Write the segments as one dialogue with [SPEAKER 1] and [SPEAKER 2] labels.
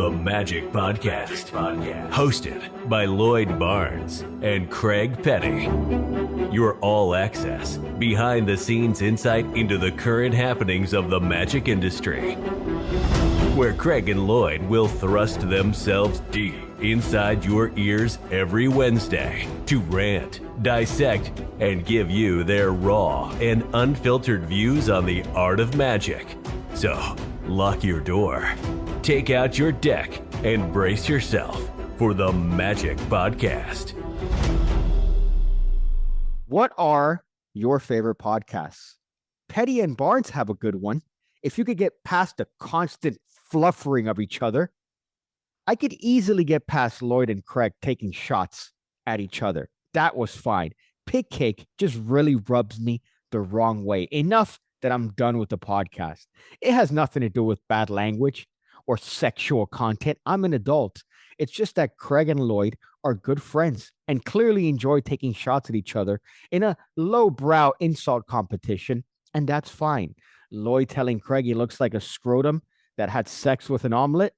[SPEAKER 1] The Magic Podcast. Hosted by Lloyd Barnes and Craig Petty. Your all-access, behind-the-scenes insight into the current happenings of the magic industry. Where Craig and Lloyd will thrust themselves deep inside your ears every Wednesday to rant, dissect, and give you their raw and unfiltered views on the art of magic. So, lock your door, take out your deck, and brace yourself for the Magic Podcast.
[SPEAKER 2] What are your favorite podcasts? Petty and Barnes have a good one. If you could get past the constant fluffering of each other, I could easily get past Lloyd and Craig taking shots at each other. That was fine. Pig Cake just really rubs me the wrong way. Enough that I'm done with the podcast. It has nothing to do with bad language or sexual content. I'm an adult. It's just that Craig and Lloyd are good friends and clearly enjoy taking shots at each other in a lowbrow insult competition, and that's fine. Lloyd telling Craig he looks like a scrotum that had sex with an omelet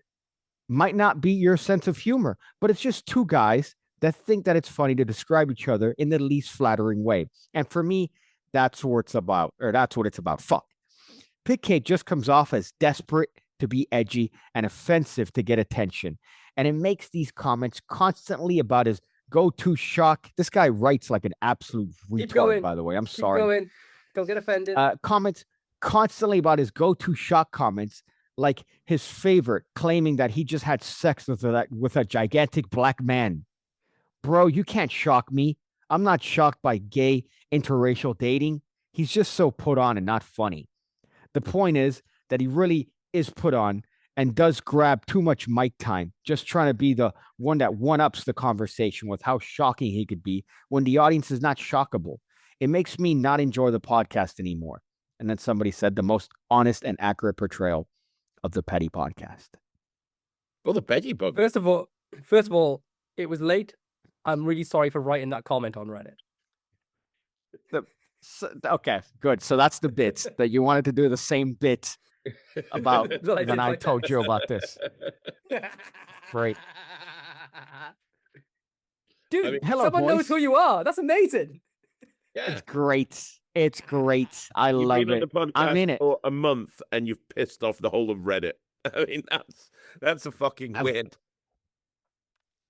[SPEAKER 2] might not be your sense of humor, but it's just two guys that think that it's funny to describe each other in the least flattering way. And for me, that's what it's about, or that's what it's about. Fuck. Pig Cake just comes off as desperate to be edgy and offensive to get attention. And it makes these comments constantly about his go-to shock. This guy writes like an absolute retard, by the way. I'm sorry.
[SPEAKER 3] Going. Don't get offended.
[SPEAKER 2] Comments constantly about his go-to shock comments, like his favorite, claiming that he just had sex with a gigantic black man. Bro, you can't shock me. I'm not shocked by gay interracial dating. He's just so put on and not funny. The point is that he really is put on and does grab too much mic time, just trying to be the one that one-ups the conversation with how shocking he could be when the audience is not shockable. It makes me not enjoy the podcast anymore. And then somebody said the most honest and accurate portrayal of the Petty Podcast.
[SPEAKER 4] Well, the Petty book.
[SPEAKER 3] First of all, it was late. I'm really sorry for writing that comment on Reddit.
[SPEAKER 2] Okay, good. So that's the bit that you wanted to do the same bit about when I told you about this. Great.
[SPEAKER 3] Dude,
[SPEAKER 2] I mean, hello,
[SPEAKER 3] someone knows
[SPEAKER 2] boys.
[SPEAKER 3] who you are. That's amazing.
[SPEAKER 4] Yeah.
[SPEAKER 2] It's great. It's great. I
[SPEAKER 4] You've
[SPEAKER 2] love
[SPEAKER 4] been on
[SPEAKER 2] it.
[SPEAKER 4] the podcast
[SPEAKER 2] I'm in it.
[SPEAKER 4] for a month and you've pissed off the whole of Reddit. I mean, that's a fucking win.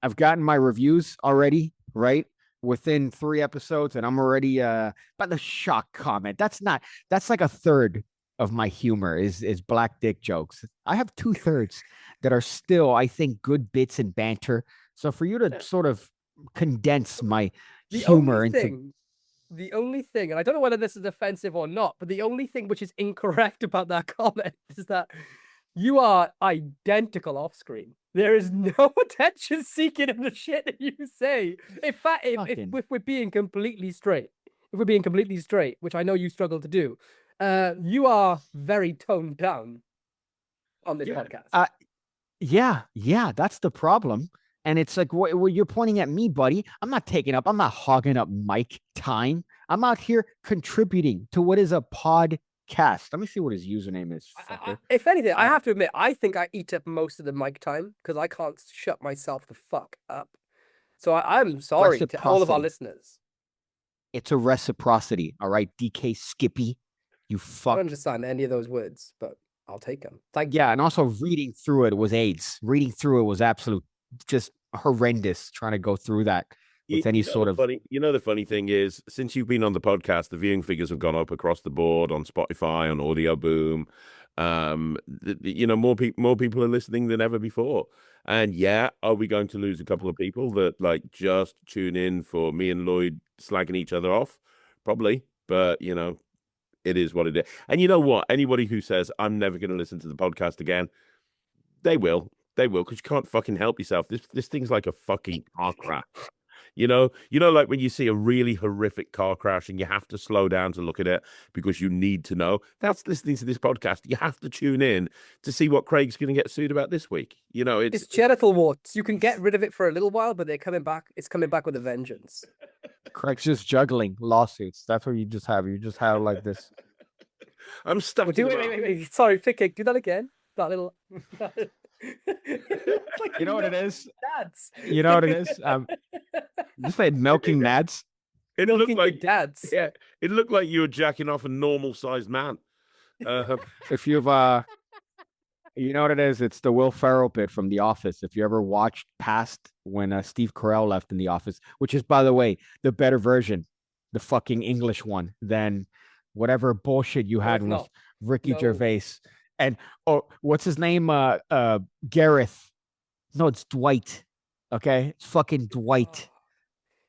[SPEAKER 2] I've gotten my reviews already, right? Within 3 episodes, and I'm already by the shock comment. That's like a third of my humor is black dick jokes. I have 2/3 that are still, I think, good bits and banter. So for you to sort of condense my humor into
[SPEAKER 3] The only thing, and I don't know whether this is offensive or not, but the only thing which is incorrect about that comment is that you are identical off screen. There is no attention seeking in the shit that you say. In fact, if we're being completely straight, which I know you struggle to do, you are very toned down on this podcast.
[SPEAKER 2] Yeah, that's the problem. And it's like, well, you're pointing at me, buddy. I'm not hogging up mic time. I'm out here contributing to what is a podcast. Let me see what his username is.
[SPEAKER 3] If anything, I have to admit, I think I eat up most of the mic time because I can't shut myself the fuck up. So I'm sorry to all of our listeners.
[SPEAKER 2] It's a reciprocity, all right, DK Skippy. You fuck.
[SPEAKER 3] I don't understand any of those words, but I'll take them. Thank you.
[SPEAKER 2] Yeah, and also reading through it was AIDS. Reading through it was absolute, just horrendous. Trying to go through that with any sort of
[SPEAKER 4] funny. You know, the funny thing is, since you've been on the podcast, the viewing figures have gone up across the board on Spotify, on Audio Boom. More people are listening than ever before. And yeah, are we going to lose a couple of people that like just tune in for me and Lloyd slagging each other off? Probably, but it is what it is. And you know what? Anybody who says I'm never going to listen to the podcast again, they will, because you can't fucking help yourself. This thing's like a fucking car crash. Like when you see a really horrific car crash and you have to slow down to look at it because you need to know. That's listening to this podcast. You have to tune in to see what Craig's going to get sued about this week. It's
[SPEAKER 3] genital warts. You can get rid of it for a little while, but they're coming back. It's coming back with a vengeance.
[SPEAKER 2] Craig's just juggling lawsuits. That's what you just have. You just have like this.
[SPEAKER 4] I'm stuck.
[SPEAKER 3] Wait. Sorry, Pig Cake, do that again. That little.
[SPEAKER 2] You know what it is?
[SPEAKER 3] Dads.
[SPEAKER 2] You know what it is? Just like milking nads.
[SPEAKER 4] It looked
[SPEAKER 3] Milking your
[SPEAKER 4] like
[SPEAKER 3] dads.
[SPEAKER 4] yeah, it looked like you were jacking off a normal sized man.
[SPEAKER 2] If you've you know what it is? It's the Will Ferrell bit from The Office. If you ever watched past when Steve Carell left in The Office, which is, by the way, the better version, the fucking English one, than whatever bullshit you had
[SPEAKER 3] it's
[SPEAKER 2] with
[SPEAKER 3] not.
[SPEAKER 2] Ricky
[SPEAKER 3] No.
[SPEAKER 2] Gervais. And what's his name? Gareth. No, it's Dwight. Okay, it's fucking Dwight.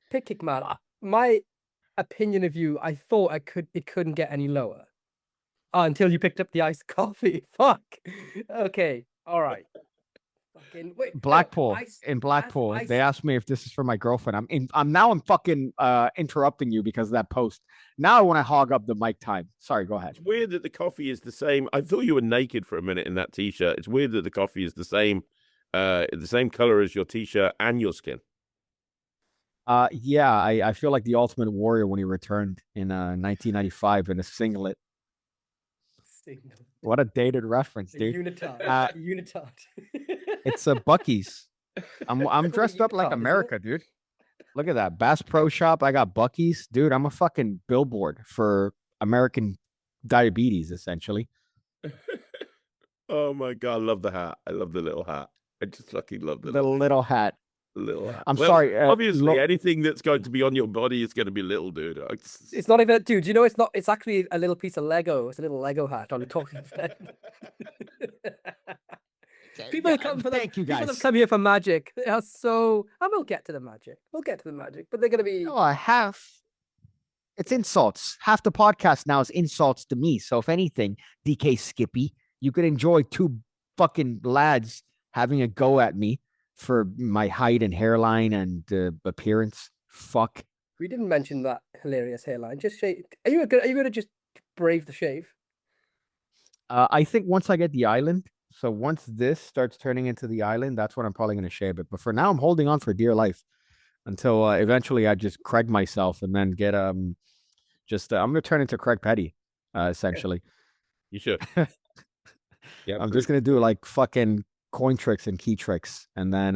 [SPEAKER 3] Pick man. My opinion of you, I thought it couldn't get any lower. Until you picked up the iced coffee. Fuck. Okay. All right. Fucking wait.
[SPEAKER 2] Blackpool in Blackpool. They asked me if this is for my girlfriend. I'm fucking interrupting you because of that post. Now I want to hog up the mic time. Sorry, go ahead.
[SPEAKER 4] It's weird that the coffee is the same. I thought you were naked for a minute in that t-shirt. It's weird that the coffee is the same color as your t-shirt and your skin.
[SPEAKER 2] Yeah, I feel like the Ultimate Warrior when he returned in 1995 in a singlet. What a dated reference, dude.
[SPEAKER 3] Unitard. Unitard.
[SPEAKER 2] It's a Buc-ee's. I'm dressed up like
[SPEAKER 3] Unitard, isn't it?
[SPEAKER 2] America, dude. Look at that. Bass Pro Shop. I got Buc-ee's. Dude, I'm a fucking billboard for American diabetes, essentially.
[SPEAKER 4] Oh my god, I love the hat. I love the little hat. I just fucking love the
[SPEAKER 2] The little hat.
[SPEAKER 4] little hat.
[SPEAKER 2] I'm
[SPEAKER 4] Well,
[SPEAKER 2] sorry.
[SPEAKER 4] obviously, anything that's going to be on your body is going to be little, dude.
[SPEAKER 3] It's not even, dude. You know, it's not. It's actually a little piece of Lego. It's a little Lego hat on the talking head. People come for
[SPEAKER 2] thank you,
[SPEAKER 3] People
[SPEAKER 2] guys.
[SPEAKER 3] have come here for magic. They are so. And we'll get to the magic. But they're gonna be.
[SPEAKER 2] No, it's insults. Half the podcast now is insults to me. So if anything, DK Skippy, you could enjoy two fucking lads having a go at me for my height and hairline and appearance. Fuck.
[SPEAKER 3] We didn't mention that hilarious hairline. Just shave. Are you gonna just brave the shave?
[SPEAKER 2] I think once I get the island, so once this starts turning into the island, that's when I'm probably going to shave it. But for now, I'm holding on for dear life until eventually I just Craig myself and then get I'm going to turn into Craig Petty, essentially.
[SPEAKER 4] You should. Yeah,
[SPEAKER 2] I'm just going to do like fucking coin tricks and key tricks, and then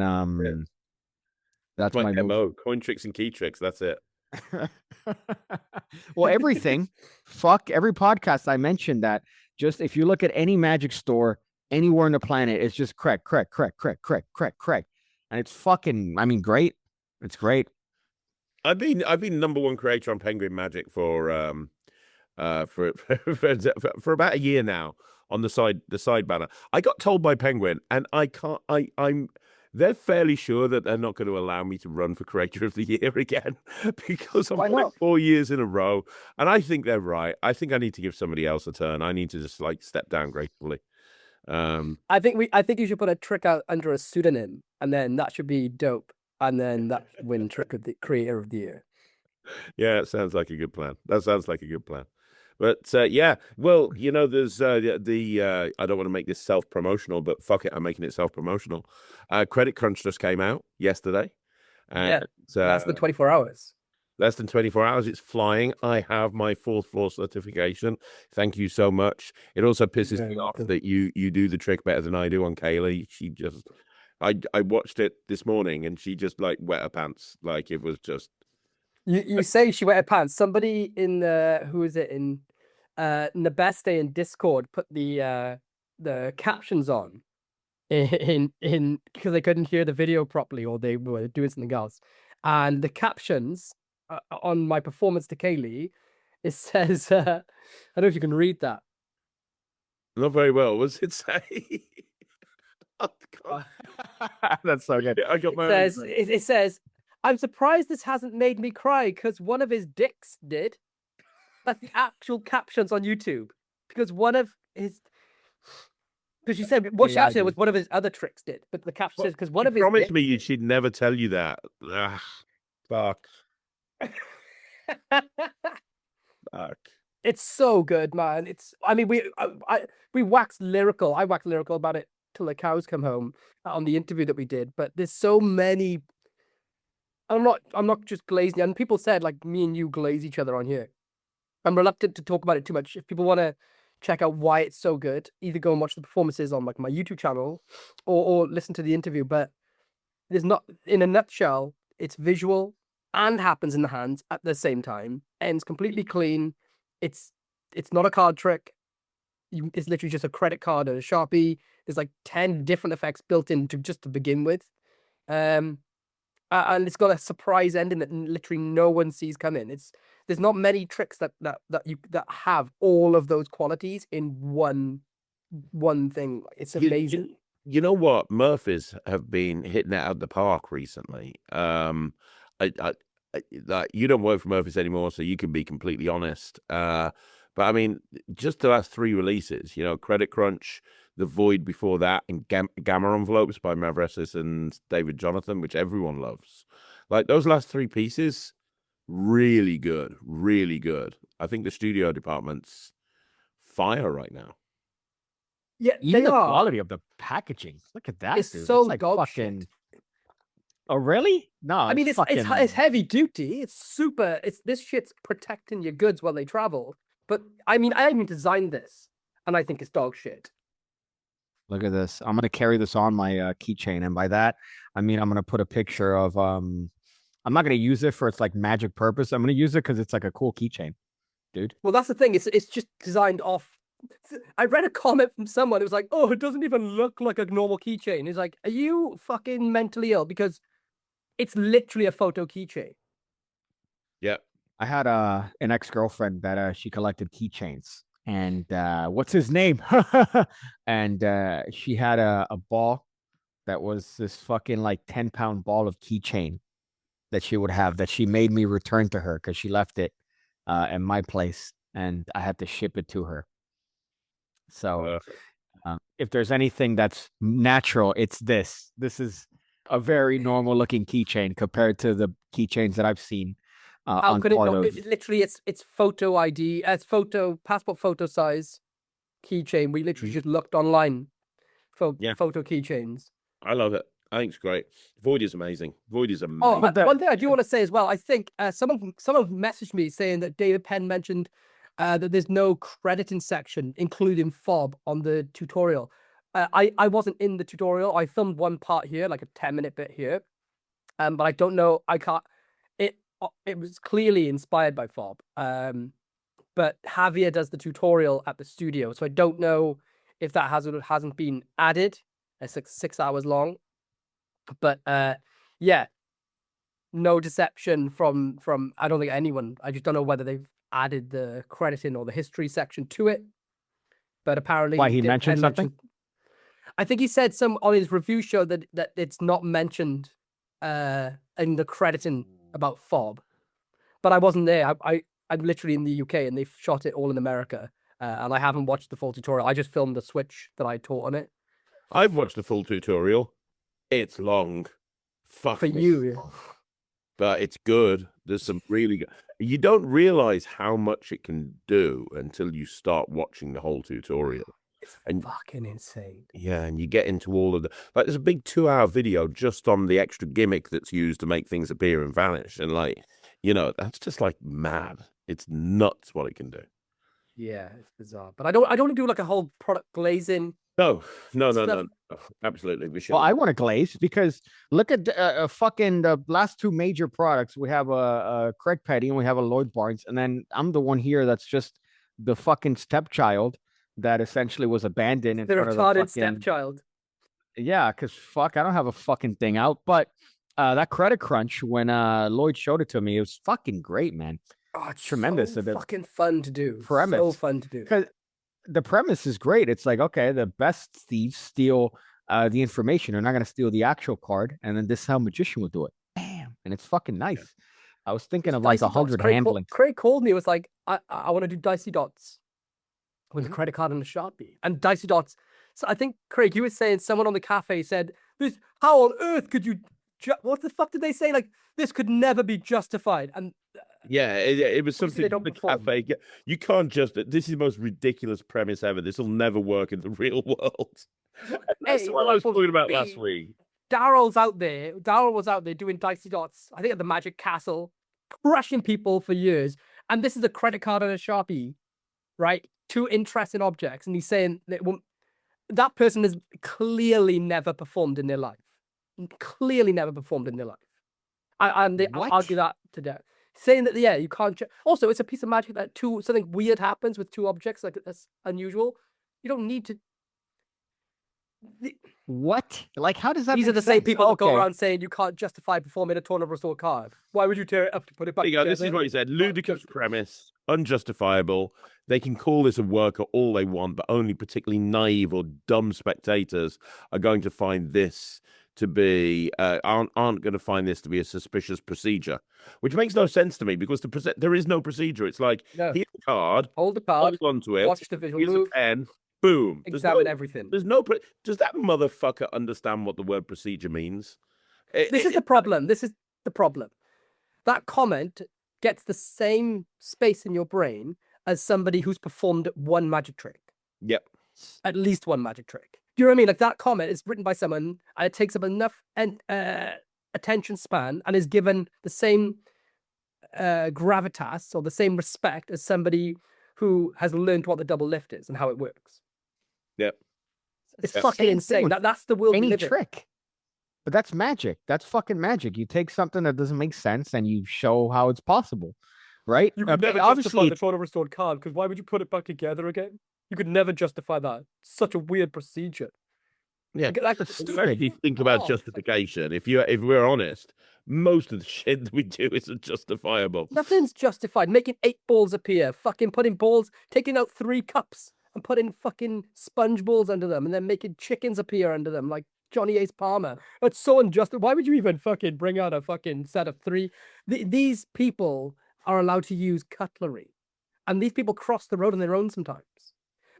[SPEAKER 2] that's
[SPEAKER 4] my
[SPEAKER 2] my move.
[SPEAKER 4] MO. Coin tricks and key tricks. That's it.
[SPEAKER 2] Well, everything. Fuck every podcast I mentioned that. Just if you look at any magic store anywhere on the planet, it's just Craig, and it's fucking. I mean, great. It's great.
[SPEAKER 4] I've been number one creator on Penguin Magic for about a year now on the side banner. I got told by Penguin, and they're fairly sure that they're not going to allow me to run for Creator of the Year again because I've
[SPEAKER 2] Why
[SPEAKER 4] won it
[SPEAKER 2] not?
[SPEAKER 4] 4 years in a row, and I think they're right. I think I need to give somebody else a turn. I need to just like step down gracefully.
[SPEAKER 3] I think you should put a trick out under a pseudonym, and then that should be dope. And then that win trick of the Creator of the Year.
[SPEAKER 4] Yeah, it sounds like a good plan. That sounds like a good plan. But yeah, well, you know, there's I don't want to make this self-promotional, but fuck it, I'm making it self-promotional. Credit Crunch just came out yesterday.
[SPEAKER 3] Yeah,
[SPEAKER 4] And,
[SPEAKER 3] less than 24 hours.
[SPEAKER 4] less than 24 hours. It's flying. I have my 4th floor certification. Thank you so much. It also pisses me off that you do the trick better than I do on Kaylee. She just, I watched it this morning and she just like wet her pants. Like it was just.
[SPEAKER 3] You say she wet her pants. Somebody in who is it in Nabeste in Discord put the captions on in because they couldn't hear the video properly or they were doing something else, and the captions on my performance to Kaylee, it says I don't know if you can read that.
[SPEAKER 4] Not very well. What does it say? Oh, God.
[SPEAKER 2] That's so good.
[SPEAKER 4] I got my.
[SPEAKER 3] It says, I'm surprised this hasn't made me cry because one of his dicks did. That's the actual captions on YouTube. Because one of his. Because she said what she actually said was one of his other tricks did, but the caption says because one of his.
[SPEAKER 4] Promised me she'd never tell you that. Ugh, fuck. Fuck.
[SPEAKER 3] It's so good, man. It's. I mean, we waxed lyrical. I waxed lyrical about it till the cows come home on the interview that we did. But there's so many. I'm not just glazing. And people said like me and you glaze each other on here. I'm reluctant to talk about it too much. If people want to check out why it's so good. Either go and watch the performances on like my YouTube channel, or listen to the interview. But there's not, in a nutshell, it's visual and happens in the hands at the same time. Ends completely clean. It's not a card trick. It's literally just a credit card and a Sharpie. There's like 10 different effects built in to begin with. And it's got a surprise ending that literally no one sees coming. There's not many tricks that have all of those qualities in one thing. It's amazing.
[SPEAKER 4] You know what? Murphys have been hitting it out of the park recently. Like, you don't work for Murphys anymore, so you can be completely honest. But I mean, just the last 3 releases, Credit Crunch, The Void before that, and Gamma Envelopes by Mavresis and David Jonathan, which everyone loves. Like, those last 3 pieces, really good, really good. I think the studio department's fire right now.
[SPEAKER 3] Yeah,
[SPEAKER 2] Even
[SPEAKER 3] they
[SPEAKER 2] the
[SPEAKER 3] are.
[SPEAKER 2] quality of the packaging. Look at that,
[SPEAKER 3] It's
[SPEAKER 2] dude.
[SPEAKER 3] so
[SPEAKER 2] It's like
[SPEAKER 3] dog
[SPEAKER 2] fucking.
[SPEAKER 3] shit.
[SPEAKER 2] Oh, really? No,
[SPEAKER 3] I mean, it's
[SPEAKER 2] fucking...
[SPEAKER 3] heavy duty. It's super. This shit's protecting your goods while they travel. But I mean, I even designed this, and I think it's dog shit.
[SPEAKER 2] Look at this. I'm gonna carry this on my keychain, and by that I mean I'm gonna put a picture of. I'm not gonna use it for its like magic purpose. I'm gonna use it because it's like a cool keychain, dude.
[SPEAKER 3] Well, that's the thing. It's just designed off. I read a comment from someone. It was like, "Oh, it doesn't even look like a normal keychain." It's like, are you fucking mentally ill? Because it's literally a photo keychain.
[SPEAKER 4] Yeah.
[SPEAKER 2] I had an ex-girlfriend that she collected keychains, and what's his name? And she had a ball that was this fucking like 10-pound ball of keychain that she would have that she made me return to her because she left it in my place, and I had to ship it to her. So if there's anything that's natural, it's this. This is a very normal looking keychain compared to the keychains that I've seen.
[SPEAKER 3] How could it not? Literally, it's photo ID, it's passport photo size keychain. We literally just looked online for photo keychains.
[SPEAKER 4] I love it. I think it's great. Void is amazing. Void is amazing.
[SPEAKER 3] Oh, one thing I do want to say as well. I think someone messaged me saying that David Penn mentioned that there's no crediting section, including FOB, on the tutorial. I wasn't in the tutorial. I filmed one part here, like a 10-minute bit here, but I don't know. I can't. It was clearly inspired by FOB, but Javier does the tutorial at the studio, so I don't know if that hasn't been added. It's like 6 hours long, but yeah, no deception from I don't think anyone. I just don't know whether they've added the crediting or the history section to it, but apparently
[SPEAKER 2] why he mentioned something.
[SPEAKER 3] I think he said on his review show that it's not mentioned in the crediting about FOB, but I wasn't there. I'm literally in the UK, and they shot it all in America, and I haven't watched the full tutorial. I just filmed the switch that I taught on it.
[SPEAKER 4] I've watched the full tutorial. It's long. Fuck
[SPEAKER 3] for
[SPEAKER 4] me.
[SPEAKER 3] you,
[SPEAKER 4] but it's good. There's some really good. You don't realize how much it can do until you start watching the whole tutorial.
[SPEAKER 3] It's fucking insane.
[SPEAKER 4] Yeah, and you get into all of the there's a big 2-hour video just on the extra gimmick that's used to make things appear and vanish, and that's just like mad. It's nuts what it can do.
[SPEAKER 3] Yeah, it's bizarre. But I don't want to do like a whole product glazing.
[SPEAKER 4] No. Absolutely, we should.
[SPEAKER 2] Well, I want to glaze because look at fucking the last 2 major products. We have a Craig Petty and we have a Lloyd Barnes, and then I'm the one here that's just the fucking stepchild that essentially was abandoned in front of the fucking
[SPEAKER 3] stepchild.
[SPEAKER 2] Yeah, because fuck, I don't have a fucking thing out. But that Credit Crunch, when Lloyd showed it to me, it was fucking great, man.
[SPEAKER 3] Oh, it's
[SPEAKER 2] tremendous.
[SPEAKER 3] So fucking fun to do.
[SPEAKER 2] Premise.
[SPEAKER 3] So fun to do.
[SPEAKER 2] Because the premise is great. It's like, okay, the best thieves steal the information. They're not going to steal the actual card. And then this is how Magician would do it. Bam. And it's fucking nice. Yeah. I was thinking of like 100 handling.
[SPEAKER 3] Craig called me. It was like, I want to do Dicey Dots with a credit card and a Sharpie. And Dicey Dots. So I think, Craig, you were saying someone on the cafe said, "This, how on earth could you, what the fuck did they say? Like, this could never be justified." And
[SPEAKER 4] yeah, it was something in the cafe. You can't this is the most ridiculous premise ever. This will never work in the real world. That's what I was talking about last week.
[SPEAKER 3] Daryl was out there doing Dicey Dots, I think at the Magic Castle, crushing people for years. And this is a credit card and a Sharpie, right? two interesting objects, and he's saying that that person has clearly never performed in their life. Clearly never performed in their life. And they
[SPEAKER 2] What?
[SPEAKER 3] argue that to death. Saying that, yeah, you can't. Also, it's a piece of magic that something weird happens with two objects, like that's unusual. You don't need to.
[SPEAKER 2] What? Like, how does that
[SPEAKER 3] These
[SPEAKER 2] make
[SPEAKER 3] are the same
[SPEAKER 2] sense?
[SPEAKER 3] people that go
[SPEAKER 2] Okay.
[SPEAKER 3] around saying you can't justify performing a tournament restored card. Why would you tear it up to put it back
[SPEAKER 4] There you go. This is
[SPEAKER 3] together?
[SPEAKER 4] what he said. Ludicrous premise, unjustifiable. They can call this a worker all they want, but only particularly naive or dumb spectators are going to find this to be aren't going to find this to be a suspicious procedure, which makes no sense to me because there is no procedure. It's like
[SPEAKER 3] No.
[SPEAKER 4] here's a card,
[SPEAKER 3] Hold the card,
[SPEAKER 4] hold onto it,
[SPEAKER 3] watch the visual
[SPEAKER 4] here's
[SPEAKER 3] move,
[SPEAKER 4] a pen, boom.
[SPEAKER 3] examine everything.
[SPEAKER 4] There's no. Does that motherfucker understand what the word procedure means?
[SPEAKER 3] This is the problem. This is the problem. That comment gets the same space in your brain as somebody who's performed one magic trick.
[SPEAKER 4] Yep.
[SPEAKER 3] At least one magic trick. Do you know what I mean? Like that comment is written by someone and it takes up enough attention span and is given the same gravitas or the same respect as somebody who has learned what the double lift is and how it works.
[SPEAKER 4] Yep.
[SPEAKER 3] It's
[SPEAKER 4] Yep.
[SPEAKER 3] fucking
[SPEAKER 2] Same thing
[SPEAKER 3] insane.
[SPEAKER 2] with
[SPEAKER 3] That's the world we
[SPEAKER 2] Any
[SPEAKER 3] live in.
[SPEAKER 2] trick. But that's magic. That's fucking magic. You take something that doesn't make sense and you show how it's possible, right?
[SPEAKER 3] You could never
[SPEAKER 2] obviously,
[SPEAKER 3] justify the total restored card because why would you put it back together again? You could never justify that. Such a weird procedure.
[SPEAKER 4] Yeah,
[SPEAKER 3] Like,
[SPEAKER 2] That's
[SPEAKER 3] stupid.
[SPEAKER 2] stupid.
[SPEAKER 4] if you think about
[SPEAKER 3] Oh,
[SPEAKER 4] justification, if we're honest, most of the shit that we do isn't justifiable.
[SPEAKER 3] Nothing's justified. Making 8 balls appear, fucking putting balls, taking out 3 cups and putting fucking sponge balls under them, and then making chickens appear under them, like Johnny Ace Palmer. It's so unjust. Why would you even fucking bring out a fucking set of 3? These people are allowed to use cutlery, and these people cross the road on their own sometimes.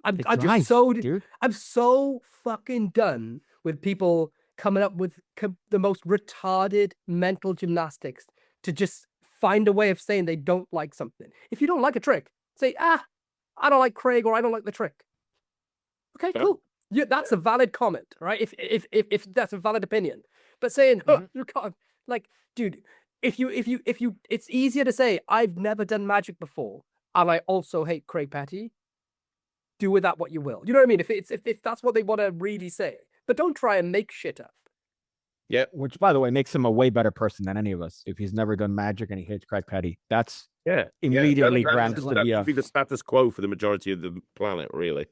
[SPEAKER 3] I'm
[SPEAKER 2] It's
[SPEAKER 3] just
[SPEAKER 2] life,
[SPEAKER 3] so
[SPEAKER 2] dude.
[SPEAKER 3] I'm so fucking done with people coming up with the most retarded mental gymnastics to just find a way of saying they don't like something. If you don't like a trick, say, I don't like Craig or I don't like the trick. Okay,
[SPEAKER 4] Yeah.
[SPEAKER 3] cool. Yeah, that's a valid comment, right? If that's a valid opinion. But saying, you can't, like, dude, if you, it's easier to say, I've never done magic before, and I also hate Craig Petty. Do with that what you will. You know what I mean? If that's what they want to really say, but don't try and make shit up.
[SPEAKER 2] Which, by the way, makes him a way better person than any of us. If he's never done magic and he hates Craig Petty, that's
[SPEAKER 4] Yeah,
[SPEAKER 2] immediately
[SPEAKER 4] that
[SPEAKER 2] grants
[SPEAKER 4] should
[SPEAKER 2] the
[SPEAKER 4] be the status quo for the majority of the planet, really.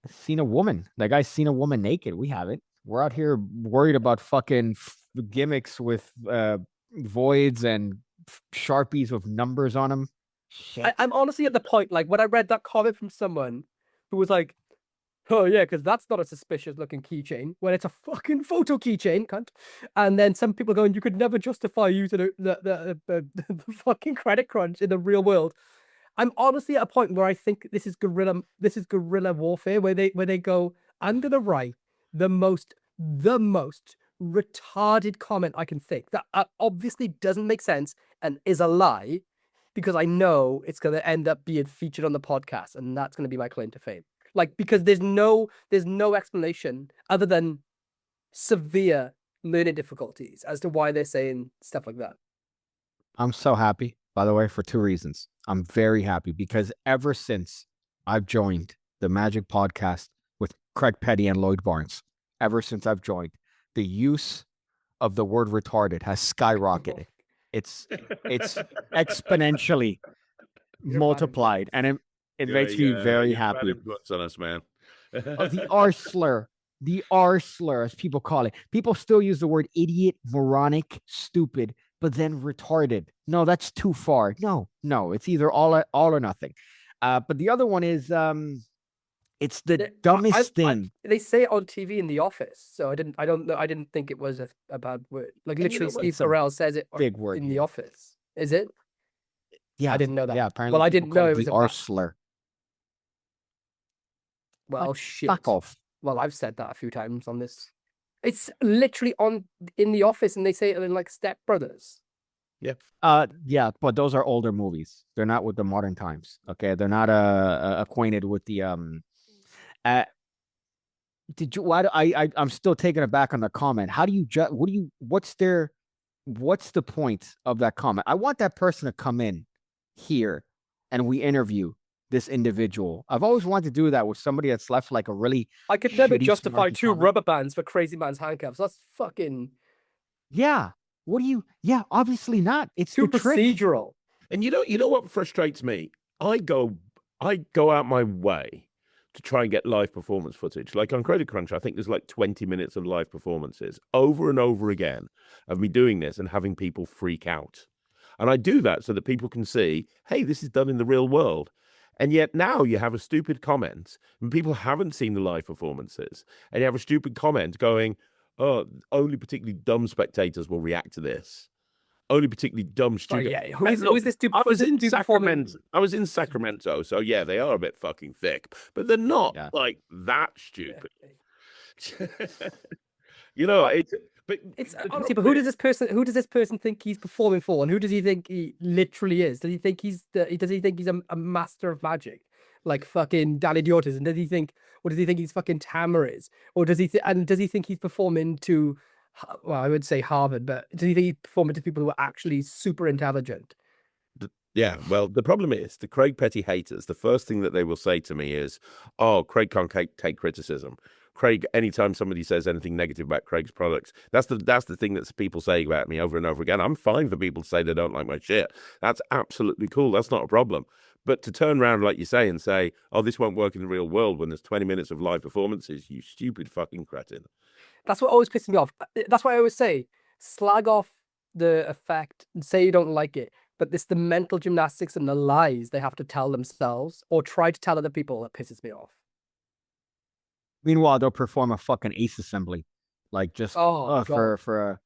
[SPEAKER 2] seen a woman. That guy's seen a woman naked. We haven't. We're out here worried about fucking gimmicks with voids and Sharpies with numbers on them. Shit.
[SPEAKER 3] I'm honestly at the point, like, when I read that comment from someone who was like, oh, yeah, because that's not a suspicious looking keychain when it's a fucking photo keychain, cunt. And then some people going, you could never justify using the fucking credit crunch in the real world. I'm honestly at a point where I think this is guerrilla warfare, where they go, I'm gonna write the most retarded comment I can think that obviously doesn't make sense and is a lie, because I know it's gonna end up being featured on the podcast, and that's gonna be my claim to fame. Like, because there's no explanation other than severe learning difficulties as to why they're saying stuff like that.
[SPEAKER 2] I'm so happy, by the way, for 2 reasons. I'm very happy because ever since I've joined the Magic Podcast with Craig Petty and Lloyd Barnes, ever since I've joined, the use of the word retarded has skyrocketed. It's exponentially multiplied, and it makes me very happy.
[SPEAKER 4] Butts on us, man.
[SPEAKER 2] Oh, the R slur, as people call it. People still use the word idiot, moronic, stupid, but then retarded. No, that's too far. No, it's either all or nothing. But the other one is it's the dumbest thing.
[SPEAKER 3] They say it on TV in The Office, so I didn't think it was a bad word. Like,
[SPEAKER 2] And you
[SPEAKER 3] literally,
[SPEAKER 2] know what?
[SPEAKER 3] Steve
[SPEAKER 2] It's a
[SPEAKER 3] Carell says it
[SPEAKER 2] big word.
[SPEAKER 3] in The Office. Is it?
[SPEAKER 2] Yeah,
[SPEAKER 3] I didn't know that.
[SPEAKER 2] Yeah, apparently.
[SPEAKER 3] Well, I
[SPEAKER 2] people
[SPEAKER 3] didn't
[SPEAKER 2] call
[SPEAKER 3] know it was
[SPEAKER 2] the
[SPEAKER 3] a
[SPEAKER 2] R
[SPEAKER 3] bad-
[SPEAKER 2] slur.
[SPEAKER 3] Well,
[SPEAKER 2] Like,
[SPEAKER 3] shit.
[SPEAKER 2] Fuck off.
[SPEAKER 3] Well, I've said that a few times on this. It's literally in The Office, and they say it in, like, Step Brothers.
[SPEAKER 2] Yeah, but those are older movies. They're not with the modern times. Okay, they're not acquainted with the Did you? Why do I'm still taken aback on the comment. How do you what's the point of that comment? I want that person to come in here and we interview this individual. I've always wanted to do that with somebody that's left like a really
[SPEAKER 3] I could never
[SPEAKER 2] shitty,
[SPEAKER 3] justify
[SPEAKER 2] snarky
[SPEAKER 3] 2
[SPEAKER 2] comment.
[SPEAKER 3] rubber bands for Crazy Man's handcuffs. That's fucking
[SPEAKER 2] Yeah. What do you? Yeah, obviously not. It's
[SPEAKER 3] too
[SPEAKER 2] the trick.
[SPEAKER 3] procedural.
[SPEAKER 4] And you know what frustrates me? I go out my way to try and get live performance footage. Like on Credit Crunch, I think there's like 20 minutes of live performances over and over again of me doing this and having people freak out. And I do that so that people can see, hey, this is done in the real world. And yet now you have a stupid comment and people haven't seen the live performances. And you have a stupid comment going, oh, only particularly dumb spectators will react to this. Only particularly dumb,
[SPEAKER 3] Sorry,
[SPEAKER 4] stupid.
[SPEAKER 3] yeah. Who is this dude?
[SPEAKER 4] I was in
[SPEAKER 3] dude performing-
[SPEAKER 4] Sacramento. I was in Sacramento, so yeah, they are a bit fucking thick, but they're not
[SPEAKER 2] Yeah.
[SPEAKER 4] like that stupid. You know, it's
[SPEAKER 3] honestly, but who does this person think he's performing for, and who does he think he literally is? Does he think he's a master of magic, like fucking Danny Diotis? And does he think he's fucking Tamariz? Or does he think he's performing to, well, I would say Harvard, but does he think he's performing to people who are actually super intelligent?
[SPEAKER 4] Yeah, well, the problem is the Craig Petty haters. The first thing that they will say to me is, "Oh, Craig can't take criticism." Craig, anytime somebody says anything negative about Craig's products, that's the thing that people say about me over and over again. I'm fine for people to say they don't like my shit. That's absolutely cool. That's not a problem. But to turn around, like you say, and say, "Oh, this won't work in the real world," when there's 20 minutes of live performances, you stupid fucking cretin.
[SPEAKER 3] That's what always pisses me off. That's why I always say, slag off the effect and say you don't like it. But it's the mental gymnastics and the lies they have to tell themselves or try to tell other people that pisses me off.
[SPEAKER 2] Meanwhile, they'll perform a fucking Ace assembly, like just for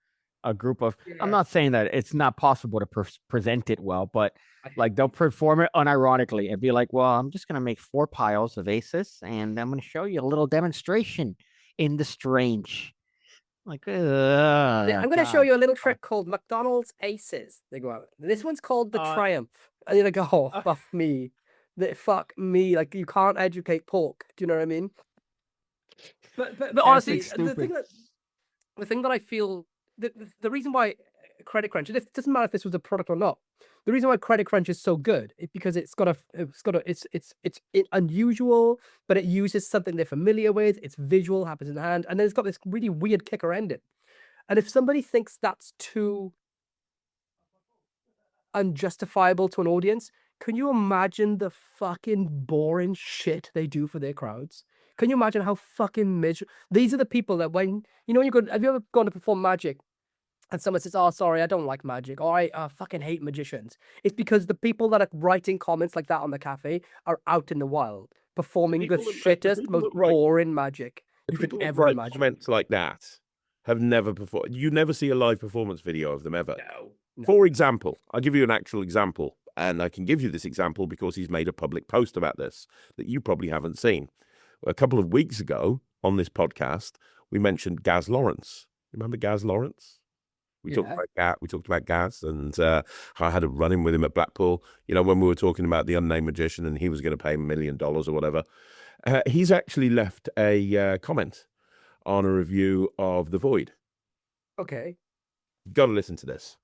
[SPEAKER 2] a group of.
[SPEAKER 3] Yeah.
[SPEAKER 2] I'm not saying that it's not possible to present it well, but like they'll perform it unironically and be like, "Well, I'm just gonna make 4 piles of aces, and I'm gonna show you a little demonstration in the strange." Like,
[SPEAKER 3] I'm going to show you a little trick called McDonald's Aces. They go out. This one's called the Triumph. And you're like, oh, fuck me. Fuck me. Like, you can't educate pork. Do you know what I mean? But honestly, the thing that I feel, the reason why Credit Crunch, it doesn't matter if this was a product or not. The reason why Credit Crunch is so good is because it's unusual, but it uses something they're familiar with. It's visual, happens in hand, and then it's got this really weird kicker ending. And if somebody thinks that's too unjustifiable to an audience, can you imagine the fucking boring shit they do for their crowds? Can you imagine how fucking miserable? These are the people that when you go, have you ever gone to perform magic? And someone says, "Oh, sorry, I don't like magic," or "I fucking hate magicians." It's because the people that are writing comments like that on the cafe are out in the wild performing the shittest, most boring magic you could ever imagine.
[SPEAKER 4] Comments like that have never performed. You never see a live performance video of them ever.
[SPEAKER 3] No.
[SPEAKER 4] For example, I'll give you an actual example, and I can give you this example because he's made a public post about this that you probably haven't seen. A couple of weeks ago on this podcast, we mentioned Gaz Lawrence. Remember Gaz Lawrence? We talked about Gaz, and I had a run-in with him at Blackpool. You know, when we were talking about the unnamed magician, and he was going to pay $1 million or whatever. He's actually left a comment on a review of The Void.
[SPEAKER 3] Okay.
[SPEAKER 4] You've got to listen to this.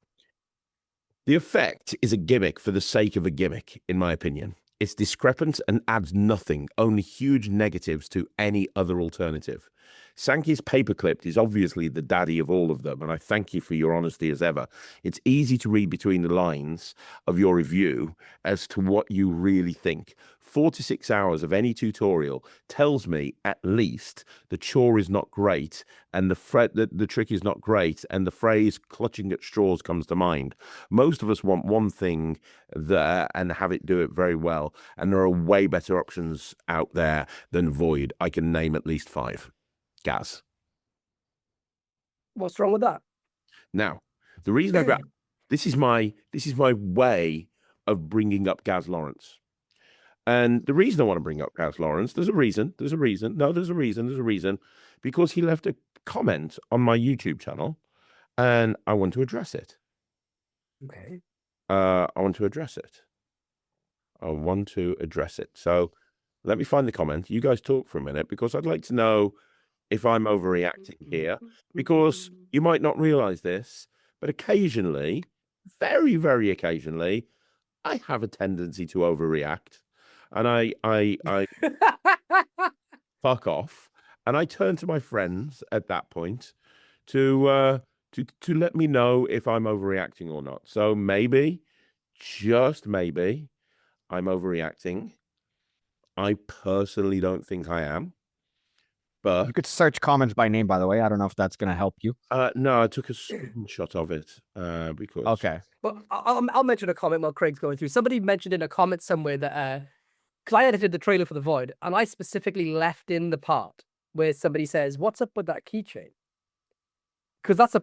[SPEAKER 4] The effect is a gimmick for the sake of a gimmick, in my opinion. It's discrepant and adds nothing, only huge negatives to any other alternative. Sankey's Paperclip is obviously the daddy of all of them, and I thank you for your honesty as ever. It's easy to read between the lines of your review as to what you really think. 4 to 6 hours of any tutorial tells me at least the chore is not great and the trick is not great, and the phrase clutching at straws comes to mind. Most of us want one thing there and have it do it very well, and there are way better options out there than Void. I can name at least 5. Gaz.
[SPEAKER 3] What's wrong with that?
[SPEAKER 4] Now, the reason I got this is my way of bringing up Gaz Lawrence. And the reason I want to bring up Gaz Lawrence, there's a reason, because he left a comment on my YouTube channel, and I want to address it.
[SPEAKER 3] Okay.
[SPEAKER 4] I want to address it. So let me find the comment. You guys talk for a minute, because I'd like to know if I'm overreacting here, because you might not realize this, but occasionally, very, very occasionally, I have a tendency to overreact. and I fuck off. And I turned to my friends at that point to let me know if I'm overreacting or not. So maybe, just maybe, I'm overreacting. I personally don't think I am, but
[SPEAKER 2] You could search comments by name, by the way. I don't know if that's going to help you.
[SPEAKER 4] no, I took a screenshot of it because
[SPEAKER 2] Okay.
[SPEAKER 3] But I'll mention a comment while Craig's going through. Somebody mentioned in a comment somewhere that because I edited the trailer for The Void, and I specifically left in the part where somebody says, "What's up with that keychain?" Because that's a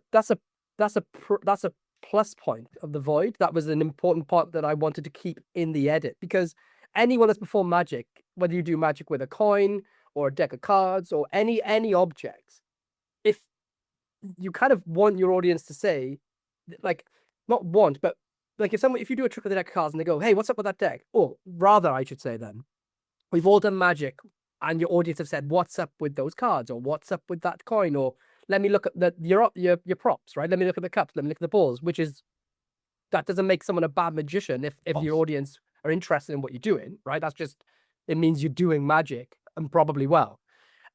[SPEAKER 3] plus point of The Void. That was an important part that I wanted to keep in the edit, because anyone that's performed magic, whether you do magic with a coin or a deck of cards or any objects, if you kind of want your audience to say, like, not want, but like if you do a trick with a deck of cards and they go, "Hey, what's up with that deck?" Or rather, I should say, then we've all done magic, and your audience have said, "What's up with those cards?" or "What's up with that coin?" or "Let me look at your props, right? Let me look at the cups. Let me look at the balls." That doesn't make someone a bad magician if your audience are interested in what you're doing, right? That's just, it means you're doing magic and probably well.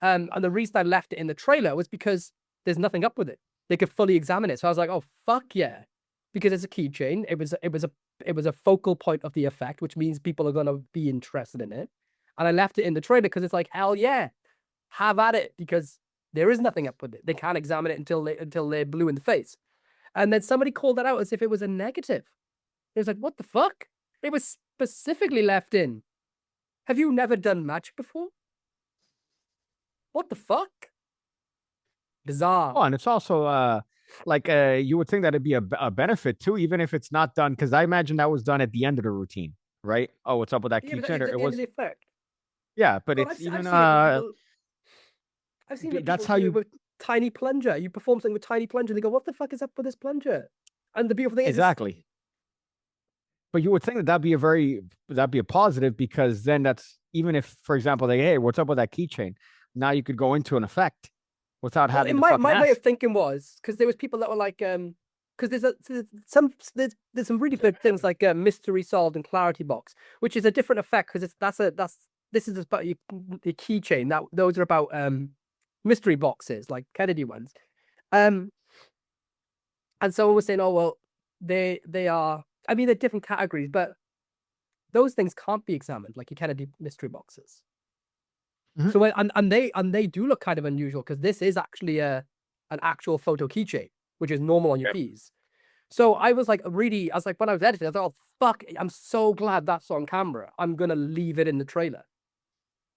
[SPEAKER 3] And the reason I left it in the trailer was because there's nothing up with it. They could fully examine it. So I was like, "Oh, fuck yeah." Because it's a keychain. It was a focal point of the effect, which means people are going to be interested in it. And I left it in the trailer because it's like, hell yeah, have at it, because there is nothing up with it. They can't examine it until they're blue in the face. And then somebody called that out as if it was a negative. It was like, what the fuck? It was specifically left in. Have you never done magic before? What the fuck? Bizarre.
[SPEAKER 2] Oh, and it's also you would think that it'd be a benefit too, even if it's not done, because I imagine that was done at the end of the routine, right? Oh, what's up with that
[SPEAKER 3] Yeah, but
[SPEAKER 2] keychain?
[SPEAKER 3] it's
[SPEAKER 2] It was,
[SPEAKER 3] the effect.
[SPEAKER 2] yeah, but
[SPEAKER 3] Well,
[SPEAKER 2] it's even
[SPEAKER 3] I've seen that
[SPEAKER 2] that's
[SPEAKER 3] people
[SPEAKER 2] how
[SPEAKER 3] do it
[SPEAKER 2] you
[SPEAKER 3] with tiny plunger. You perform something with tiny plunger, they go, "What the fuck is up with this plunger?" And the beautiful thing is,
[SPEAKER 2] exactly. But you would think that that'd be a positive, because then that's, even if, for example, they, "Hey, what's up with that keychain?" Now you could go into an effect without having to
[SPEAKER 3] my
[SPEAKER 2] fucking
[SPEAKER 3] way
[SPEAKER 2] ask.
[SPEAKER 3] of thinking was, because there was people that were like, because there's some really big things like mystery solved and clarity box, which is a different effect, because this is about the keychain. Those are about mystery boxes, like Kennedy ones. And someone was saying, "Oh well, they are." I mean, they're different categories, but those things can't be examined like your Kennedy mystery boxes.
[SPEAKER 2] Mhm.
[SPEAKER 3] So and they do look kind of unusual, because this is actually an actual photo keychain, which is normal on your keys. So I was like, when I was editing, I thought, "Oh fuck, I'm so glad that's on camera. I'm gonna leave it in the trailer."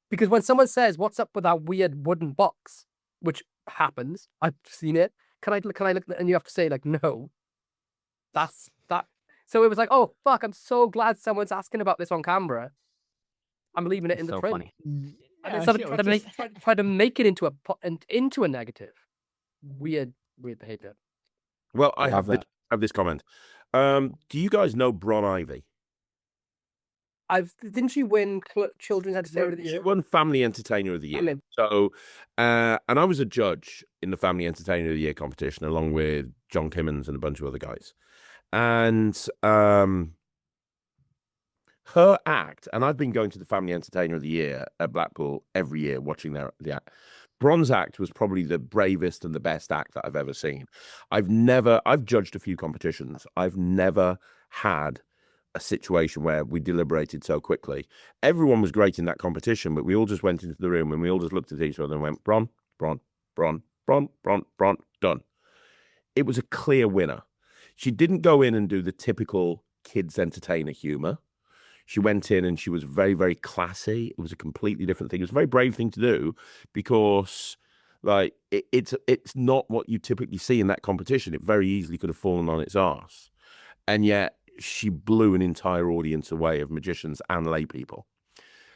[SPEAKER 3] Because when someone says, "What's up with that weird wooden box?" which happens, I've seen it. Can I look? And you have to say, like, "No, that's that." So it was like, "Oh fuck, I'm so glad someone's asking about this on camera. I'm leaving it in the
[SPEAKER 2] So
[SPEAKER 3] trailer."
[SPEAKER 2] funny.
[SPEAKER 3] And
[SPEAKER 2] Yeah,
[SPEAKER 3] then somebody
[SPEAKER 2] shit,
[SPEAKER 3] tried to make it into a negative. Weird behavior.
[SPEAKER 4] well, I
[SPEAKER 2] Love
[SPEAKER 4] have this comment. Do you guys know Bron Ivy?
[SPEAKER 3] Didn't she win Children's Entertainer of the
[SPEAKER 4] She
[SPEAKER 3] Year?
[SPEAKER 4] won Family Entertainer of the Year.
[SPEAKER 3] mean-
[SPEAKER 4] So, and I was a judge in the Family Entertainer of the Year competition, along with John Kimmons and a bunch of other guys. And her act, and I've been going to the Family Entertainer of the Year at Blackpool every year, watching the act. Bron's act was probably the bravest and the best act that I've ever seen. I've judged a few competitions. I've never had a situation where we deliberated so quickly. Everyone was great in that competition, but we all just went into the room and we all just looked at each other and went, Bron, Bron, Bron, Bron, Bron, Bron, done. It was a clear winner. She didn't go in and do the typical kids entertainer humor. She went in and she was very, very classy. It was a completely different thing. It was a very brave thing to do, because like it's not what you typically see in that competition. It very easily could have fallen on its arse. And yet she blew an entire audience away of magicians and lay people.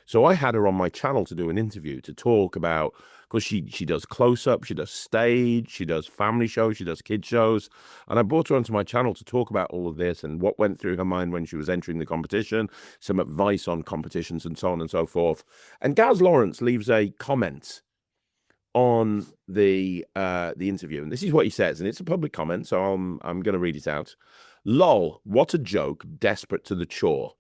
[SPEAKER 4] So I had her on my channel to do an interview to talk about, because she does close-up, she does stage, she does family shows, she does kid shows. And I brought her onto my channel to talk about all of this and what went through her mind when she was entering the competition, some advice on competitions and so on and so forth. And Gaz Lawrence leaves a comment on the interview, and this is what he says, and it's a public comment, so I'm going to read it out. "Lol, what a joke, desperate to the chore.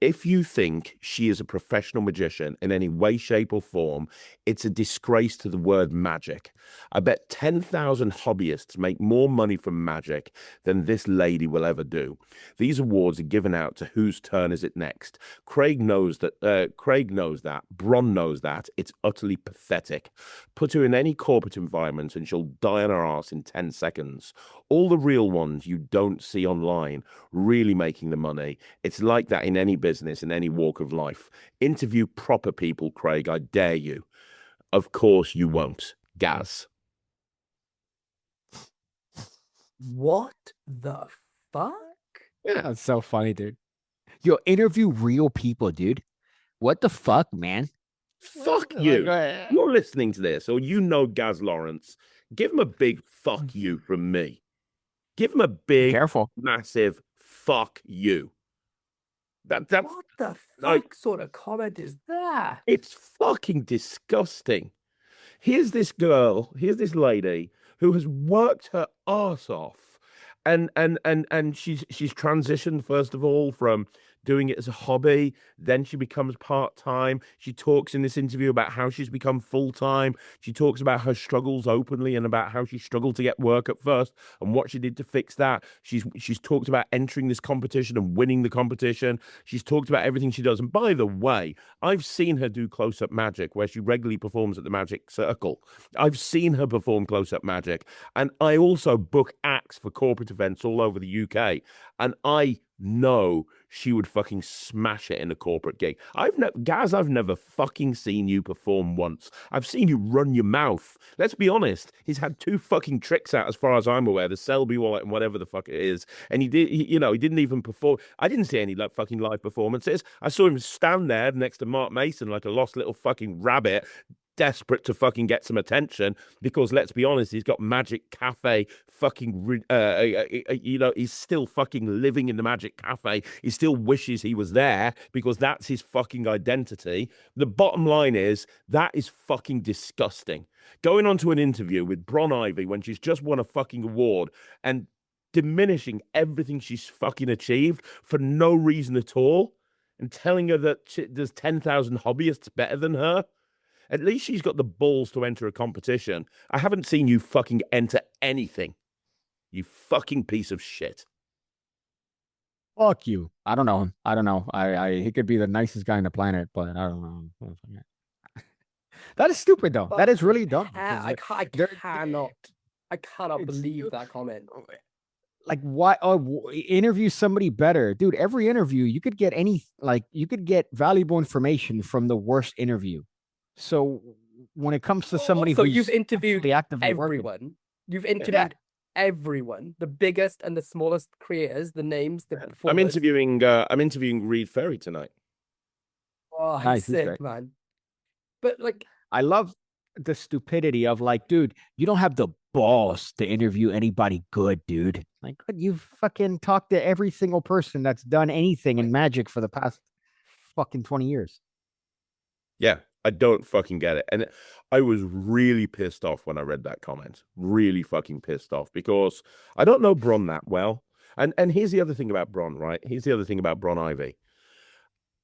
[SPEAKER 4] If you think she is a professional magician in any way, shape, or form, it's a disgrace to the word magic. I bet 10,000 hobbyists make more money from magic than this lady will ever do. These awards are given out to whose turn is it next. Craig knows that. Craig knows that. Bron knows that. It's utterly pathetic. Put her in any corporate environment and she'll die on her ass in 10 seconds. All the real ones you don't see online really making the money. It's like that in any business, in any walk of life. Interview proper people, Craig. I dare you. Of course you won't. Gaz.
[SPEAKER 3] What the fuck?
[SPEAKER 2] Yeah, that's so funny, dude. Yo, interview real people, dude. What the fuck, man?
[SPEAKER 4] Fuck
[SPEAKER 2] Like,
[SPEAKER 4] you. You're listening to this, or you know Gaz Lawrence. Give him a big fuck you from me. Give him a big,
[SPEAKER 2] Careful.
[SPEAKER 4] massive fuck you. That's
[SPEAKER 3] What the fuck
[SPEAKER 4] like-
[SPEAKER 3] sort of comment is that?
[SPEAKER 4] It's fucking disgusting. Here's this girl, here's this lady who has worked her ass off, and she's transitioned first of all from doing it as a hobby, then she becomes part-time. She talks in this interview about how she's become full-time. She talks about her struggles openly and about how she struggled to get work at first and what she did to fix that. She's talked about entering this competition and winning the competition. She's talked about everything she does. And by the way, I've seen her do close-up magic where she regularly performs at the Magic Circle. I've seen her perform close-up magic, and I also book acts for corporate events all over the UK, and I know she would fucking smash it in a corporate gig. I've never fucking seen you perform once. I've seen you run your mouth. Let's be honest. He's had 2 fucking tricks out, as far as I'm aware, the Selby wallet and whatever the fuck it is. And he didn't even perform. I didn't see any fucking live performances. I saw him stand there next to Mark Mason like a lost little fucking rabbit, desperate to fucking get some attention, because let's be honest, he's got Magic Cafe fucking he's still fucking living in the Magic Cafe. He still wishes he was there because that's his fucking identity. The bottom line is that is fucking disgusting. Going on to an interview with Bron Ivy when she's just won a fucking award and diminishing everything she's fucking achieved for no reason at all, and telling her that there's 10,000 hobbyists better than her. At least she's got the balls to enter a competition. I haven't seen you fucking enter anything. You fucking piece of shit.
[SPEAKER 2] Fuck you. I don't know him. I don't know. He could be the nicest guy on the planet, but I don't know. That is stupid, though. That is really dumb.
[SPEAKER 3] I
[SPEAKER 2] they're-
[SPEAKER 3] cannot
[SPEAKER 2] It's-
[SPEAKER 3] believe that comment.
[SPEAKER 2] Like, why? Oh, interview somebody better, dude. Every interview, you could get you could get valuable information from the worst interview. So when it comes to somebody
[SPEAKER 3] So
[SPEAKER 2] who's
[SPEAKER 3] you've interviewed
[SPEAKER 2] actively working,
[SPEAKER 3] everyone. You've interviewed everyone, the biggest and the smallest creators, the names, the
[SPEAKER 4] I'm
[SPEAKER 3] performers.
[SPEAKER 4] interviewing Reed Ferry tonight.
[SPEAKER 3] Oh, he's
[SPEAKER 2] Nice, he's
[SPEAKER 3] sick,
[SPEAKER 2] great.
[SPEAKER 3] man. But like,
[SPEAKER 2] I love the stupidity of like, dude, you don't have the balls to interview anybody good, dude. Like, you've fucking talked to every single person that's done anything in Magic for the past fucking 20 years.
[SPEAKER 4] Yeah, I don't fucking get it. And I was really pissed off when I read that comment. Really fucking pissed off because I don't know Bron that well. And here's the other thing about Bron, right? Here's the other thing about Bron Ivy.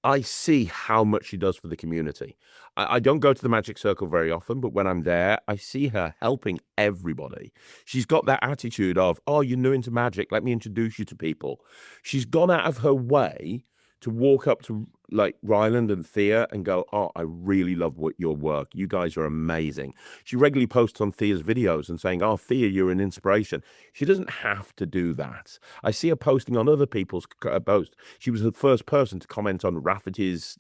[SPEAKER 4] I see how much she does for the community. I don't go to the Magic Circle very often, but when I'm there, I see her helping everybody. She's got that attitude of, oh, you're new into Magic, let me introduce you to people. She's gone out of her way to walk up to like Ryland and Thea and go, oh, I really love your work. You guys are amazing. She regularly posts on Thea's videos and saying, oh, Thea, you're an inspiration. She doesn't have to do that. I see her posting on other people's posts. She was the first person to comment on Rafferty's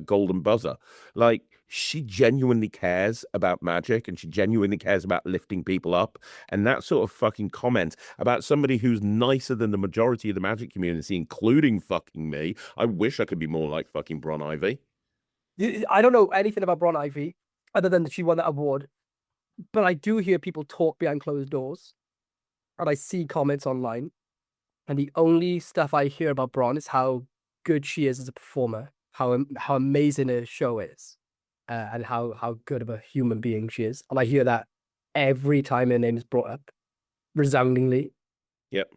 [SPEAKER 4] golden buzzer. Like, she genuinely cares about Magic and she genuinely cares about lifting people up. And that sort of fucking comment about somebody who's nicer than the majority of the Magic community, including fucking me. I wish I could be more like fucking Bron Ivy.
[SPEAKER 3] I don't know anything about Bron Ivy other than that she won that award. But I do hear people talk behind closed doors. And I see comments online. And the only stuff I hear about Bron is how good she is as a performer, how amazing her show is. And how good of a human being she is. And I hear that every time her name is brought up, resoundingly.
[SPEAKER 4] Yep.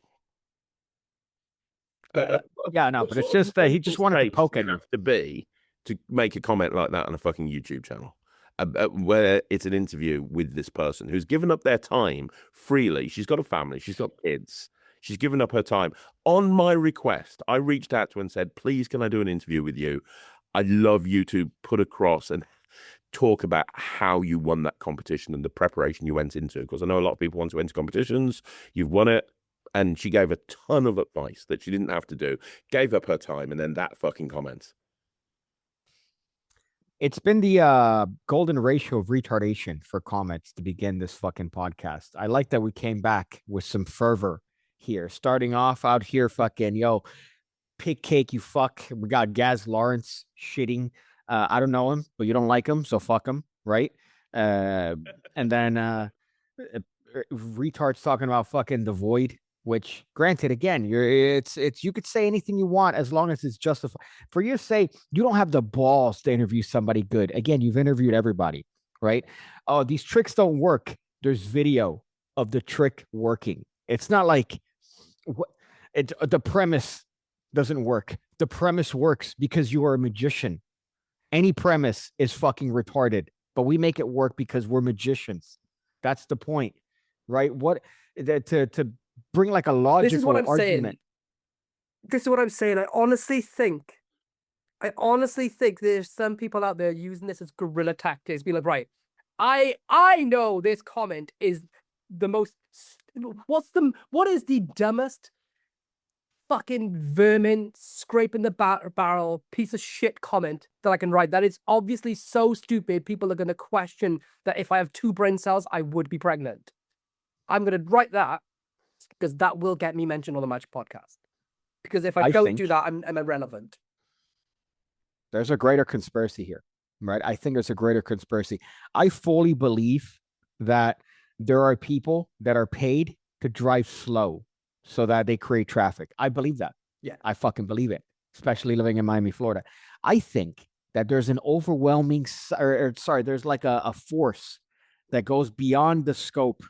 [SPEAKER 2] Yeah, no, but it's just that he just wanted to poke at you.
[SPEAKER 4] to be to make a comment like that on a fucking YouTube channel, where it's an interview with this person who's given up their time freely. She's got a family, she's got kids, she's given up her time. On my request, I reached out to her and said, please, can I do an interview with you? I'd love you to put across and talk about how you won that competition and the preparation you went into, because I know a lot of people want to enter competitions. You've won it. And she gave a ton of advice that she didn't have to do, gave up her time, and then that fucking comment.
[SPEAKER 2] It's been the golden ratio of retardation for comments to begin this fucking podcast. I like that we came back with some fervor here. Starting off out here, fucking, yo, pig cake, you fuck. We got Gaz Lawrence shitting. I don't know him, but you don't like him, so fuck him, right? And then retards talking about fucking The Void. Which, granted, again, it's you could say anything you want as long as it's justified. For you to say you don't have the balls to interview somebody good, again, you've interviewed everybody, right? Oh, these tricks don't work. There's video of the trick working. It's not like the premise doesn't work. The premise works because you are a magician. Any premise is fucking retarded, but we make it work because we're magicians. That's the point, right? To bring like a logical argument.
[SPEAKER 3] This is what I'm saying. I honestly think there's some people out there using this as guerrilla tactics. Be like, right, I know this comment is the most. What is the dumbest fucking vermin scraping the barrel piece of shit comment that I can write? That is obviously so stupid. People are going to question that if I have 2 brain cells, I would be pregnant. I'm going to write that, because that will get me mentioned on the Magic Podcast. Because if I don't do that, I'm irrelevant.
[SPEAKER 2] There's a greater conspiracy here, right? I think there's a greater conspiracy. I fully believe that there are people that are paid to drive slow so that they create traffic. I believe that.
[SPEAKER 3] Yeah.
[SPEAKER 2] I fucking believe it, especially living in Miami, Florida. I think that there's an overwhelming, there's like a force that goes beyond the scope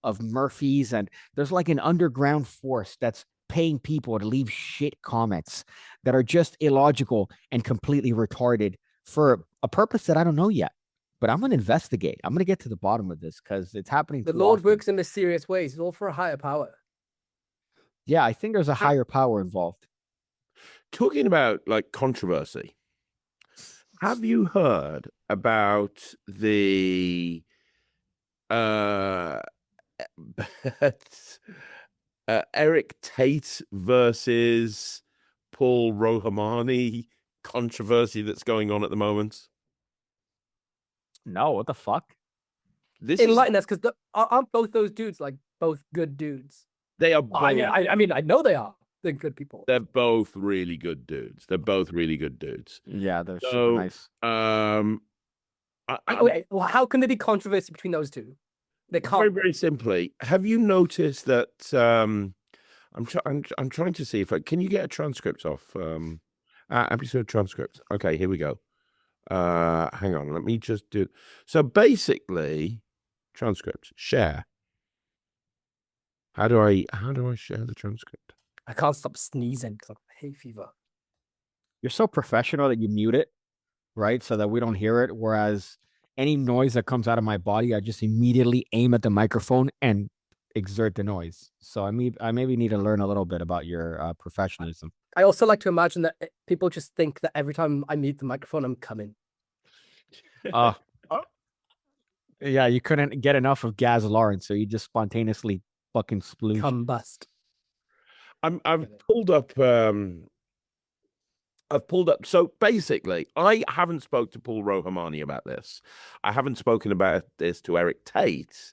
[SPEAKER 2] of Murphy's, and there's like an underground force that's paying people to leave shit comments that are just illogical and completely retarded for a purpose that I don't know yet. But I'm going to investigate. I'm going to get to the bottom of this because it's happening.
[SPEAKER 3] The Lord works in mysterious ways. It's all for a higher power.
[SPEAKER 2] Yeah, I think there's a higher power involved.
[SPEAKER 4] Talking about like controversy, have you heard about the Eric Tate versus Paul Rohamani controversy that's going on at the moment?
[SPEAKER 2] No, what the fuck?
[SPEAKER 3] Enlighten us, because aren't both those dudes like both good dudes?
[SPEAKER 4] They are.
[SPEAKER 3] I mean, I know they are. They're good people.
[SPEAKER 4] They're both really good dudes.
[SPEAKER 2] Yeah, they're super nice.
[SPEAKER 3] Wait, well, how can there be controversy between those two? They can't.
[SPEAKER 4] Very, very simply. Have you noticed that? I'm trying to see if can you get a transcript off episode transcript? Okay, here we go. Hang on, let me just do. So basically, transcript share. How do I share the transcript?
[SPEAKER 3] I can't stop sneezing because I have hay fever.
[SPEAKER 2] You're so professional that you mute it, right? So that we don't hear it. Whereas any noise that comes out of my body, I just immediately aim at the microphone and exert the noise. So I maybe need to learn a little bit about your professionalism.
[SPEAKER 3] I also like to imagine that people just think that every time I mute the microphone, I'm coming.
[SPEAKER 2] Yeah, you couldn't get enough of Gaz Lawrence, so you just spontaneously fucking splooge.
[SPEAKER 3] Combust.
[SPEAKER 4] I've pulled up. So basically, I haven't spoke to Paul Rohamani about this. I haven't spoken about this to Eric Tate,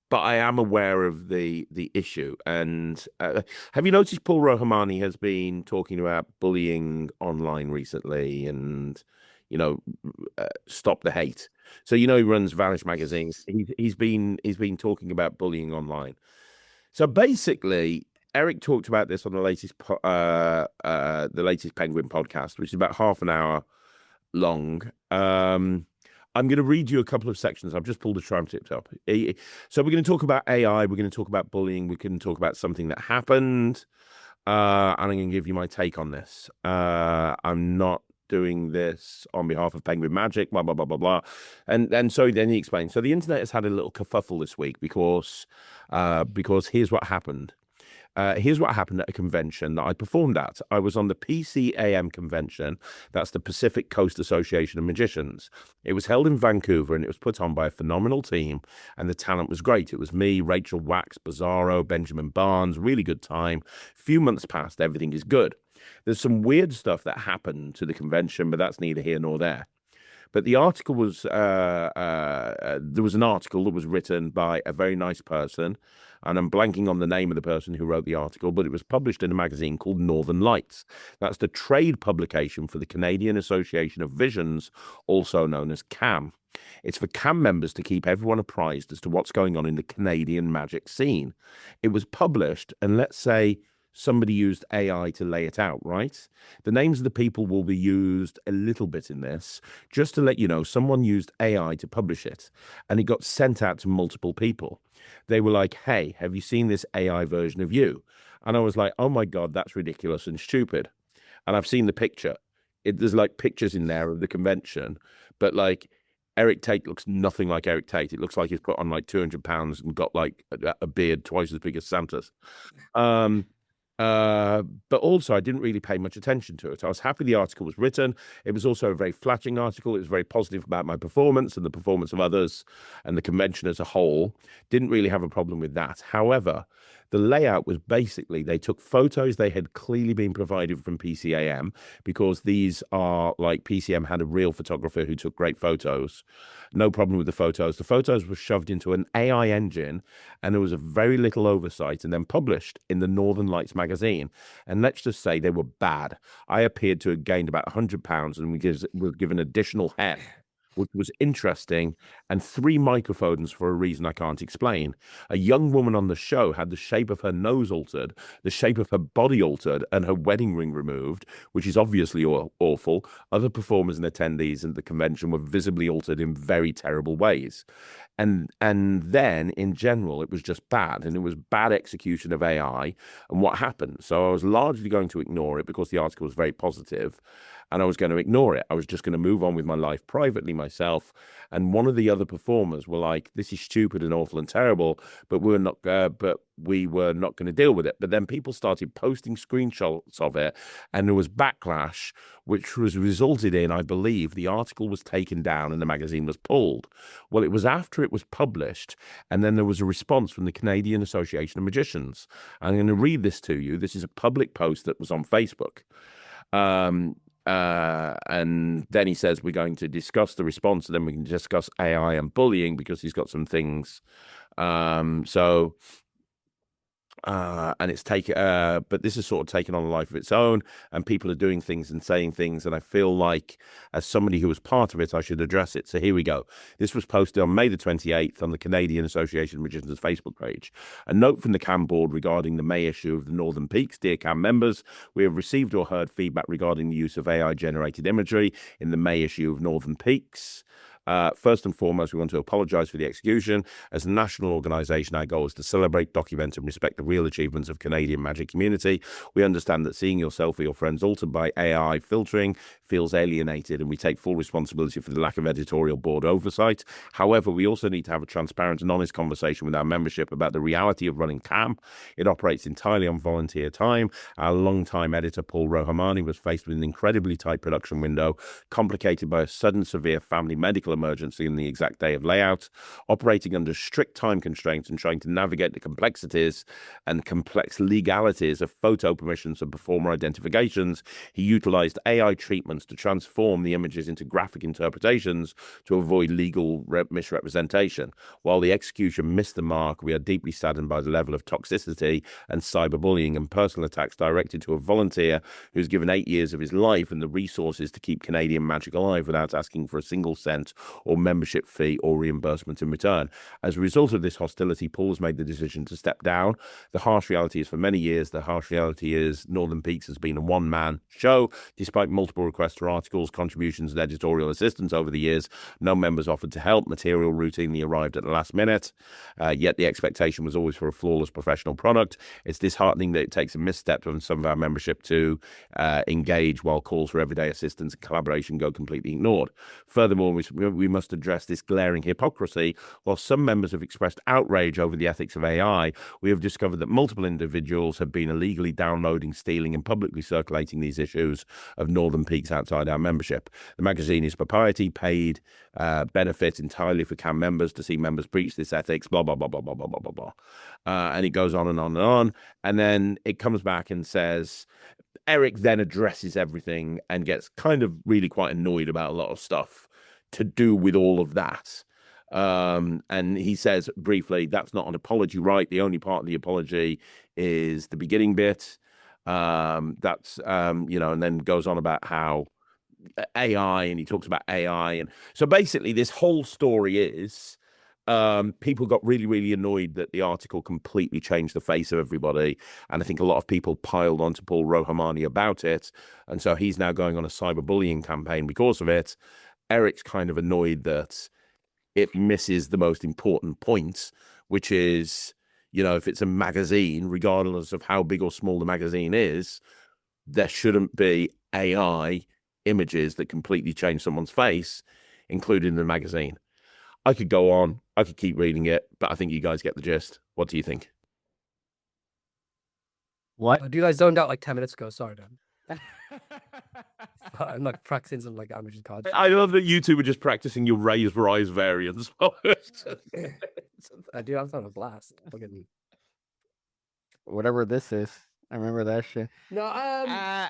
[SPEAKER 4] but I am aware of the issue. And have you noticed Paul Rohamani has been talking about bullying online recently, and stop the hate. So he runs Vanish magazine. He's been talking about bullying online. So basically, Eric talked about this on the latest Penguin podcast, which is about half an hour long. I'm going to read you a couple of sections. I've just pulled a transcript up. So we're going to talk about AI. We're going to talk about bullying. We can talk about something that happened. and I'm going to give you my take on this. I'm not doing this on behalf of Penguin Magic, blah, blah, blah, blah, blah. And so then he explained. So the internet has had a little kerfuffle this week because here's what happened. Here's what happened at a convention that I performed at. I was on the PCAM convention. That's the Pacific Coast Association of Magicians. It was held in Vancouver, and it was put on by a phenomenal team, and the talent was great. It was me, Rachel Wax, Bizarro, Benjamin Barnes, really good time. Few months passed, everything is good. There's some weird stuff that happened to the convention, but that's neither here nor there. But the article was, there was an article that was written by a very nice person, and I'm blanking on the name of the person who wrote the article, but it was published in a magazine called Northern Lights. That's the trade publication for the Canadian Association of Visions, also known as CAM. It's for CAM members to keep everyone apprised as to what's going on in the Canadian magic scene. It was published, and let's say somebody used AI to lay it out, right? The names of the people will be used a little bit in this. Just to let you know, someone used AI to publish it, and it got sent out to multiple people. They were like, hey, have you seen this AI version of you? And I was like, oh my God, that's ridiculous and stupid. And I've seen the picture. There's like pictures in there of the convention, but like Eric Tate looks nothing like Eric Tate. It looks like he's put on like 200 pounds and got like a beard twice as big as Santa's. But also I didn't really pay much attention to it. I was happy the article was written. It was also a very flattering article. It was very positive about my performance and the performance of others and the convention as a whole. Didn't really have a problem with that. However, the layout was basically they took photos they had clearly been provided from PCAM, because these are like PCM had a real photographer who took great photos. No problem with the photos. The photos were shoved into an AI engine, and there was a very little oversight, and then published in the Northern Lights magazine. And let's just say they were bad. I appeared to have gained about £100, and we were given additional hair, which was interesting, and 3 microphones for a reason I can't explain. A young woman on the show had the shape of her nose altered, the shape of her body altered, and her wedding ring removed, which is obviously awful. Other performers and attendees at the convention were visibly altered in very terrible ways. And then, in general, it was just bad, and it was bad execution of AI and what happened. So I was largely going to ignore it because the article was very positive, and I was going to ignore it. I was just going to move on with my life privately myself. And one of the other performers were like, "This is stupid and awful and terrible," but we were not going to deal with it. But then people started posting screenshots of it, and there was backlash, which was resulted in, I believe, the article was taken down and the magazine was pulled. Well, it was after it was published, and then there was a response from the Canadian Association of Magicians. I'm going to read this to you. This is a public post that was on Facebook. And then he says, we're going to discuss the response, and then we can discuss AI and bullying, because he's got some things. And it's taken, but this is sort of taken on a life of its own, and people are doing things and saying things, and I feel like, as somebody who was part of it, I should address it. So here we go. This was posted on May the 28th on the Canadian Association of Magicians Facebook page. A note from the CAM board regarding the May issue of the Northern Peaks. Dear CAM members, we have received or heard feedback regarding the use of AI-generated imagery in the May issue of Northern Peaks. First and foremost, we want to apologize for the execution. As a national organization, our goal is to celebrate, document, and respect the real achievements of Canadian magic community. We understand that seeing yourself or your friends altered by AI filtering feels alienated, and we take full responsibility for the lack of editorial board oversight. However, we also need to have a transparent and honest conversation with our membership about the reality of running CAM. It operates entirely on volunteer time. Our longtime editor, Paul Rohamani, was faced with an incredibly tight production window, complicated by a sudden severe family medical emergency in the exact day of layout. Operating under strict time constraints and trying to navigate the complexities and complex legalities of photo permissions and performer identifications, he utilized AI treatments to transform the images into graphic interpretations to avoid legal misrepresentation. While the execution missed the mark, we are deeply saddened by the level of toxicity and cyberbullying and personal attacks directed to a volunteer who's given 8 years of his life and the resources to keep Canadian magic alive without asking for a single cent or membership fee or reimbursement in return. As a result of this hostility, Paul's made the decision to step down. The harsh reality is, for many years, the harsh reality is Northern Peaks has been a one-man show. Despite multiple requests for articles, contributions, and editorial assistance over the years, no members offered to help. Material routinely arrived at the last minute, yet the expectation was always for a flawless professional product. It's disheartening that it takes a misstep from some of our membership to engage, while calls for everyday assistance and collaboration go completely ignored. Furthermore, we must address this glaring hypocrisy. While some members have expressed outrage over the ethics of AI, we have discovered that multiple individuals have been illegally downloading, stealing, and publicly circulating these issues of Northern Peaks outside our membership. The magazine is proprietary, paid benefit entirely for CAM members. To see members breach this ethics, blah, blah, blah, blah, blah, blah, blah, blah, blah. And it goes on and on and on. And then it comes back and says, Eric then addresses everything and gets kind of really quite annoyed about a lot of stuff to do with all of that. And he says briefly, that's not an apology, right? The only part of the apology is the beginning bit. And then goes on about how AI, and he talks about AI. And so basically this whole story is people got really, really annoyed that the article completely changed the face of everybody. And I think a lot of people piled onto Paul Rohamani about it. And so he's now going on a cyberbullying campaign because of it. Eric's kind of annoyed that it misses the most important point, which is, if it's a magazine, regardless of how big or small the magazine is, there shouldn't be AI images that completely change someone's face, including the magazine. I could go on. I could keep reading it, but I think you guys get the gist. What do you think?
[SPEAKER 2] What?
[SPEAKER 3] Dude, I zoned out like 10 minutes ago. Sorry, Dan. I'm like practicing some like amateur cards.
[SPEAKER 4] I love that you two were just practicing your raise rise variants.
[SPEAKER 3] I do. I'm on a blast. Fucking...
[SPEAKER 2] Whatever this is. I remember that shit.
[SPEAKER 3] No,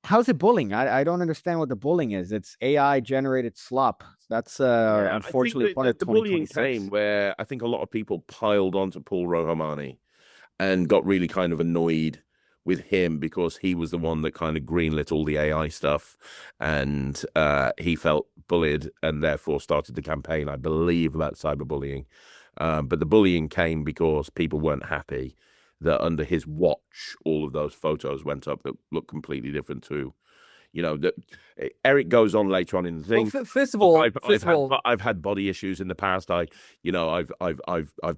[SPEAKER 2] how's it bullying? I don't understand what the bullying is. It's AI generated slop. That's unfortunately part of
[SPEAKER 4] the bullying
[SPEAKER 2] 2026.
[SPEAKER 4] came where I think a lot of people piled onto Paul Rohamani and got really kind of annoyed with him because he was the one that kind of greenlit all the AI stuff, and he felt bullied and therefore started the campaign, I believe, about cyberbullying. But the bullying came because people weren't happy that under his watch, all of those photos went up that look completely different to, that Eric goes on later on in the thing.
[SPEAKER 3] Well, first of all,
[SPEAKER 4] I've had body issues in the past. I've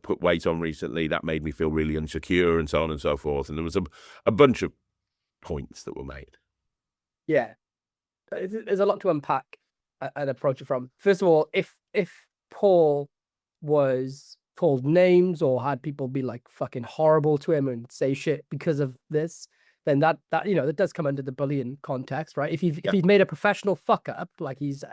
[SPEAKER 4] put weight on recently that made me feel really insecure, and so on and so forth. And there was a bunch of points that were made.
[SPEAKER 3] Yeah, there's a lot to unpack and approach it from. First of all, if Paul was called names or had people be like fucking horrible to him and say shit because of this, then that does come under the bullying context, right? If he's made a professional fuck up, like his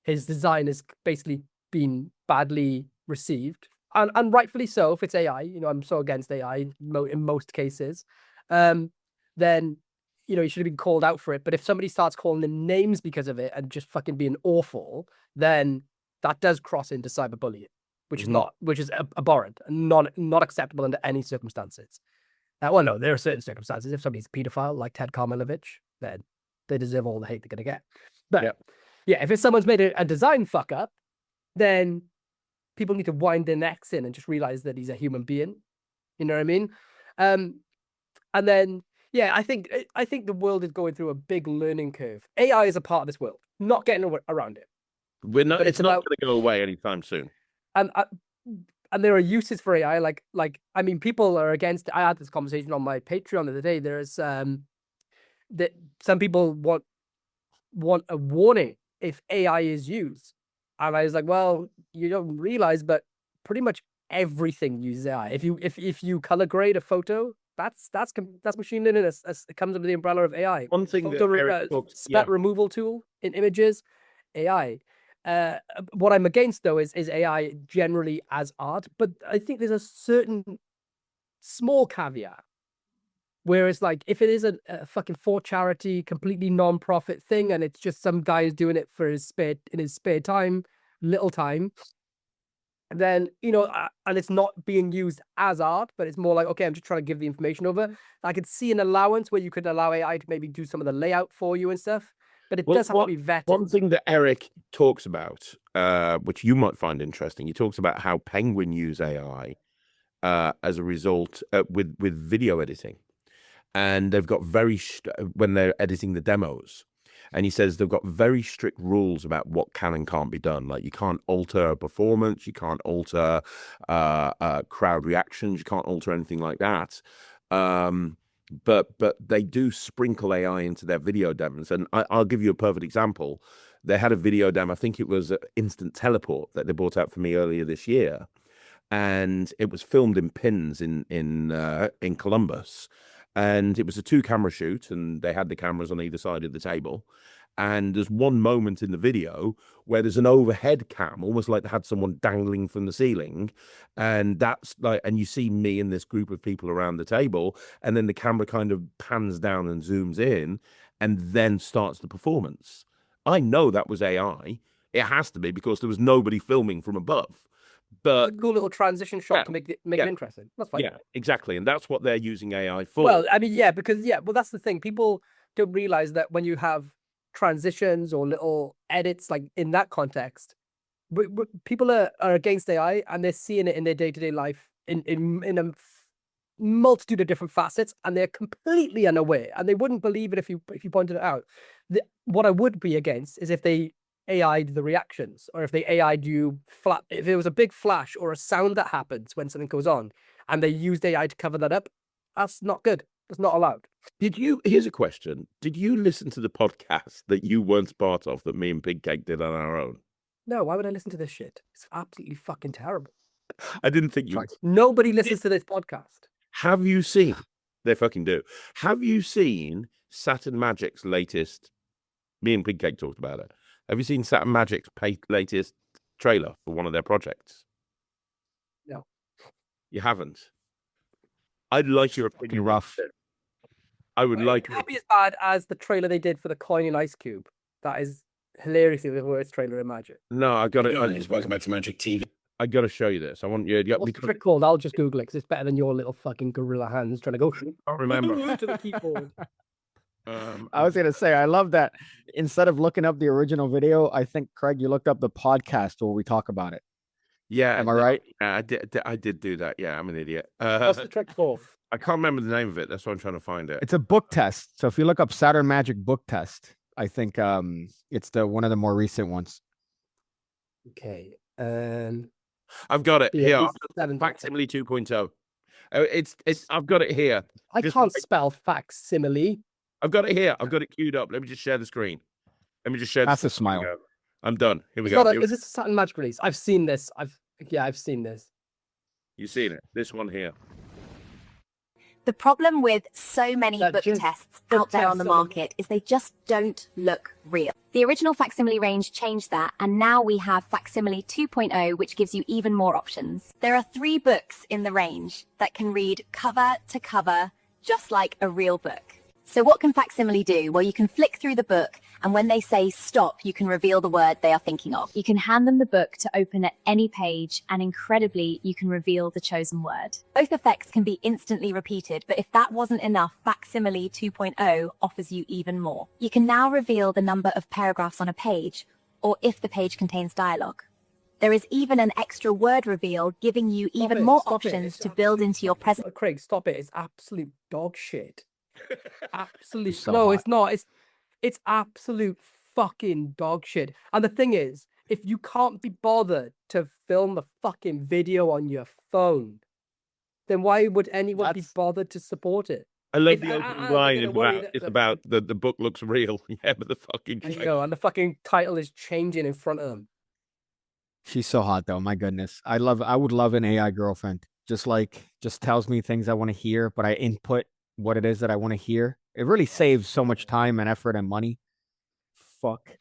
[SPEAKER 3] design is basically been badly received, and rightfully so. If it's AI, I'm so against AI in most cases, then he should have been called out for it. But if somebody starts calling him names because of it and just fucking being awful, then that does cross into cyberbullying, which is abhorrent and not acceptable under any circumstances. Well, no, there are certain circumstances. If somebody's a pedophile like Ted Karmelovich, then they deserve all the hate they're going to get. But if someone's made a design fuck up, then people need to wind their necks in and just realize that he's a human being. You know what I mean? And then, I think the world is going through a big learning curve. AI is a part of this world, not getting around it.
[SPEAKER 4] It's not going to go away anytime soon.
[SPEAKER 3] And there are uses for AI, like people are against it. I had this conversation on my Patreon the other day. There's that some people want a warning if AI is used, and I was like, well, you don't realize, but pretty much everything uses AI. If you color grade a photo, that's machine learning. It comes under the umbrella of AI.
[SPEAKER 4] One thing that
[SPEAKER 3] spat removal tool in images, AI. What I'm against, though, is AI generally as art, but I think there's a certain small caveat where it's like, if it is a fucking for charity, completely non-profit thing, and it's just some guy who's doing it for his spare time, little time, then and it's not being used as art, but it's more like, okay, I'm just trying to give the information over. I could see an allowance where you could allow AI to maybe do some of the layout for you and stuff. but it
[SPEAKER 4] Well,
[SPEAKER 3] does have to be vetted.
[SPEAKER 4] One thing that Eric talks about, which you might find interesting, he talks about how Penguin use AI as a result with video editing, and they've got when they're editing the demos, and he says they've got very strict rules about what can and can't be done. Like you can't alter performance, you can't alter crowd reactions, you can't alter anything like that. But they do sprinkle AI into their video demos, and I'll give you a perfect example. They had a video demo, I think it was Instant Teleport, that they brought out for me earlier this year, and it was filmed in Pins in Columbus, and it was a 2-camera shoot, and they had the cameras on either side of the table. And there's one moment in the video where there's an overhead cam, almost like they had someone dangling from the ceiling. And that's like, and you see me and this group of people around the table, and then the camera kind of pans down and zooms in and then starts the performance. I know that was AI. It has to be, because there was nobody filming from above. But
[SPEAKER 3] a cool little transition shot to make it interesting. That's fine.
[SPEAKER 4] Yeah, exactly. And that's what they're using AI for.
[SPEAKER 3] Well, I mean, well, that's the thing. People don't realize that when you have transitions or little edits, like in that context, people are against AI, and they're seeing it in their day-to-day life in a multitude of different facets, and they're completely unaware, and they wouldn't believe it if you pointed it out. What I would be against is if they AI'd the reactions, or if they AI'd you if there was a big flash or a sound that happens when something goes on, and they used AI to cover that up. That's not good. That's not allowed.
[SPEAKER 4] Here's a question. Did you listen to the podcast that you weren't part of, that me and Pig Cake did on our own?
[SPEAKER 3] No, why would I listen to this shit? It's absolutely fucking terrible.
[SPEAKER 4] I didn't think you...
[SPEAKER 3] Nobody listens to this podcast.
[SPEAKER 4] Have you seen... They fucking do. Have you seen Saturn Magic's latest... Me and Pig Cake talked about it. Have you seen Saturn Magic's latest trailer for one of their projects?
[SPEAKER 3] No.
[SPEAKER 4] You haven't? I'd like your opinion.
[SPEAKER 2] Pretty rough.
[SPEAKER 4] I would like...
[SPEAKER 3] It can't be as bad as the trailer they did for the Coin in Ice Cube. That is hilariously the worst trailer in Magic.
[SPEAKER 4] No, I got it.
[SPEAKER 5] Welcome back to Magic TV.
[SPEAKER 4] I got to show you this. I want you...
[SPEAKER 3] What's the trick called? I'll just Google it, because it's better than your little fucking gorilla hands trying to go...
[SPEAKER 4] I remember.
[SPEAKER 3] to the keyboard.
[SPEAKER 2] I was gonna say, I love that. Instead of looking up the original video, I think, Craig, you looked up the podcast where we talk about it.
[SPEAKER 4] Yeah,
[SPEAKER 2] am I right?
[SPEAKER 4] Yeah, I did do that. Yeah, I'm an idiot.
[SPEAKER 3] What's the trick called?
[SPEAKER 4] I can't remember the name of it. That's why I'm trying to find it.
[SPEAKER 2] It's a book test. So if you look up Saturn Magic book test, I think it's one of the more recent ones.
[SPEAKER 3] Okay.
[SPEAKER 4] I've got it here. Facsimile 2.0. I've got it here.
[SPEAKER 3] I can't spell facsimile.
[SPEAKER 4] I've got it here. I've got it queued up. Let me just share the screen. Let me just share.
[SPEAKER 2] That's a smile.
[SPEAKER 4] I'm done. Here we go.
[SPEAKER 3] Is this a Saturn Magic release? I've seen this. I've seen this.
[SPEAKER 4] You've seen it. This one here.
[SPEAKER 6] The problem with so many book tests out there on the market is they just don't look real. The original Facsimile range changed that, and now we have Facsimile 2.0, which gives you even more options. There are 3 books in the range that can read cover to cover, just like a real book. So what can Facsimile do? Well, you can flick through the book, and when they say stop, you can reveal the word they are thinking of.
[SPEAKER 7] You can hand them the book to open at any page, and incredibly, you can reveal the chosen word.
[SPEAKER 6] Both effects can be instantly repeated, but if that wasn't enough, Facsimile 2.0 offers you even more. You can now reveal the number of paragraphs on a page, or if the page contains dialogue. There is even an extra word reveal, giving you even more options to build into your present.
[SPEAKER 3] Craig, stop it. It's absolute dog shit. Absolute.
[SPEAKER 2] So
[SPEAKER 3] no,
[SPEAKER 2] hot.
[SPEAKER 3] it's not. It's absolute fucking dog shit. And the thing is, if you can't be bothered to film the fucking video on your phone, then why would anyone be bothered to support it?
[SPEAKER 4] I love the opening line about the book looks real. Yeah, but the fucking...
[SPEAKER 3] I know, and the fucking title is changing in front of them.
[SPEAKER 2] She's so hot though. My goodness. I would love an AI girlfriend. Just tells me things I want to hear, but I input what it is that I want to hear. It really saves so much time and effort and money. Fuck.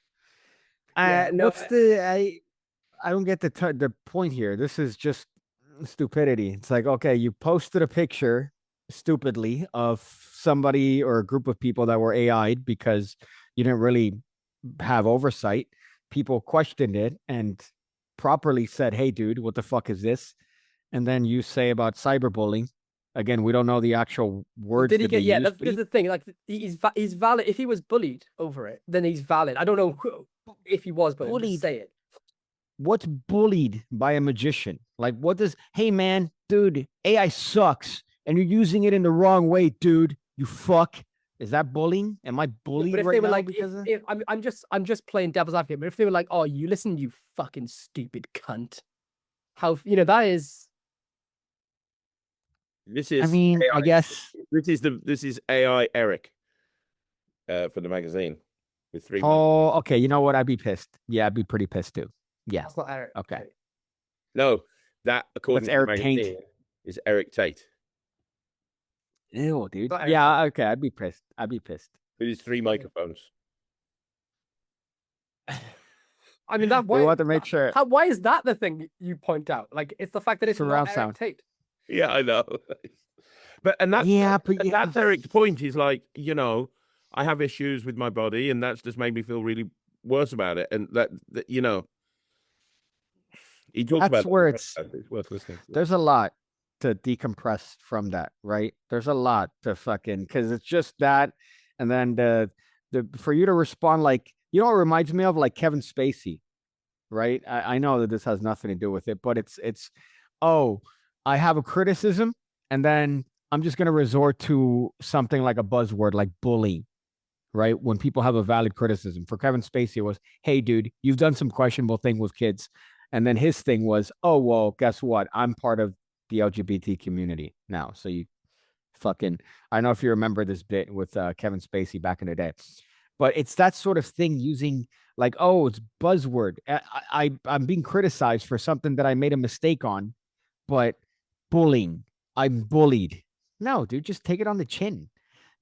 [SPEAKER 2] I don't get the point here. This is just stupidity. It's like, okay, you posted a picture stupidly of somebody or a group of people that were AI'd because you didn't really have oversight. People questioned it and properly said, hey, dude, what the fuck is this? And then you say about cyberbullying, Again, we don't know the actual words.
[SPEAKER 3] Did he
[SPEAKER 2] that they
[SPEAKER 3] get? Yeah,
[SPEAKER 2] used,
[SPEAKER 3] that's
[SPEAKER 2] but he-
[SPEAKER 3] the thing. Like he's valid. If he was bullied over it, then he's valid. I don't know if he was, but
[SPEAKER 2] Bullied.
[SPEAKER 3] just say it.
[SPEAKER 2] what's bullied by a magician? Like, what does, hey man, dude, AI sucks and you're using it in the wrong way, dude. You fuck. Is that bullying? Am I bullied
[SPEAKER 3] But if
[SPEAKER 2] right
[SPEAKER 3] they were
[SPEAKER 2] now
[SPEAKER 3] like,
[SPEAKER 2] because of...
[SPEAKER 3] if I'm just playing devil's advocate. But if they were like, oh, you listen, you fucking stupid cunt. How that is.
[SPEAKER 4] This is.
[SPEAKER 2] I mean,
[SPEAKER 4] AI.
[SPEAKER 2] I guess.
[SPEAKER 4] This is AI Eric, for the magazine, with 3.
[SPEAKER 2] Oh, okay. You know what? I'd be pissed. Yeah, I'd be pretty pissed too. Yeah.
[SPEAKER 3] That's not Eric.
[SPEAKER 2] Okay.
[SPEAKER 4] No, that according
[SPEAKER 2] That's
[SPEAKER 4] to
[SPEAKER 2] Eric
[SPEAKER 4] the
[SPEAKER 2] Taint.
[SPEAKER 4] magazine is Eric Tate.
[SPEAKER 2] Ew, dude.
[SPEAKER 3] Not Eric
[SPEAKER 2] Yeah, okay. I'd be pissed. I'd be pissed.
[SPEAKER 4] With his 3 microphones.
[SPEAKER 3] I mean, that
[SPEAKER 2] We
[SPEAKER 3] why,
[SPEAKER 2] want to make sure.
[SPEAKER 3] why is that the thing you point out? Like, it's the fact that it's
[SPEAKER 2] Surround
[SPEAKER 3] not Eric
[SPEAKER 2] sound.
[SPEAKER 3] Tate.
[SPEAKER 4] Yeah, I know. And that's
[SPEAKER 2] Yeah, but
[SPEAKER 4] and
[SPEAKER 2] yeah.
[SPEAKER 4] that's Eric's point. He's like, I have issues with my body, and that's just made me feel really worse about it. And that he talks
[SPEAKER 2] That's
[SPEAKER 4] about that
[SPEAKER 2] where
[SPEAKER 4] in the
[SPEAKER 2] it's-
[SPEAKER 4] podcast. It's worth listening to.
[SPEAKER 2] There's a lot to decompress from that, right? There's a lot to fucking, because it's just that, and then the for you to respond like, it reminds me of like Kevin Spacey, right? I know that this has nothing to do with it, but it's oh, I have a criticism, and then I'm just gonna resort to something like a buzzword like bully, right? When people have a valid criticism. For Kevin Spacey, it was, hey dude, you've done some questionable thing with kids. And then his thing was, oh, well, guess what? I'm part of the LGBT community now. So you fucking, I don't know if you remember this bit with Kevin Spacey back in the day, but it's that sort of thing using like, oh, it's buzzword. I'm being criticized for something that I made a mistake on, but bullying, I'm bullied. No, dude, just take it on the chin.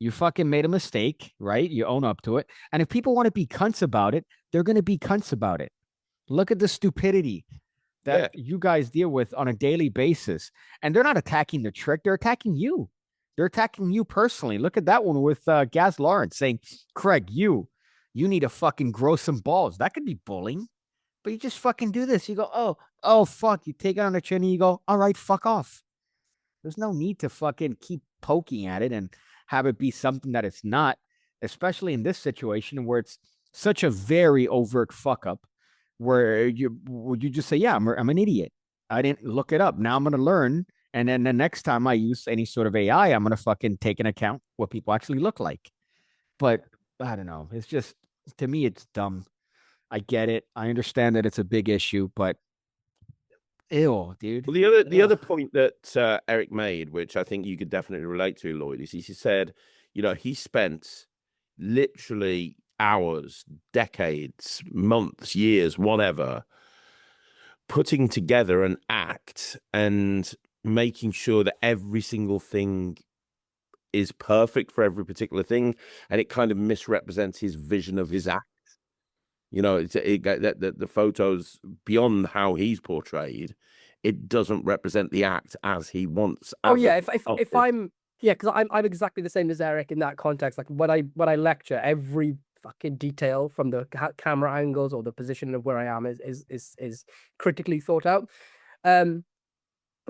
[SPEAKER 2] You fucking made a mistake, right? You own up to it. And if people want to be cunts about it, they're going to be cunts about it. Look at the stupidity that you guys deal with on a daily basis. And they're not attacking the trick. They're attacking you. They're attacking you personally. Look at that one with Gaz Lawrence saying, Craig, you need to fucking grow some balls. That could be bullying. But you just fucking do this. You go, oh, fuck. You take it on the chin and you go, all right, fuck off. There's no need to fucking keep poking at it and have it be something that it's not, especially in this situation where it's such a very overt fuck up. Where would you just say, yeah, I'm an idiot. I didn't look it up. Now I'm going to learn. And then the next time I use any sort of AI, I'm going to fucking take into account what people actually look like. But I don't know. It's just, to me, it's dumb. I get it. I understand that it's a big issue, but ew, dude.
[SPEAKER 4] Well, the other point that Eric made, which I think you could definitely relate to, Lloyd, is he said, he spent literally hours, decades, months, years, whatever, putting together an act and making sure that every single thing is perfect for every particular thing, and it kind of misrepresents his vision of his act. The photos, beyond how he's portrayed, it doesn't represent the act as he wants.
[SPEAKER 3] Oh yeah, if I'm because I'm exactly the same as Eric in that context. Like when I lecture, every fucking detail from the camera angles or the position of where I am is critically thought out. I'm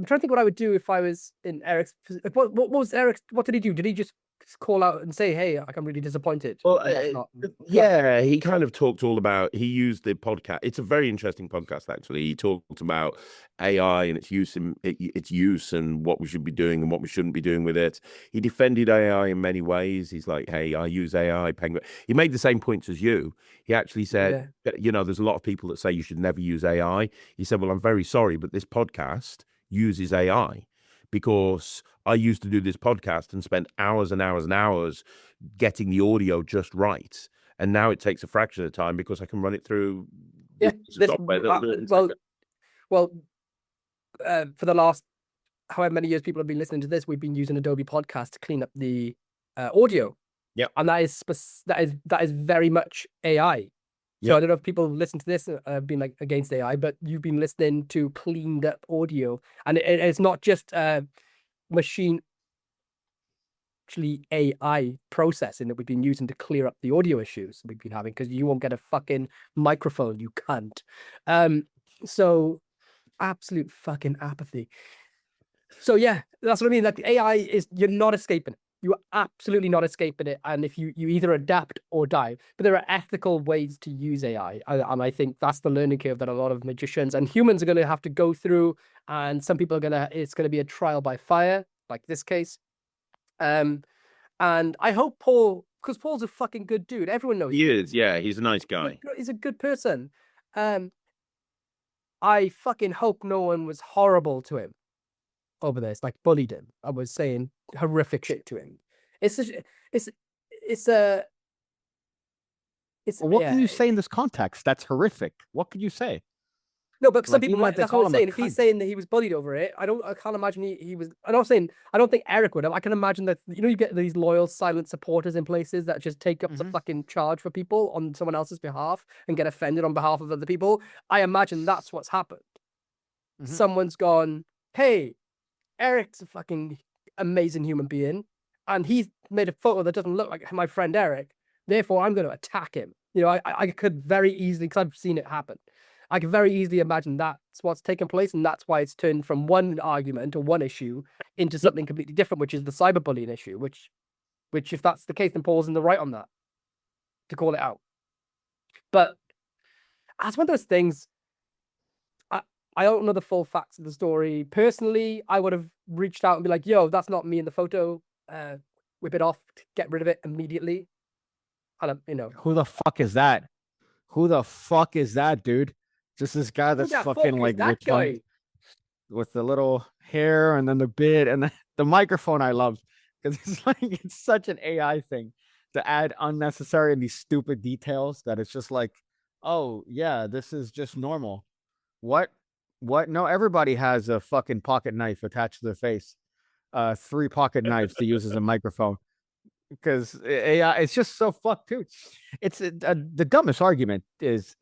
[SPEAKER 3] trying to think what I would do if I was in Eric's. What was Eric's? What did he do? Did he just call out and say, "Hey, I'm really disappointed"?
[SPEAKER 4] Well, yeah, he kind of talked all about. He used the podcast. It's a very interesting podcast, actually. He talked about AI and its use and what we should be doing and what we shouldn't be doing with it. He defended AI in many ways. He's like, "Hey, I use AI." Penguin. He made the same points as you. He actually said, there's a lot of people that say you should never use AI. He said, "Well, I'm very sorry, but this podcast uses AI." Because I used to do this podcast and spend hours and hours and hours getting the audio just right. And now it takes a fraction of the time because I can run it through software.
[SPEAKER 3] For the last however many years people have been listening to this, we've been using Adobe Podcast to clean up the audio.
[SPEAKER 4] Yeah.
[SPEAKER 3] And that is very much AI. So I don't know if people listen to this being like against AI, but you've been listening to cleaned up audio, and it's not just machine, actually AI processing that we've been using to clear up the audio issues we've been having, because you won't get a fucking microphone, you can't. So absolute fucking apathy. So yeah, that's what I mean. Like the AI is, you're not escaping it. You are absolutely not escaping it. And if you either adapt or die, but there are ethical ways to use AI. And I think that's the learning curve that a lot of magicians and humans are going to have to go through. And some people are it's going to be a trial by fire, like this case. And I hope Paul, because Paul's a fucking good dude. Everyone knows
[SPEAKER 4] He is, yeah. He's a nice guy.
[SPEAKER 3] he's a good person. I fucking hope no one was horrible to him over this, like bullied him. I was saying horrific shit to him.
[SPEAKER 2] What can you say in this context? That's horrific. What could you say?
[SPEAKER 3] No, but some
[SPEAKER 2] Like,
[SPEAKER 3] people
[SPEAKER 2] even
[SPEAKER 3] might.
[SPEAKER 2] if they
[SPEAKER 3] That's
[SPEAKER 2] call
[SPEAKER 3] what I'm
[SPEAKER 2] him a
[SPEAKER 3] saying. If he's
[SPEAKER 2] cunt.
[SPEAKER 3] saying that he was bullied over it, I can't imagine he was. I'm not saying. I don't think Eric would have. I can imagine that you get these loyal, silent supporters in places that just take up the fucking charge for people on someone else's behalf and get offended on behalf of other people. I imagine that's what's happened. Someone's gone, "Hey, Eric's a fucking amazing human being, and he's made a photo that doesn't look like my friend Eric. Therefore, I'm going to attack him." I could very easily, because I've seen it happen. I can very easily imagine that's what's taken place, and that's why it's turned from one argument or one issue into something completely different, which is the cyberbullying issue. Which, if that's the case, then Paul's in the right on that to call it out. But as one of those things, I don't know the full facts of the story. Personally, I would have reached out and be like, "Yo, that's not me in the photo. Whip it off, get rid of it immediately." And
[SPEAKER 2] Who the fuck is that? Who the fuck is that, dude? Just this guy that's
[SPEAKER 3] the fuck
[SPEAKER 2] fucking
[SPEAKER 3] is
[SPEAKER 2] like
[SPEAKER 3] that guy?
[SPEAKER 2] with the little hair and then the beard and the microphone. I love because it's like it's such an AI thing to add unnecessary and these stupid details that it's just like, oh yeah, this is just normal. What? No, everybody has a fucking pocket knife attached to their face. 3 pocket knives to use as a microphone. Because AI, it's just so fucked too. It's the dumbest argument is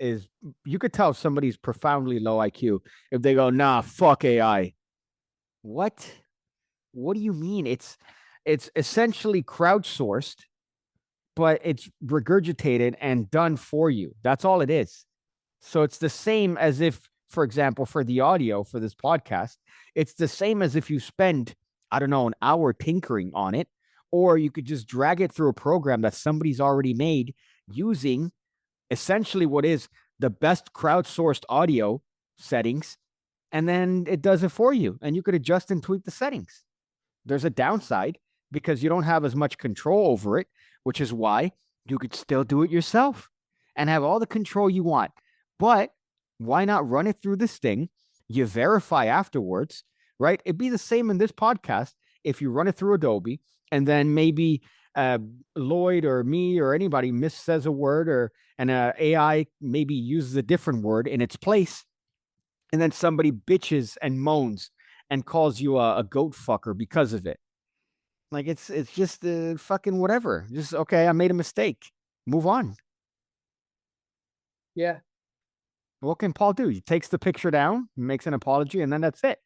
[SPEAKER 2] you could tell if somebody's profoundly low IQ if they go, nah, fuck AI. What do you mean? It's essentially crowdsourced, but it's regurgitated and done for you. That's all it is. So it's the same as if, for example, for the audio for this podcast, it's the same as if you spend, I don't know, an hour tinkering on it. Or you could just drag it through a program that somebody's already made using essentially what is the best crowdsourced audio settings, and then it does it for you. And you could adjust and tweak the settings. There's a downside because you don't have as much control over it, which is why you could still do it yourself and have all the control you want. But why not run it through this thing? You verify afterwards, right? It'd be the same in this podcast if you run it through Adobe. And then maybe Lloyd or me or anybody missays a word and AI maybe uses a different word in its place. And then somebody bitches and moans and calls you a goat fucker because of it. Like it's just fucking whatever. Just, okay, I made a mistake. Move on.
[SPEAKER 3] Yeah.
[SPEAKER 2] What can Paul do? He takes the picture down, makes an apology, and then that's it.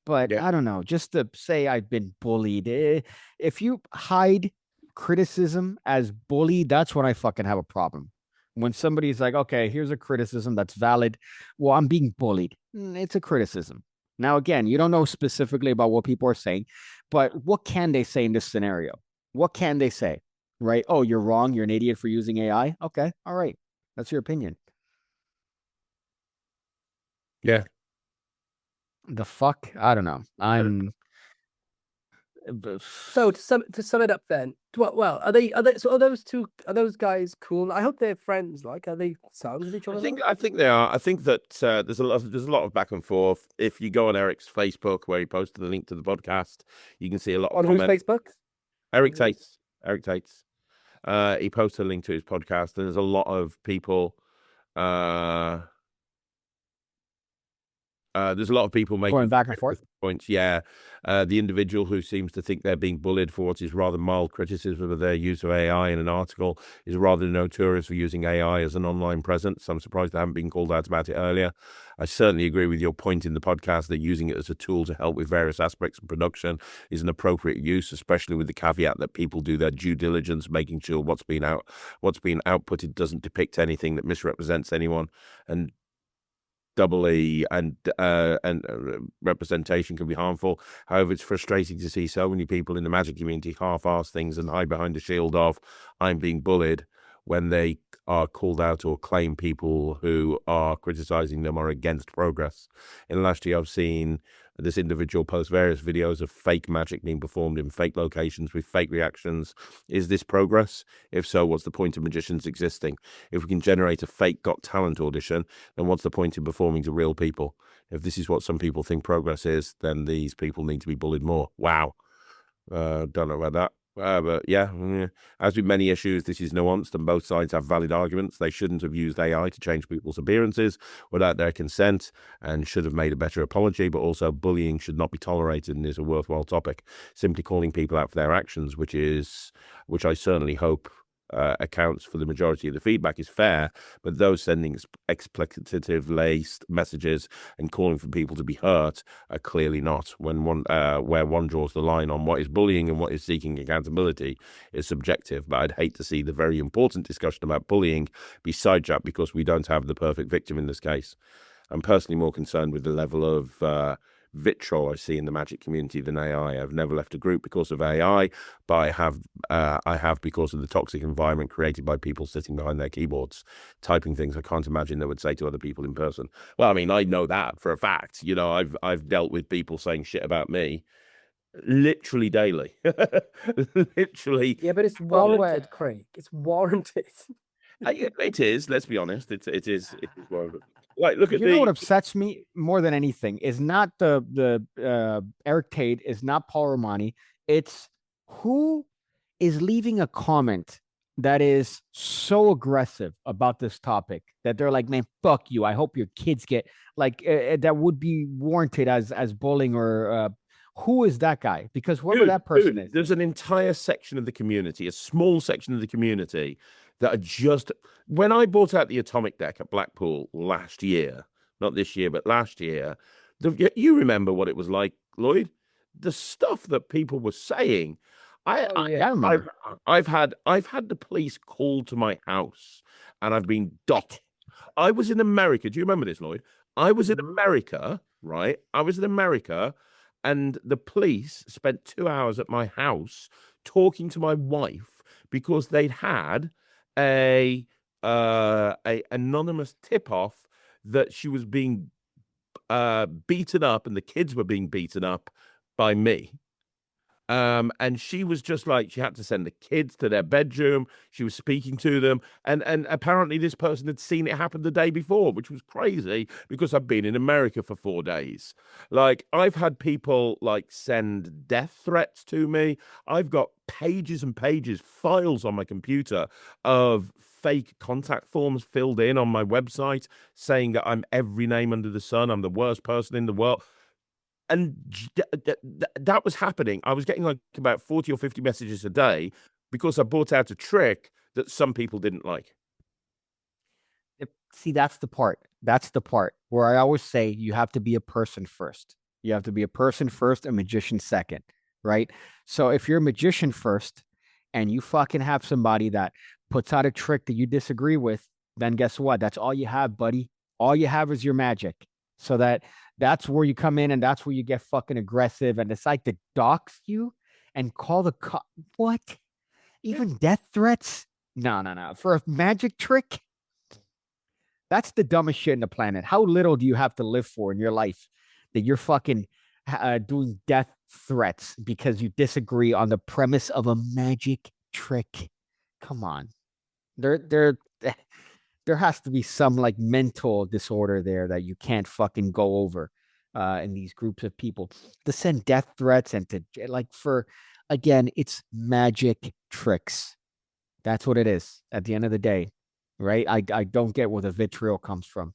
[SPEAKER 2] But I don't know, just to say I've been bullied. If you hide criticism as bully, that's when I fucking have a problem. When somebody's like, okay, here's a criticism that's valid. Well, I'm being bullied. It's a criticism. Now, again, you don't know specifically about what people are saying, but what can they say in this scenario? What can they say? Right? Oh, you're wrong. You're an idiot for using AI. Okay. All right. That's your opinion.
[SPEAKER 4] Yeah.
[SPEAKER 2] The fuck? I don't know.
[SPEAKER 3] So to sum it up, then, well, are those guys cool? I hope they're friends. Like, are they sounds with each other?
[SPEAKER 4] I think they are. I think that there's a lot of back and forth. If you go on Eric's Facebook, where he posted the link to the podcast, you can see a lot of
[SPEAKER 3] on whose Facebook?
[SPEAKER 4] Eric Tates. Eric Tates. He posted a link to his podcast, and there's a lot of people. There's a lot of people making
[SPEAKER 2] going back and forth
[SPEAKER 4] points. Yeah. The individual who seems to think they're being bullied for what is rather mild criticism of their use of AI in an article is rather notorious for using AI as an online presence. I'm surprised they haven't been called out about it earlier. I certainly agree with your point in the podcast that using it as a tool to help with various aspects of production is an appropriate use, especially with the caveat that people do their due diligence, making sure what's being outputted doesn't depict anything that misrepresents anyone. And double E and representation can be harmful. However, it's frustrating to see so many people in the Magic community half-ass things and hide behind the shield of I'm being bullied when they are called out or claim people who are criticizing them are against progress. In the last year, I've seen this individual post various videos of fake magic being performed in fake locations with fake reactions. Is this progress? If so, what's the point of magicians existing? If we can generate a fake Got Talent audition, then what's the point in performing to real people? If this is what some people think progress is, then these people need to be bullied more. Wow. Don't know about that. But yeah, as with many issues, this is nuanced and both sides have valid arguments. They shouldn't have used AI to change people's appearances without their consent and should have made a better apology, but also bullying should not be tolerated and is a worthwhile topic. Simply calling people out for their actions, which I certainly hope accounts for the majority of the feedback, is fair, but those sending expletive-laced messages and calling for people to be hurt are clearly not. When where one draws the line on what is bullying and what is seeking accountability is subjective, but I'd hate to see the very important discussion about bullying be sidetracked because we don't have the perfect victim in this case. I'm personally more concerned with the level of vitriol I see in the Magic community than AI. I've never left a group because of AI, but I have because of the toxic environment created by people sitting behind their keyboards, typing things I can't imagine they would say to other people in person. Well, I mean, I know that for a fact. You know, I've dealt with people saying shit about me literally daily. Literally.
[SPEAKER 3] Yeah, but it's warranted, Craig. It's warranted.
[SPEAKER 4] It is. Let's be honest. It is warranted. Like, look at
[SPEAKER 2] You know what upsets me more than anything is not the Eric Tate, is not Paul Romani. It's who is leaving a comment that is so aggressive about this topic that they're like, man, fuck you. I hope your kids get like that would be warranted as bullying or who is that guy? Because whoever that person is.
[SPEAKER 4] There's an entire section of the community, a small section of the community that are just, when I bought out the Atomic deck at Blackpool last year, not this year, but last year, you remember what it was like, Lloyd? The stuff that people were saying. I remember. I've had the police called to my house and I've been docked. I was in America. Do you remember this, Lloyd? I was in America, right? I was in America and the police spent 2 hours at my house talking to my wife because they'd had a anonymous tip-off that she was being beaten up and the kids were being beaten up by me. And she was just like, she had to send the kids to their bedroom. She was speaking to them. And apparently this person had seen it happen the day before, which was crazy because I've been in America for 4 days. Like, I've had people like send death threats to me. I've got pages and pages, files on my computer of fake contact forms filled in on my website saying that I'm every name under the sun. I'm the worst person in the world. And that was happening. I was getting like about 40 or 50 messages a day because I brought out a trick that some people didn't like.
[SPEAKER 2] See, that's the part. That's the part where I always say you have to be a person first. You have to be a person first, a magician second, right? So if you're a magician first and you fucking have somebody that puts out a trick that you disagree with, then guess what? That's all you have, buddy. All you have is your magic. So that's where you come in and that's where you get fucking aggressive and decide to dox you and call the cop. What? Even death threats? No. For a magic trick? That's the dumbest shit in the planet. How little do you have to live for in your life that you're fucking doing death threats because you disagree on the premise of a magic trick? Come on. There has to be some like mental disorder there that you can't fucking go over in these groups of people to send death threats and to like again, it's magic tricks. That's what it is at the end of the day, right? I don't get where the vitriol comes from.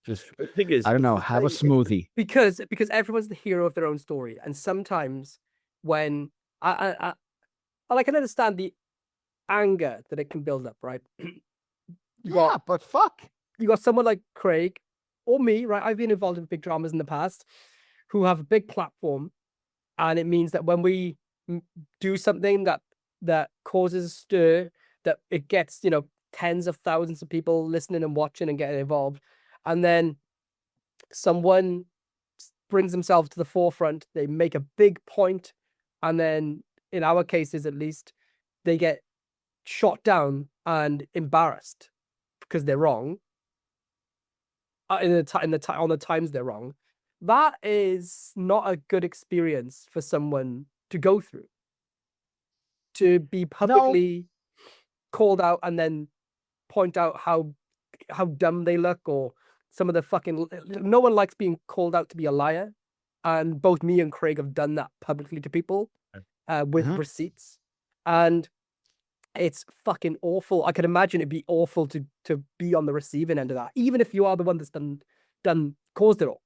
[SPEAKER 2] Just,
[SPEAKER 4] the thing is,
[SPEAKER 2] I don't know, have a smoothie.
[SPEAKER 3] Because everyone's the hero of their own story. And sometimes when I can understand the anger that it can build up, right?
[SPEAKER 2] But fuck.
[SPEAKER 3] You got someone like Craig or me, right? I've been involved in big dramas in the past who have a big platform. And it means that when we do something that causes a stir, that it gets, tens of thousands of people listening and watching and getting involved. And then someone brings themselves to the forefront, they make a big point, and then in our cases at least, they get shot down and embarrassed because they're wrong on the times they're wrong. That is not a good experience for someone to go through. To be publicly called out and then point out how dumb they look, or some of the fucking, no one likes being called out to be a liar, and both me and Craig have done that publicly to people with receipts, and it's fucking awful. I can imagine it'd be awful to be on the receiving end of that, even if you are the one that's caused it all.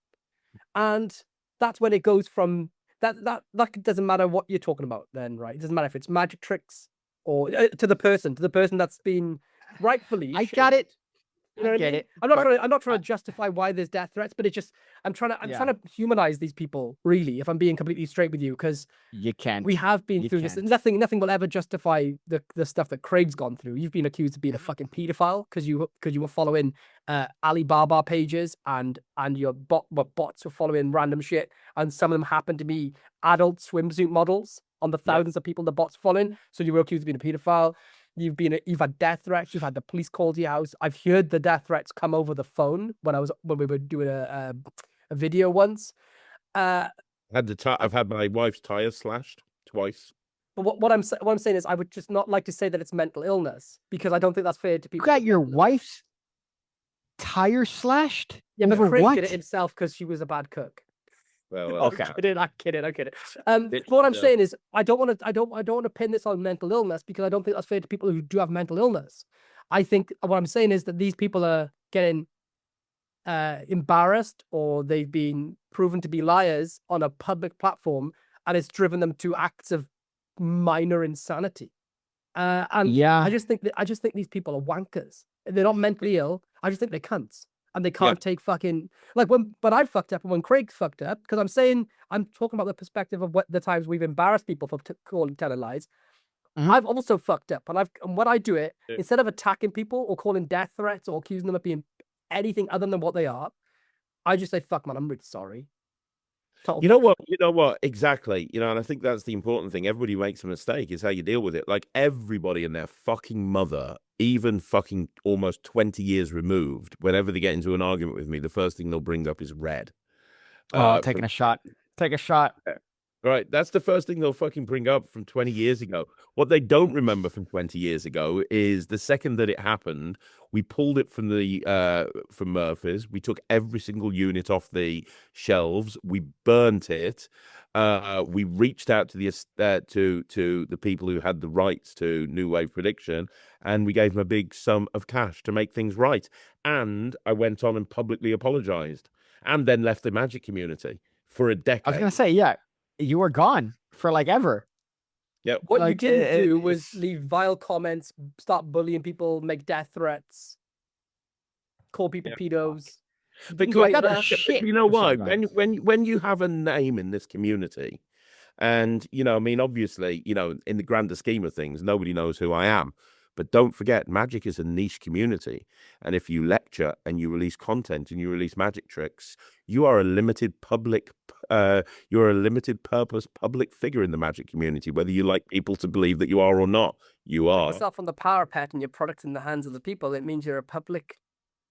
[SPEAKER 3] And that's when it goes from that doesn't matter what you're talking about then, right? It doesn't matter if it's magic tricks or to the person that's been rightfully
[SPEAKER 2] I got it.
[SPEAKER 3] You know what I mean?
[SPEAKER 2] it.
[SPEAKER 3] I'm not trying to justify why there's death threats, but I'm trying to humanize these people, really, if I'm being completely straight with you, because
[SPEAKER 2] You can't.
[SPEAKER 3] we have been through this. Nothing will ever justify the stuff that Craig's gone through. You've been accused of being a fucking pedophile because you were following Alibaba pages, and your bots were following random shit, and some of them happened to be adult swimsuit models on the thousands of people the bots following. So you were accused of being a pedophile. You've had death threats. You've had the police call to your house. I've heard the death threats come over the phone when we were doing a video once.
[SPEAKER 4] I've had my wife's tires slashed twice.
[SPEAKER 3] But what I'm saying is, I would just not like to say that it's mental illness, because I don't think that's fair to
[SPEAKER 2] You
[SPEAKER 3] people.
[SPEAKER 2] got your wife's tire slashed?
[SPEAKER 3] Yeah, but
[SPEAKER 2] Over
[SPEAKER 3] Craig
[SPEAKER 2] what?
[SPEAKER 3] did it himself because she was a bad cook.
[SPEAKER 4] Well,
[SPEAKER 2] Okay.
[SPEAKER 3] I'm kidding. But what I'm saying is, I don't want to pin this on mental illness, because I don't think that's fair to people who do have mental illness. I think what I'm saying is that these people are getting embarrassed, or they've been proven to be liars on a public platform, and it's driven them to acts of minor insanity. And
[SPEAKER 2] Yeah.
[SPEAKER 3] I just think these people are wankers. They're not mentally ill. I just think they're cunts. And they can't take fucking, like, when I fucked up and when Craig fucked up, because I'm talking about the perspective of what the times we've embarrassed people for telling lies. I've also fucked up, and when I do it, instead of attacking people or calling death threats or accusing them of being anything other than what they are, I just say, fuck, man, I'm really sorry.
[SPEAKER 4] You know what? Exactly. And I think that's the important thing. Everybody makes a mistake. Is how you deal with it. Like, everybody and their fucking mother, even fucking almost 20 years removed, whenever they get into an argument with me, the first thing they'll bring up is red.
[SPEAKER 2] Taking a shot. Take a shot.
[SPEAKER 4] Right. That's the first thing they'll fucking bring up from 20 years ago. What they don't remember from 20 years ago is the second that it happened, we pulled it from from Murphy's. We took every single unit off the shelves. We burnt it. We reached out to the people who had the rights to New Wave Prediction, and we gave them a big sum of cash to make things right. And I went on and publicly apologized, and then left the Magic community for a decade.
[SPEAKER 2] I was gonna say, yeah, you were gone for like ever.
[SPEAKER 4] Yeah.
[SPEAKER 3] What you
[SPEAKER 2] Like,
[SPEAKER 3] didn't do was leave vile comments, start bullying people, make death threats, call people pedos.
[SPEAKER 4] Because
[SPEAKER 2] Like, that is shit.
[SPEAKER 4] you know why?
[SPEAKER 2] Sorry,
[SPEAKER 4] When you have a name in this community, and I mean, obviously, in the grander scheme of things, nobody knows who I am. But don't forget, Magic is a niche community, and if you lecture and you release content and you release magic tricks, you are a limited you're a limited purpose public figure in the Magic community. Whether you like people to believe that you are or not, you are.
[SPEAKER 3] Yourself on the power pet and your products in the hands of the people, it means you're a public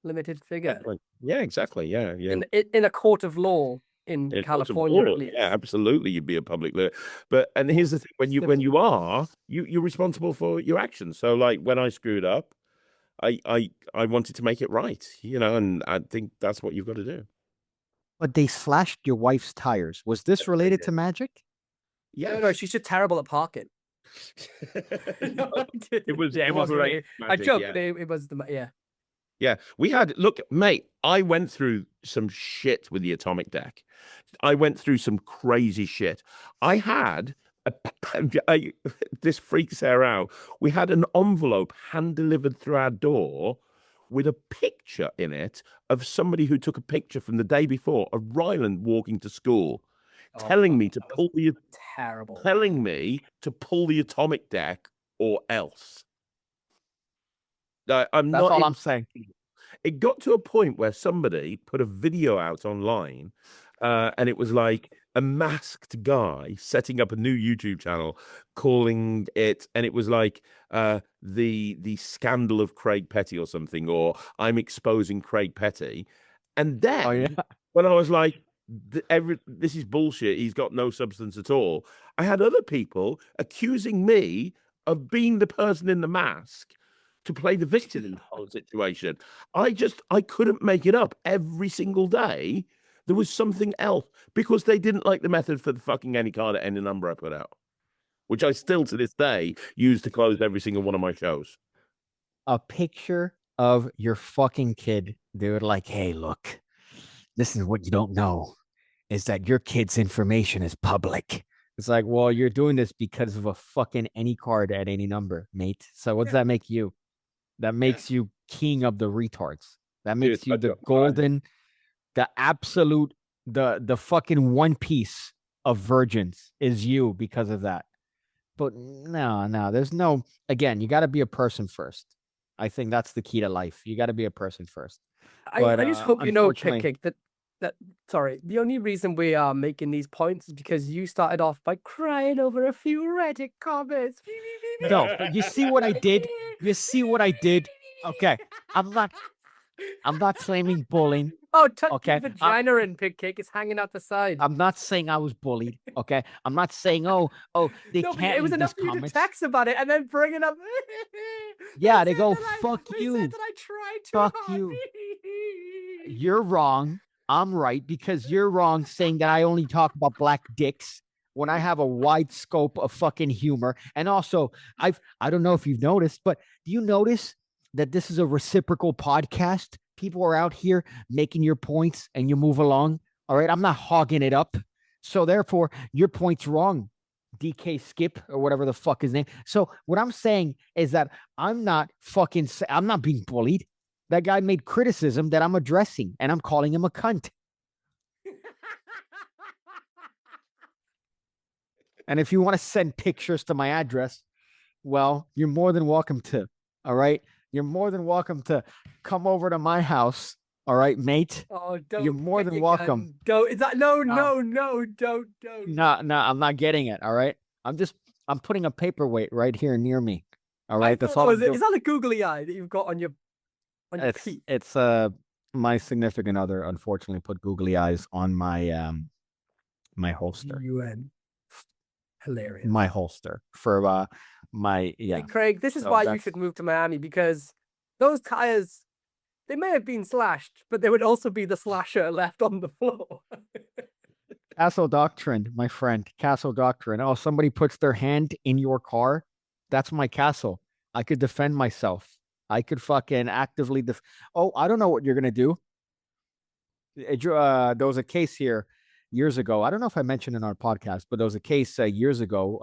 [SPEAKER 3] limited figure.
[SPEAKER 4] Yeah, exactly. Yeah.
[SPEAKER 3] In a court of law in California, at least.
[SPEAKER 4] Yeah, absolutely, you'd be a public lawyer. And here's the thing: when you are, you're responsible for your actions. So, like, when I screwed up, I wanted to make it right, and I think that's what you've got to do.
[SPEAKER 2] But they slashed your wife's tires. Was this related to Magic?
[SPEAKER 4] Yeah,
[SPEAKER 3] No, she's just terrible at parking.
[SPEAKER 4] it was.
[SPEAKER 3] Yeah,
[SPEAKER 4] it was
[SPEAKER 3] really. I
[SPEAKER 4] Magic,
[SPEAKER 3] joke,
[SPEAKER 4] yeah.
[SPEAKER 3] but it was yeah.
[SPEAKER 4] Yeah, look, mate, I went through some shit with the Atomic Deck. I went through some crazy shit. I had this freaks her out. We had an envelope hand delivered through our door with a picture in it of somebody who took a picture from the day before of Ryland walking to school, telling me to pull the Atomic Deck or else.
[SPEAKER 2] That's all I'm saying.
[SPEAKER 4] It got to a point where somebody put a video out online, and it was like a masked guy setting up a new YouTube channel, calling it, and it was like the scandal of Craig Petty or something, or I'm exposing Craig Petty. And then
[SPEAKER 2] Oh yeah.
[SPEAKER 4] when I was like, this is bullshit. He's got no substance at all. I had other people accusing me of being the person in the mask to play the victim in the whole situation. I couldn't make it up. Every single day, there was something else because they didn't like the method for the fucking any card at any number I put out, which I still to this day use to close every single one of my shows.
[SPEAKER 2] A picture of your fucking kid, dude. Like, hey, look, this is what you don't know is that your kid's information is public. It's like, well, you're doing this because of a fucking any card at any number, mate. So what does that make you? That makes you king of the retards. That makes you the golden, the absolute, the fucking One Piece of virgins is you because of that. But no, there's no, again, you got to be a person first. I think that's the key to life. You got to be a person first. But,
[SPEAKER 3] I just hope you know,
[SPEAKER 2] unfortunately-
[SPEAKER 3] Kick, that sorry, the only reason we are making these points is because you started off by crying over a few Reddit comments.
[SPEAKER 2] No, but you see what I did? You see what I did? Okay, I'm not claiming bullying.
[SPEAKER 3] Oh, touch
[SPEAKER 2] Okay,
[SPEAKER 3] the vagina and Pig Cake is hanging out the side.
[SPEAKER 2] I'm not saying I was bullied. Okay, I'm not saying they
[SPEAKER 3] No, but
[SPEAKER 2] can't.
[SPEAKER 3] it was
[SPEAKER 2] leave
[SPEAKER 3] enough
[SPEAKER 2] this
[SPEAKER 3] for you to
[SPEAKER 2] comments.
[SPEAKER 3] text about it and then bring it up.
[SPEAKER 2] Yeah,
[SPEAKER 3] They
[SPEAKER 2] they go,
[SPEAKER 3] said that
[SPEAKER 2] "Fuck
[SPEAKER 3] they
[SPEAKER 2] you.
[SPEAKER 3] said that I tried too
[SPEAKER 2] Fuck
[SPEAKER 3] hard.
[SPEAKER 2] you." You're wrong. I'm right because you're wrong saying that I only talk about black dicks when I have a wide scope of fucking humor. And also, I don't know if you've noticed, but do you notice that this is a reciprocal podcast? People are out here making your points and you move along. All right. I'm not hogging it up. So therefore, your point's wrong. DK Skip or whatever the fuck his name. So what I'm saying is that I'm not being bullied. That guy made criticism that I'm addressing and I'm calling him a cunt. And if you want to send pictures to my address, well, you're more than welcome to. All right. You're more than welcome to come over to my house. All right, mate.
[SPEAKER 3] Oh, don't.
[SPEAKER 2] You're more
[SPEAKER 3] get
[SPEAKER 2] than
[SPEAKER 3] your
[SPEAKER 2] welcome.
[SPEAKER 3] gun. Don't. Is that no, don't.
[SPEAKER 2] No, I'm not getting it. All right. I'm putting a paperweight right here near me. All right. That's all.
[SPEAKER 3] Is that a googly eye that you've got on your feet?
[SPEAKER 2] It's my significant other unfortunately put googly eyes on my my holster.
[SPEAKER 3] UN. Hilarious.
[SPEAKER 2] My holster for my
[SPEAKER 3] Hey, Craig, this is
[SPEAKER 2] So
[SPEAKER 3] why you
[SPEAKER 2] that's-
[SPEAKER 3] should move to Miami because those tires, they may have been slashed, but there would also be the slasher left on the floor.
[SPEAKER 2] Castle Doctrine, my friend. Castle Doctrine. Oh, somebody puts their hand in your car. That's my castle. I could defend myself. I could fucking actively Oh, I don't know what you're gonna do. There was a case here years ago. I don't know if I mentioned in our podcast, but there was a case years ago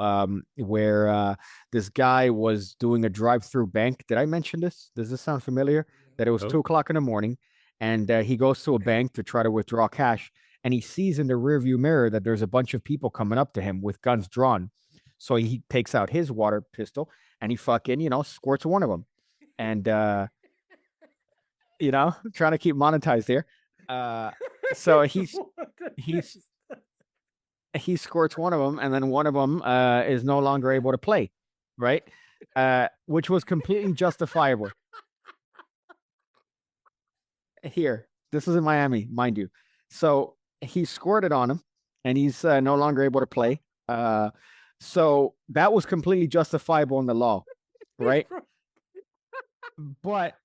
[SPEAKER 2] where this guy was doing a drive-through bank. Did I mention this? Does this sound familiar? That it was
[SPEAKER 4] No.
[SPEAKER 2] 2:00 in the morning, and he goes to a bank to try to withdraw cash, and he sees in the rearview mirror that there's a bunch of people coming up to him with guns drawn. So he takes out his water pistol and he fucking, squirts one of them. And, trying to keep monetized here. So he squirts one of them, and then one of them is no longer able to play, right? Which was completely justifiable. Here, this was in Miami, mind you. So he squirted on him, and he's no longer able to play. So that was completely justifiable in the law, right? But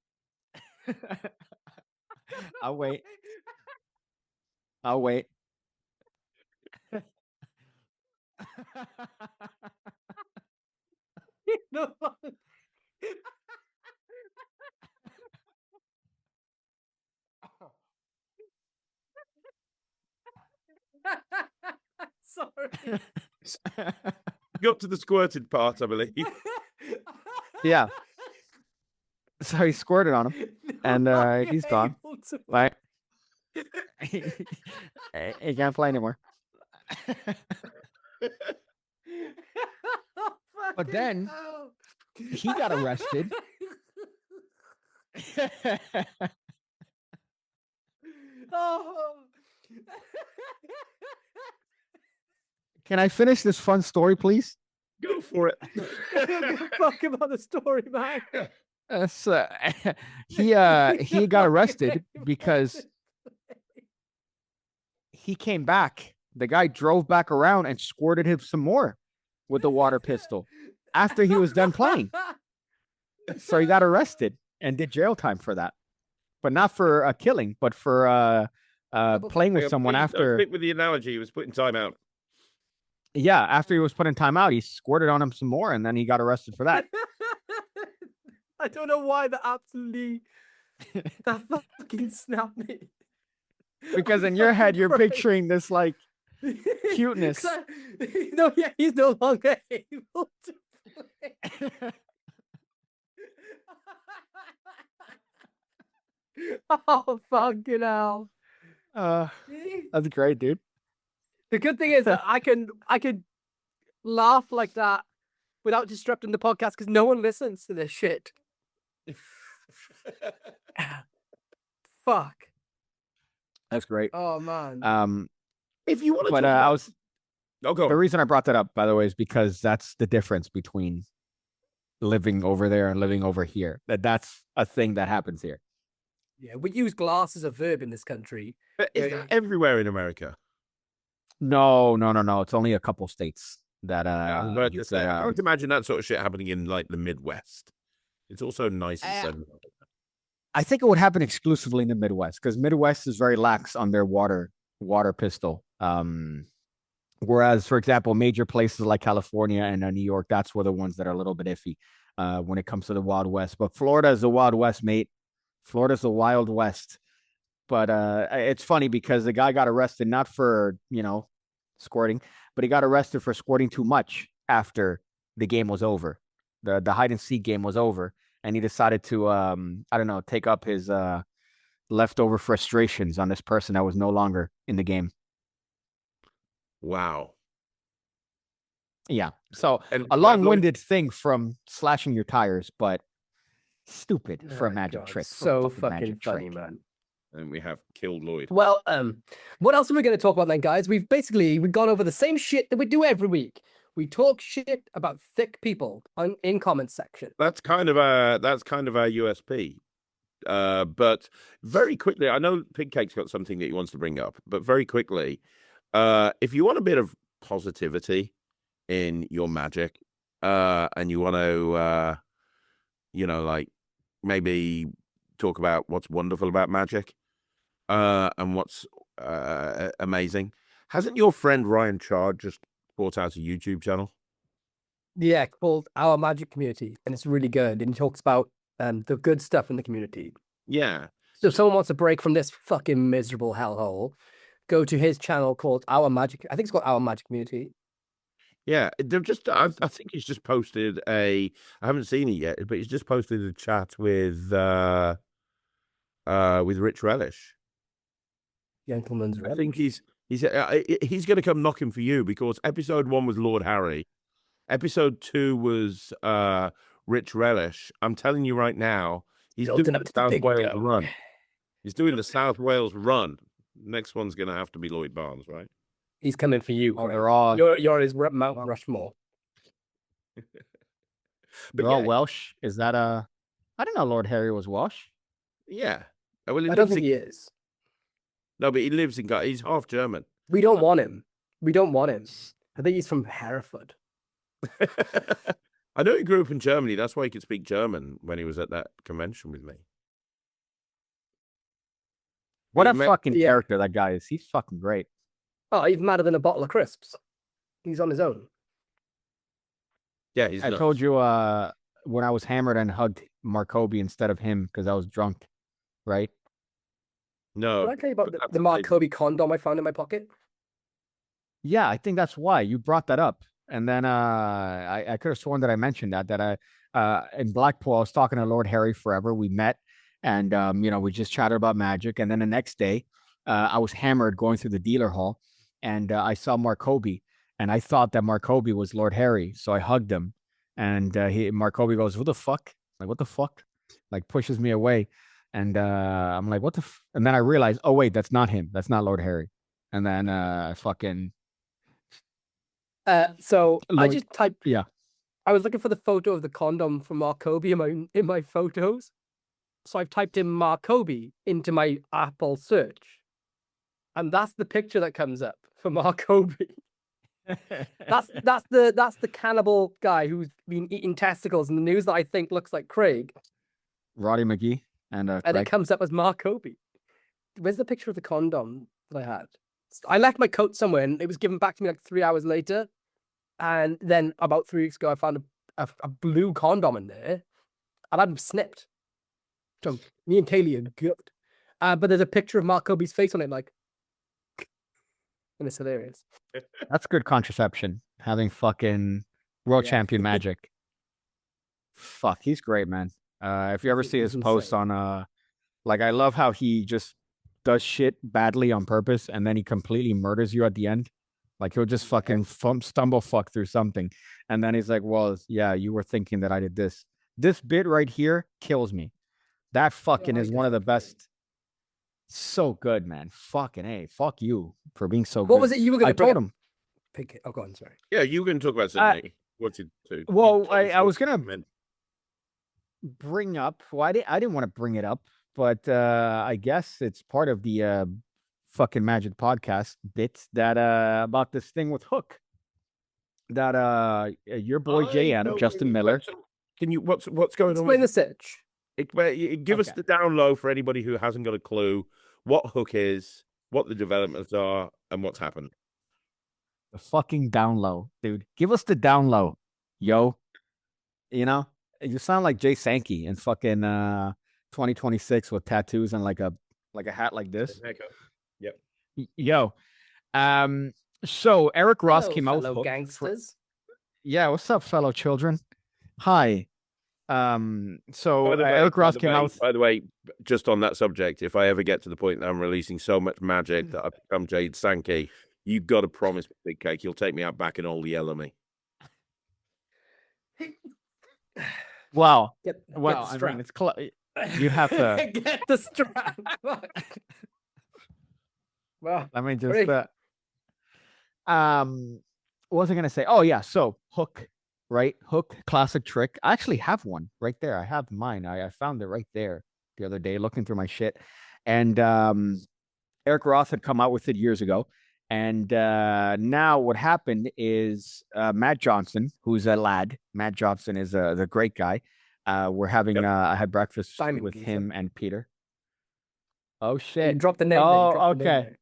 [SPEAKER 2] I'll wait.
[SPEAKER 3] No. Sorry.
[SPEAKER 4] Got to the squirted part, I believe.
[SPEAKER 2] Yeah. So he squirted on him, and he's gone. Right? He can't play anymore. But then he got arrested.
[SPEAKER 3] Oh.
[SPEAKER 2] Can I finish this fun story, please?
[SPEAKER 4] Go for it.
[SPEAKER 3] I don't give a fuck about the story, man.
[SPEAKER 2] So, he got arrested because he came back. The guy drove back around and squirted him some more with the water pistol after he was done playing. So he got arrested and did jail time for that, but not for killing, but for playing with someone after.
[SPEAKER 4] Stick with the analogy, he was put in timeout.
[SPEAKER 2] Yeah, after he was put in timeout, he squirted on him some more, and then he got arrested for that.
[SPEAKER 3] I don't know why that fucking snapped me.
[SPEAKER 2] Because in your head, you're picturing this like cuteness.
[SPEAKER 3] No, yeah, he's no longer able to play. Oh, fucking hell.
[SPEAKER 2] That's great, dude.
[SPEAKER 3] The good thing is that I can laugh like that without disrupting the podcast because no one listens to this shit. Fuck.
[SPEAKER 2] That's great.
[SPEAKER 3] Oh man.
[SPEAKER 4] If you want to,
[SPEAKER 2] But
[SPEAKER 4] I was. Oh, go.
[SPEAKER 2] The reason I brought that up, by the way, is because that's the difference between living over there and living over here. That's a thing that happens here.
[SPEAKER 3] Yeah, we use glass as a verb in this country.
[SPEAKER 4] But is that everywhere in America?
[SPEAKER 2] No. It's only a couple states that
[SPEAKER 4] But
[SPEAKER 2] use
[SPEAKER 4] I
[SPEAKER 2] that.
[SPEAKER 4] would imagine that sort of shit happening in like the Midwest. It's also nice and sunny.
[SPEAKER 2] I think it would happen exclusively in the Midwest because Midwest is very lax on their water pistol. Whereas, for example, major places like California and New York, that's where the ones that are a little bit iffy when it comes to the Wild West. But Florida is the Wild West, mate. Florida's the Wild West. But it's funny because the guy got arrested not for, squirting, but he got arrested for squirting too much after the game was over. The hide and seek game was over. And he decided to, take up his leftover frustrations on this person that was no longer in the game.
[SPEAKER 4] Wow.
[SPEAKER 2] Yeah. So
[SPEAKER 4] And
[SPEAKER 2] a long-winded thing from slashing your tires, but stupid for a
[SPEAKER 3] Oh,
[SPEAKER 2] magic
[SPEAKER 3] God,
[SPEAKER 2] trick.
[SPEAKER 3] So
[SPEAKER 2] Fucking
[SPEAKER 3] fucking
[SPEAKER 2] magic
[SPEAKER 3] funny,
[SPEAKER 2] trick.
[SPEAKER 3] man.
[SPEAKER 4] And we have killed Lloyd.
[SPEAKER 3] Well, what else are we going to talk about then, guys? We've gone over the same shit that we do every week. We talk shit about thick people in comments section.
[SPEAKER 4] That's kind of our USP. But very quickly, I know Pigcake's got something that he wants to bring up, but very quickly, if you want a bit of positivity in your magic, and you want to, like maybe talk about what's wonderful about magic, and what's amazing, hasn't your friend Ryan Chard just brought out a YouTube channel?
[SPEAKER 3] Yeah, called Our Magic Community, and it's really good. And he talks about the good stuff in the community.
[SPEAKER 4] Yeah.
[SPEAKER 3] So if someone wants a break from this fucking miserable hellhole, go to his channel called Our Magic. I think it's called Our Magic Community.
[SPEAKER 4] Yeah, they've just. I think he's just posted I haven't seen it yet, but he's just posted a chat with Rich Relish.
[SPEAKER 3] Gentleman's
[SPEAKER 4] I think he's going to come knocking for you because episode 1 was Lord Harry, episode 2 was Rich Relish. I'm telling you right now, he's doing the South Wales run. He's doing the South Wales run. Next one's going to have to be Lloyd Barnes, right?
[SPEAKER 3] He's coming for you.
[SPEAKER 2] Oh,
[SPEAKER 3] Craig.
[SPEAKER 2] they're all
[SPEAKER 3] You're his Mount Rushmore.
[SPEAKER 2] they're all Welsh. Is that I didn't know Lord Harry was Welsh.
[SPEAKER 4] Yeah. Well,
[SPEAKER 3] I don't think he is.
[SPEAKER 4] No, but he lives in. He's half German.
[SPEAKER 3] We don't want him. We don't want him. I think he's from Hereford.
[SPEAKER 4] I know he grew up in Germany. That's why he could speak German when he was at that convention with me.
[SPEAKER 2] What
[SPEAKER 4] Yeah,
[SPEAKER 2] a fucking character that guy is. He's fucking great.
[SPEAKER 3] Oh, he's madder than a bottle of crisps. He's on his own.
[SPEAKER 4] Yeah, he's
[SPEAKER 2] I
[SPEAKER 4] nuts.
[SPEAKER 2] told you when I was hammered and hugged Markobi instead of him because I was drunk, right?
[SPEAKER 4] No.
[SPEAKER 3] Did I tell you about
[SPEAKER 4] but
[SPEAKER 3] the
[SPEAKER 4] that's
[SPEAKER 3] Mark
[SPEAKER 4] amazing.
[SPEAKER 3] Kobe condom I found in my pocket?
[SPEAKER 2] Yeah, I think that's why you brought that up. And then I could have sworn that I mentioned that in Blackpool I was talking to Lord Harry forever. We met and we just chatted about magic. And then the next day I was hammered going through the dealer hall and I saw Markobi and I thought that Markobi was Lord Harry. So I hugged him and Markobi goes, "Who the fuck?" Like, what the fuck? Like pushes me away. And I'm like, what the? And then I realized, oh wait, that's not him. That's not Lord Harry. And then fucking.
[SPEAKER 3] So I
[SPEAKER 2] Lord-
[SPEAKER 3] just typed.
[SPEAKER 2] yeah.
[SPEAKER 3] I was looking for the photo of the condom from Mark Kobe in my photos. So I've typed in Mark Kobe into my Apple search, and that's the picture that comes up for Mark Kobe. That's the cannibal guy who's been eating testicles in the news that I think looks like Craig,
[SPEAKER 2] Roddy McGee and
[SPEAKER 3] and
[SPEAKER 2] Craig.
[SPEAKER 3] it comes up as Mark Kobe. Where's the picture of the condom that I had? I left my coat somewhere, and it was given back to me like 3 hours later. And then about 3 weeks ago, I found a blue condom in there, and I'd snipped. So me and Kaylee are good. But there's a picture of Mark Kobe's face on it, like, and it's hilarious.
[SPEAKER 2] That's good contraception. Having fucking world
[SPEAKER 3] Yeah.
[SPEAKER 2] champion Magic. Fuck, he's great, man. If you ever see his
[SPEAKER 3] He's
[SPEAKER 2] posts
[SPEAKER 3] insane.
[SPEAKER 2] on like I love how he just does shit badly on purpose and then he completely murders you at the end. Like he'll just fucking stumble fuck through something. And then he's like, well, yeah, you were thinking that I did this. This bit right here kills me. That fucking is one of the best. So good, man. Fucking A. Fuck you for being so good.
[SPEAKER 3] What was it you were going
[SPEAKER 2] I
[SPEAKER 3] to bring
[SPEAKER 2] told
[SPEAKER 3] up?
[SPEAKER 2] him.
[SPEAKER 3] Pick it. Oh, go on, sorry.
[SPEAKER 4] Yeah, you were going to talk about Sydney. What's it to?
[SPEAKER 2] Well, I was gonna bring up. Well, I didn't want to bring it up, but I guess it's part of the fucking Magic podcast bit that about this thing with Hook. That your boy Jay Adam, Justin Miller.
[SPEAKER 4] Can you what's going on?
[SPEAKER 3] Explain the sitch.
[SPEAKER 4] Give us the down low for anybody who hasn't got a clue what Hook is, what the developments are, and what's happened.
[SPEAKER 2] The fucking down low, dude. Give us the down low, yo. You know, you sound like Jay Sankey in fucking 2026 with tattoos and like a hat like this.
[SPEAKER 4] Yep.
[SPEAKER 2] Yo. So Eric Ross
[SPEAKER 3] Hello,
[SPEAKER 2] came out with
[SPEAKER 3] fellow
[SPEAKER 2] Hook
[SPEAKER 3] gangsters.
[SPEAKER 2] Yeah, what's up, fellow children? Hi. So
[SPEAKER 4] By the way-
[SPEAKER 2] Eric Ross
[SPEAKER 4] by the
[SPEAKER 2] came
[SPEAKER 4] way-
[SPEAKER 2] out with
[SPEAKER 4] By the way, just on that subject, if I ever get to the point that I'm releasing so much magic that I become Jade Sankey, you got to promise me, Big Cake, you'll take me out back and all yell me.
[SPEAKER 2] wow.
[SPEAKER 3] Get
[SPEAKER 2] Well,
[SPEAKER 3] the
[SPEAKER 2] I
[SPEAKER 3] strap.
[SPEAKER 2] mean, it's you have to
[SPEAKER 3] Get the strap. Well,
[SPEAKER 2] let me just
[SPEAKER 3] Great.
[SPEAKER 2] what was I gonna say? Oh yeah, so Hook, right? Hook classic trick. I actually have one right there. I have mine. I found it right there the other day looking through my shit. And Eric Roth had come out with it years ago. And now what happened is Matt Johnson, who's a lad. Matt Johnson is the great guy. We're having I had breakfast
[SPEAKER 3] Simon
[SPEAKER 2] with
[SPEAKER 3] Geezer.
[SPEAKER 2] him and Peter. Oh
[SPEAKER 3] you
[SPEAKER 2] shit.
[SPEAKER 3] dropped the name. there, you
[SPEAKER 2] Oh,
[SPEAKER 3] dropped the name
[SPEAKER 2] okay.
[SPEAKER 3] there.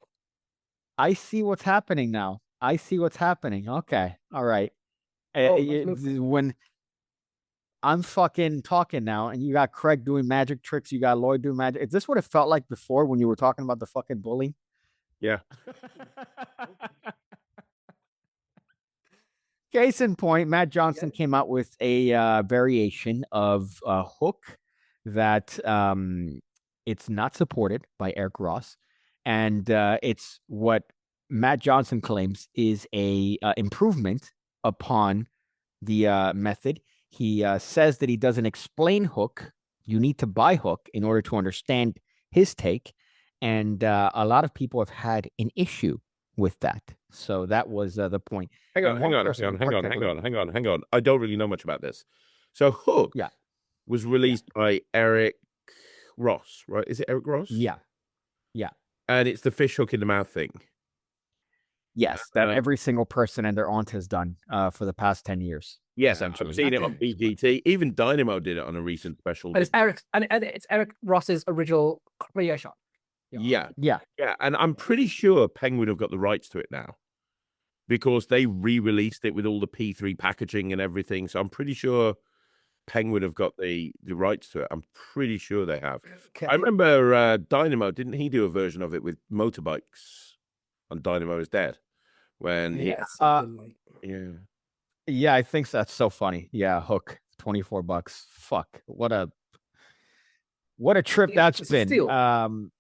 [SPEAKER 2] I see what's happening now. I see what's happening. Okay. All right.
[SPEAKER 3] Oh, let's move.
[SPEAKER 2] When I'm fucking talking now and you got Craig doing magic tricks, you got Lloyd doing magic. Is this what it felt like before when you were talking about the fucking bullying?
[SPEAKER 4] Yeah.
[SPEAKER 2] Case in point, Matt Johnson came out with a variation of Hook that it's not supported by Eric Ross. And it's what Matt Johnson claims is a improvement upon the method. He says that he doesn't explain Hook. You need to buy Hook in order to understand his take. And a lot of people have had an issue with that. So that was the point.
[SPEAKER 4] Hang
[SPEAKER 2] And
[SPEAKER 4] on.
[SPEAKER 2] one person in particular-
[SPEAKER 4] Hang on. I don't really know much about this. So Hook
[SPEAKER 2] Yeah.
[SPEAKER 4] was released by Eric Ross, right? Is it Eric Ross?
[SPEAKER 2] Yeah.
[SPEAKER 4] And it's the fish hook in the mouth thing.
[SPEAKER 2] Yes, that
[SPEAKER 4] Uh,
[SPEAKER 2] every single person and their aunt has done for the past 10 years.
[SPEAKER 4] Yes, I've
[SPEAKER 2] Essentially.
[SPEAKER 4] seen it on BGT. Even Dynamo did it on a recent special.
[SPEAKER 3] And it's Eric Ross's original creation.
[SPEAKER 4] Yeah.
[SPEAKER 2] Yeah.
[SPEAKER 4] Yeah, and I'm pretty sure Penguin have got the rights to it now because they re-released it with all the P3 packaging and everything. So I'm pretty sure Penguin have got the rights to it. I'm pretty sure they have.
[SPEAKER 3] Okay.
[SPEAKER 4] I remember Dynamo, didn't he do a version of it with motorbikes on Dynamo is Dead? When he,
[SPEAKER 3] Yeah, something like-
[SPEAKER 4] yeah.
[SPEAKER 2] Yeah, I think that's so funny. Yeah, Hook, $24. Fuck. What a trip
[SPEAKER 3] Yeah,
[SPEAKER 2] that's
[SPEAKER 3] it's a
[SPEAKER 2] been.
[SPEAKER 3] steal.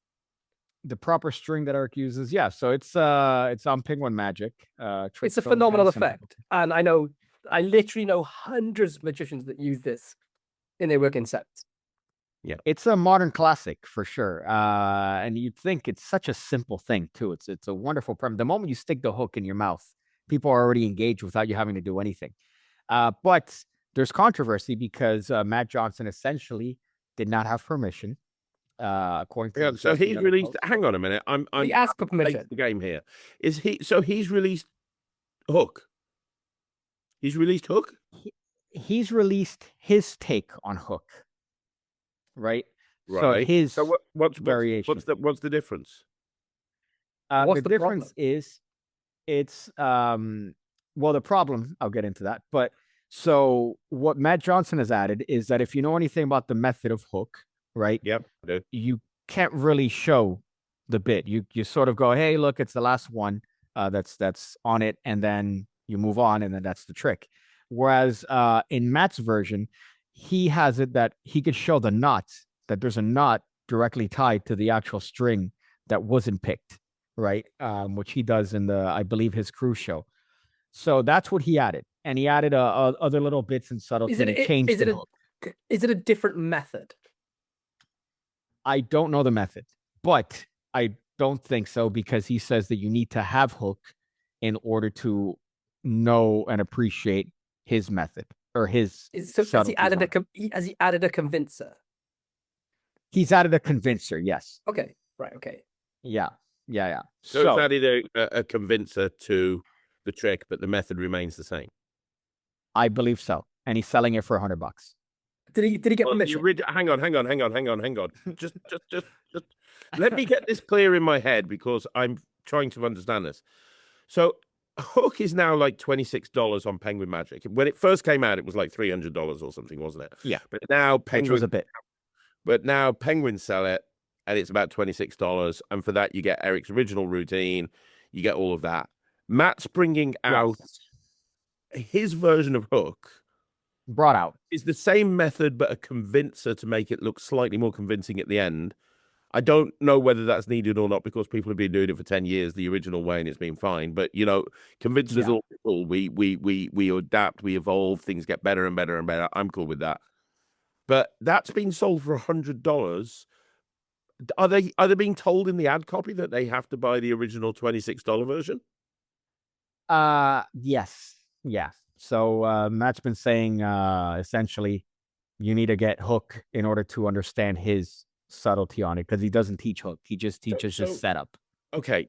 [SPEAKER 2] The proper string that Eric uses. Yeah, so it's on Penguin Magic.
[SPEAKER 3] It's a phenomenal effect. And I literally know hundreds of magicians that use this in their working sets.
[SPEAKER 4] Yeah.
[SPEAKER 2] It's a modern classic for sure. And you'd think it's such a simple thing too. It's a wonderful premise. The moment you stick the hook in your mouth, people are already engaged without you having to do anything. But there's controversy because Matt Johnson essentially did not have permission. According to
[SPEAKER 4] Yeah,
[SPEAKER 2] the
[SPEAKER 4] so
[SPEAKER 2] Justin
[SPEAKER 4] he's
[SPEAKER 2] Miller
[SPEAKER 4] released.
[SPEAKER 2] post.
[SPEAKER 4] Hang on a minute. I'm
[SPEAKER 3] He asked for
[SPEAKER 4] late to
[SPEAKER 3] permission.
[SPEAKER 4] the game here. Is he? So he's released Hook. He's released Hook.
[SPEAKER 2] He's released his take on Hook. Right. So
[SPEAKER 4] Right.
[SPEAKER 2] his
[SPEAKER 4] So what's
[SPEAKER 2] variation.
[SPEAKER 4] What's the difference?
[SPEAKER 3] What's
[SPEAKER 2] the
[SPEAKER 3] the
[SPEAKER 2] difference
[SPEAKER 3] problem?
[SPEAKER 2] is it's well, the problem, I'll get into that. But so what Matt Johnson has added is that if you know anything about the method of Hook, right?
[SPEAKER 4] Yep. I do.
[SPEAKER 2] You can't really show the bit. You sort of go, hey, look, it's the last one that's on it, and then you move on, and then that's the trick. Whereas in Matt's version, he has it that he could show the knot, that there's a knot directly tied to the actual string that wasn't picked, right? Which he does in I believe his cruise show. So that's what he added, and he added other little bits and subtleties. And he changed the hook.
[SPEAKER 3] Is it a different method?
[SPEAKER 2] I don't know the method, but I don't think so because he says that you need to have Hook in order to know and appreciate his method or his.
[SPEAKER 3] So has he added a convincer?
[SPEAKER 2] He's added a convincer. Yes.
[SPEAKER 3] Okay. Right. Okay.
[SPEAKER 2] Yeah.
[SPEAKER 4] So it's added a convincer to the trick, but the method remains the same.
[SPEAKER 2] I believe so, and he's selling it for $100.
[SPEAKER 3] Did he get permission?
[SPEAKER 4] Hang on. Just let me get this clear in my head because I'm trying to understand this. So Hook is now like $26 on Penguin Magic. When it first came out, it was like $300 or something, wasn't it?
[SPEAKER 2] Yeah.
[SPEAKER 4] But now
[SPEAKER 2] Which was a bit.
[SPEAKER 4] But now Penguins sell it, and it's about $26. And for that, you get Eric's original routine. You get all of that. Matt's bringing out his version of Hook.
[SPEAKER 2] Brought out
[SPEAKER 4] is the same method, but a convincer to make it look slightly more convincing at the end. I don't know whether that's needed or not because people have been doing it for 10 years the original way and it's been fine. But you know, convincers all cool. We adapt, we evolve, things get better and better and better. I'm cool with that. But that's been sold for $100. Are they being told in the ad copy that they have to buy the original $26 version?
[SPEAKER 2] Yes. Yeah. So Matt's been saying essentially you need to get Hook in order to understand his subtlety on it because he doesn't teach Hook. He just teaches just setup.
[SPEAKER 4] Okay.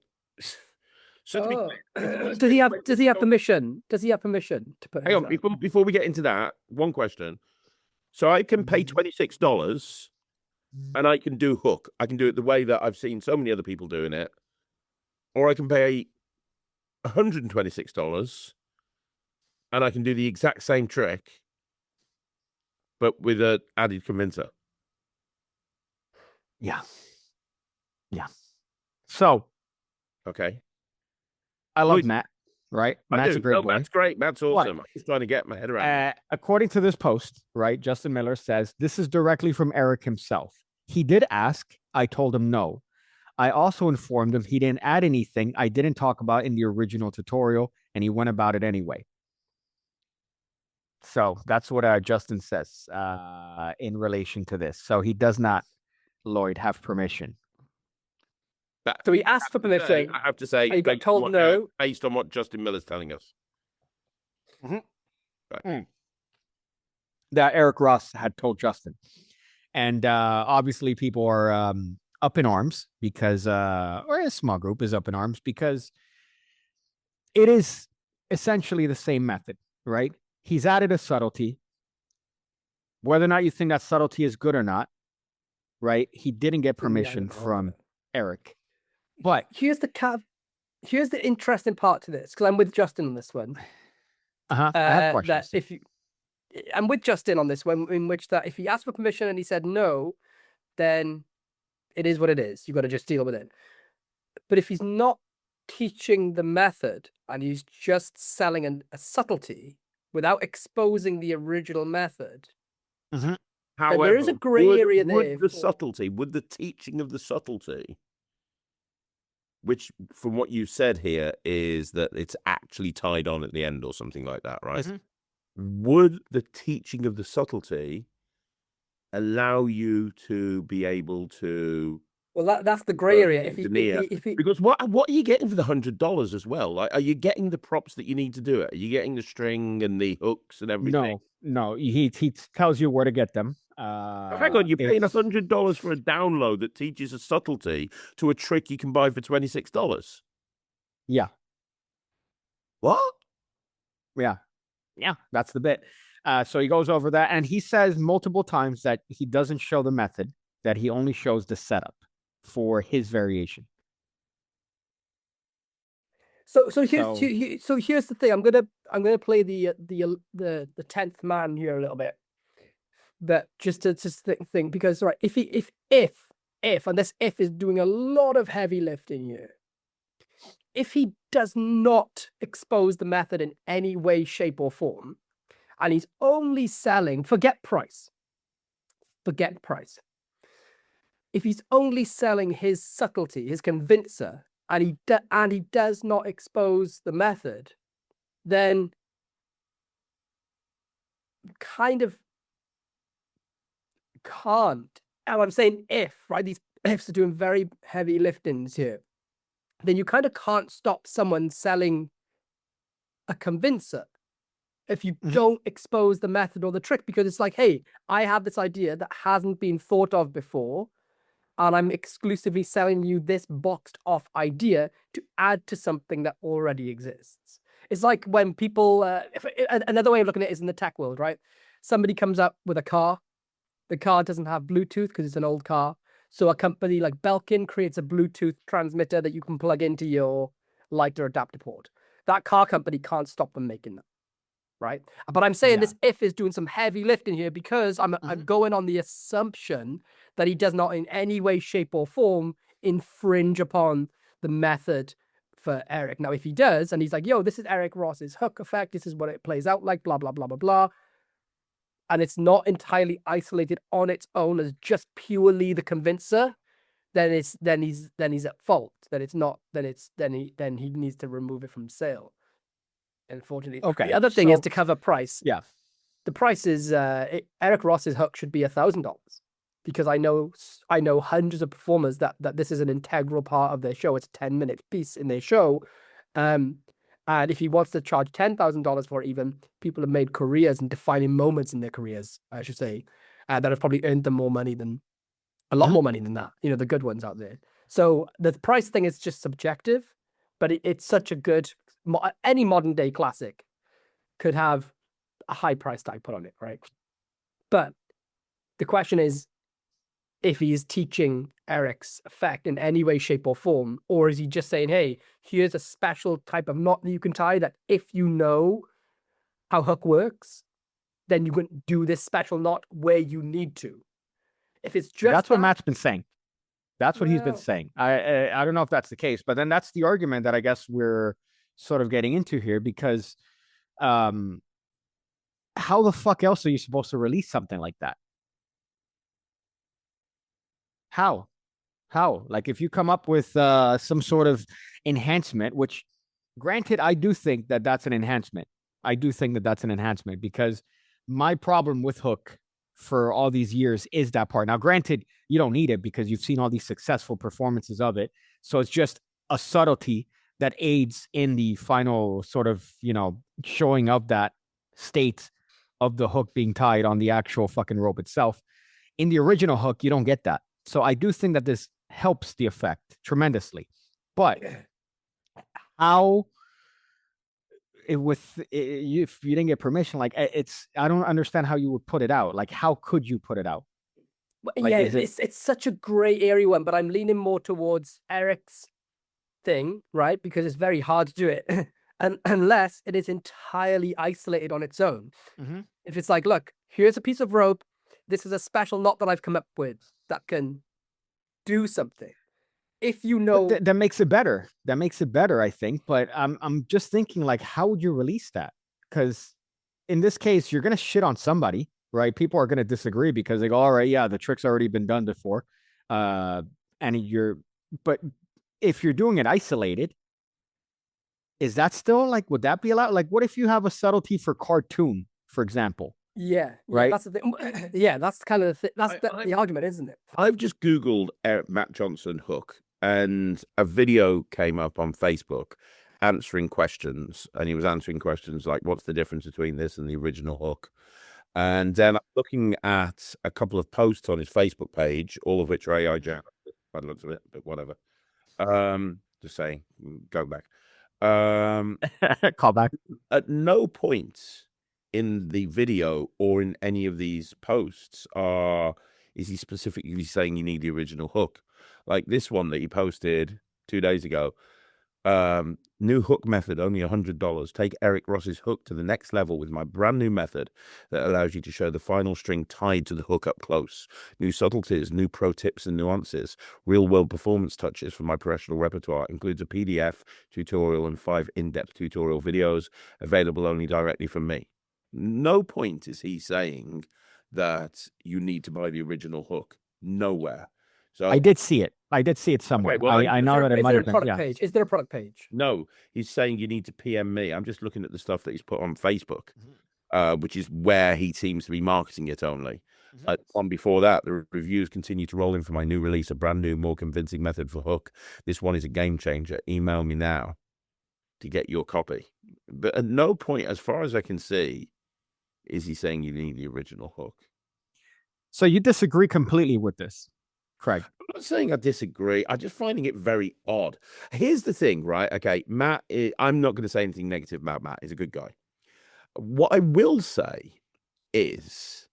[SPEAKER 4] So
[SPEAKER 3] does he have permission? Does he have permission to put?
[SPEAKER 4] Hang on, before we get into that, one question. So I can pay $26 and I can do Hook. I can do it the way that I've seen so many other people doing it. Or I can pay $126 and I can do the exact same trick, but with an added convincer.
[SPEAKER 2] Yeah. So,
[SPEAKER 4] okay.
[SPEAKER 2] I love Matt, right? Matt's a great boy.
[SPEAKER 4] Matt's great. Matt's awesome. I'm just trying to get my head around it.
[SPEAKER 2] According to this post, right, Justin Miller says, this is directly from Eric himself. He did ask. I told him no. I also informed him he didn't add anything I didn't talk about in the original tutorial, and he went about it anyway. So that's what Justin says in relation to this. So he does not, Lloyd, have permission.
[SPEAKER 3] So he asked for permission.
[SPEAKER 4] I have to say,
[SPEAKER 3] he got told no.
[SPEAKER 4] Based on what Justin Miller's telling us.
[SPEAKER 2] That Eric Ross had told Justin. And obviously people are up in arms because, or a small group is up in arms because it is essentially the same method, right? He's added a subtlety. Whether or not you think that subtlety is good or not, right? He didn't get permission from Eric. But
[SPEAKER 3] here's the interesting part to this, because I'm with Justin on this one.
[SPEAKER 2] I have questions.
[SPEAKER 3] I'm with Justin on this one, in which that if he asked for permission and he said no, then it is what it is. You've got to just deal with it. But if he's not teaching the method and he's just selling a subtlety without exposing the original method,
[SPEAKER 4] however,
[SPEAKER 3] there is a gray area there.
[SPEAKER 4] Would the subtlety, would the teaching of the subtlety, which from what you said here is that it's actually tied on at the end or something like that, right? Would the teaching of the subtlety allow you to be able to
[SPEAKER 3] Well, that's the gray area.
[SPEAKER 4] engineer.
[SPEAKER 3] If he
[SPEAKER 4] Because what are you getting for the $100 as well? Like, are you getting the props that you need to do it? Are you getting the string and the hooks and everything?
[SPEAKER 2] No. He tells you where to get them.
[SPEAKER 4] Hang on, you're paying $100 for a download that teaches a subtlety to a trick you can buy for $26.
[SPEAKER 2] Yeah.
[SPEAKER 4] What?
[SPEAKER 2] Yeah. That's the bit. So he goes over that, and he says multiple times that he doesn't show the method, that he only shows the setup for his variation.
[SPEAKER 3] So here's the thing. I'm gonna play the 10th man here a little bit. That just to think, because right, if and this if is doing a lot of heavy lifting here. If he does not expose the method in any way, shape, or form, and he's only selling, forget price. If he's only selling his subtlety, his convincer, and he does not expose the method, then kind of can't. And I'm saying if, right? These ifs are doing very heavy liftings here. Then you kind of can't stop someone selling a convincer if you don't expose the method or the trick, because it's like, hey, I have this idea that hasn't been thought of before, and I'm exclusively selling you this boxed off idea to add to something that already exists. It's like when people, another way of looking at it is in the tech world, right? Somebody comes up with a car. The car doesn't have Bluetooth because it's an old car. So a company like Belkin creates a Bluetooth transmitter that you can plug into your lighter adapter port. That car company can't stop them making that, right? But I'm saying this if is doing some heavy lifting here because I'm going on the assumption that he does not in any way, shape, or form infringe upon the method for Eric. Now, if he does, and he's like, yo, this is Eric Ross's hook effect, this is what it plays out like, blah, blah, blah, blah, blah, and it's not entirely isolated on its own as just purely the convincer, then he's at fault. Then he needs to remove it from sale. Unfortunately,
[SPEAKER 2] okay.
[SPEAKER 3] The other thing is to cover price.
[SPEAKER 2] Yeah,
[SPEAKER 3] the price is Eric Ross's hook should be $1,000 because I know hundreds of performers that this is an integral part of their show. It's a 10-minute piece in their show. And if he wants to charge $10,000 for it, even people have made careers and defining moments in their careers, I should say, that have probably earned them more money than a lot more money than that. You know, the good ones out there. So the price thing is just subjective, but it's such a good. Any modern day classic could have a high price tag put on it, right? But the question is, if he is teaching Eric's effect in any way, shape, or form, or is he just saying, hey, here's a special type of knot that you can tie that if you know how hook works, then you can do this special knot where you need to. If it's just
[SPEAKER 2] that's what Matt's been saying. That's what he's been saying. I don't know if that's the case, but then that's the argument that I guess we're sort of getting into here because how the fuck else are you supposed to release something like that? How? Like if you come up with some sort of enhancement, which granted, I do think that that's an enhancement. Because my problem with Hook for all these years is that part. Now, granted, you don't need it because you've seen all these successful performances of it. So it's just a subtlety that aids in the final sort of, showing of that state of the hook being tied on the actual fucking rope itself. In the original Hook, you don't get that. So I do think that this helps the effect tremendously. But how, if you didn't get permission, like I don't understand how you would put it out. Like, how could you put it out?
[SPEAKER 3] Like, yeah, it's such a gray area one, but I'm leaning more towards Eric's thing, right? Because it's very hard to do it. And unless it is entirely isolated on its own. Mm-hmm. If it's like, look, here's a piece of rope. This is a special knot that I've come up with that can do something. If you know,
[SPEAKER 2] that makes it better. I think. But I'm just thinking, like, how would you release that? Because in this case, you're gonna shit on somebody, right? People are gonna disagree because they go, all right, yeah, the trick's already been done before. But if you're doing it isolated, is that still like, would that be allowed? Like, what if you have a subtlety for cartoon, for example?
[SPEAKER 3] Yeah,
[SPEAKER 2] Right.
[SPEAKER 3] that's the thing. Yeah, that's kind of that's the argument, isn't it?
[SPEAKER 4] I've just Googled Matt Johnson hook, and a video came up on Facebook answering questions. And he was answering questions like, what's the difference between this and the original hook? And then I'm looking at a couple of posts on his Facebook page, all of which are AI generated by the looks of it, but whatever. Just saying, go back.
[SPEAKER 2] Call back.
[SPEAKER 4] At no point in the video or in any of these posts is he specifically saying you need the original hook. Like this one that he posted 2 days ago. New hook method, only $100. Take Eric Ross's hook to the next level with my brand new method that allows you to show the final string tied to the hook up close. New subtleties, new pro tips and nuances, real world performance touches from my professional repertoire. Includes a PDF tutorial and 5 in-depth tutorial videos available only directly from me. No point is he saying that you need to buy the original hook. Nowhere. So
[SPEAKER 2] I did see it. I did see it somewhere.
[SPEAKER 4] Okay, well,
[SPEAKER 2] I know that it might have been. Yeah.
[SPEAKER 3] Page? Is there a product page?
[SPEAKER 4] No, he's saying you need to PM me. I'm just looking at the stuff that he's put on Facebook, which is where he seems to be marketing it only. On before that, the reviews continue to roll in for my new release, a brand new, more convincing method for hook. This one is a game changer. Email me now to get your copy. But at no point, as far as I can see, is he saying you need the original hook.
[SPEAKER 2] So you disagree completely with this, Craig?
[SPEAKER 4] I'm not saying I disagree. I'm just finding it very odd. Here's the thing, right? Okay, Matt, I'm not going to say anything negative about Matt. He's a good guy. What I will say is,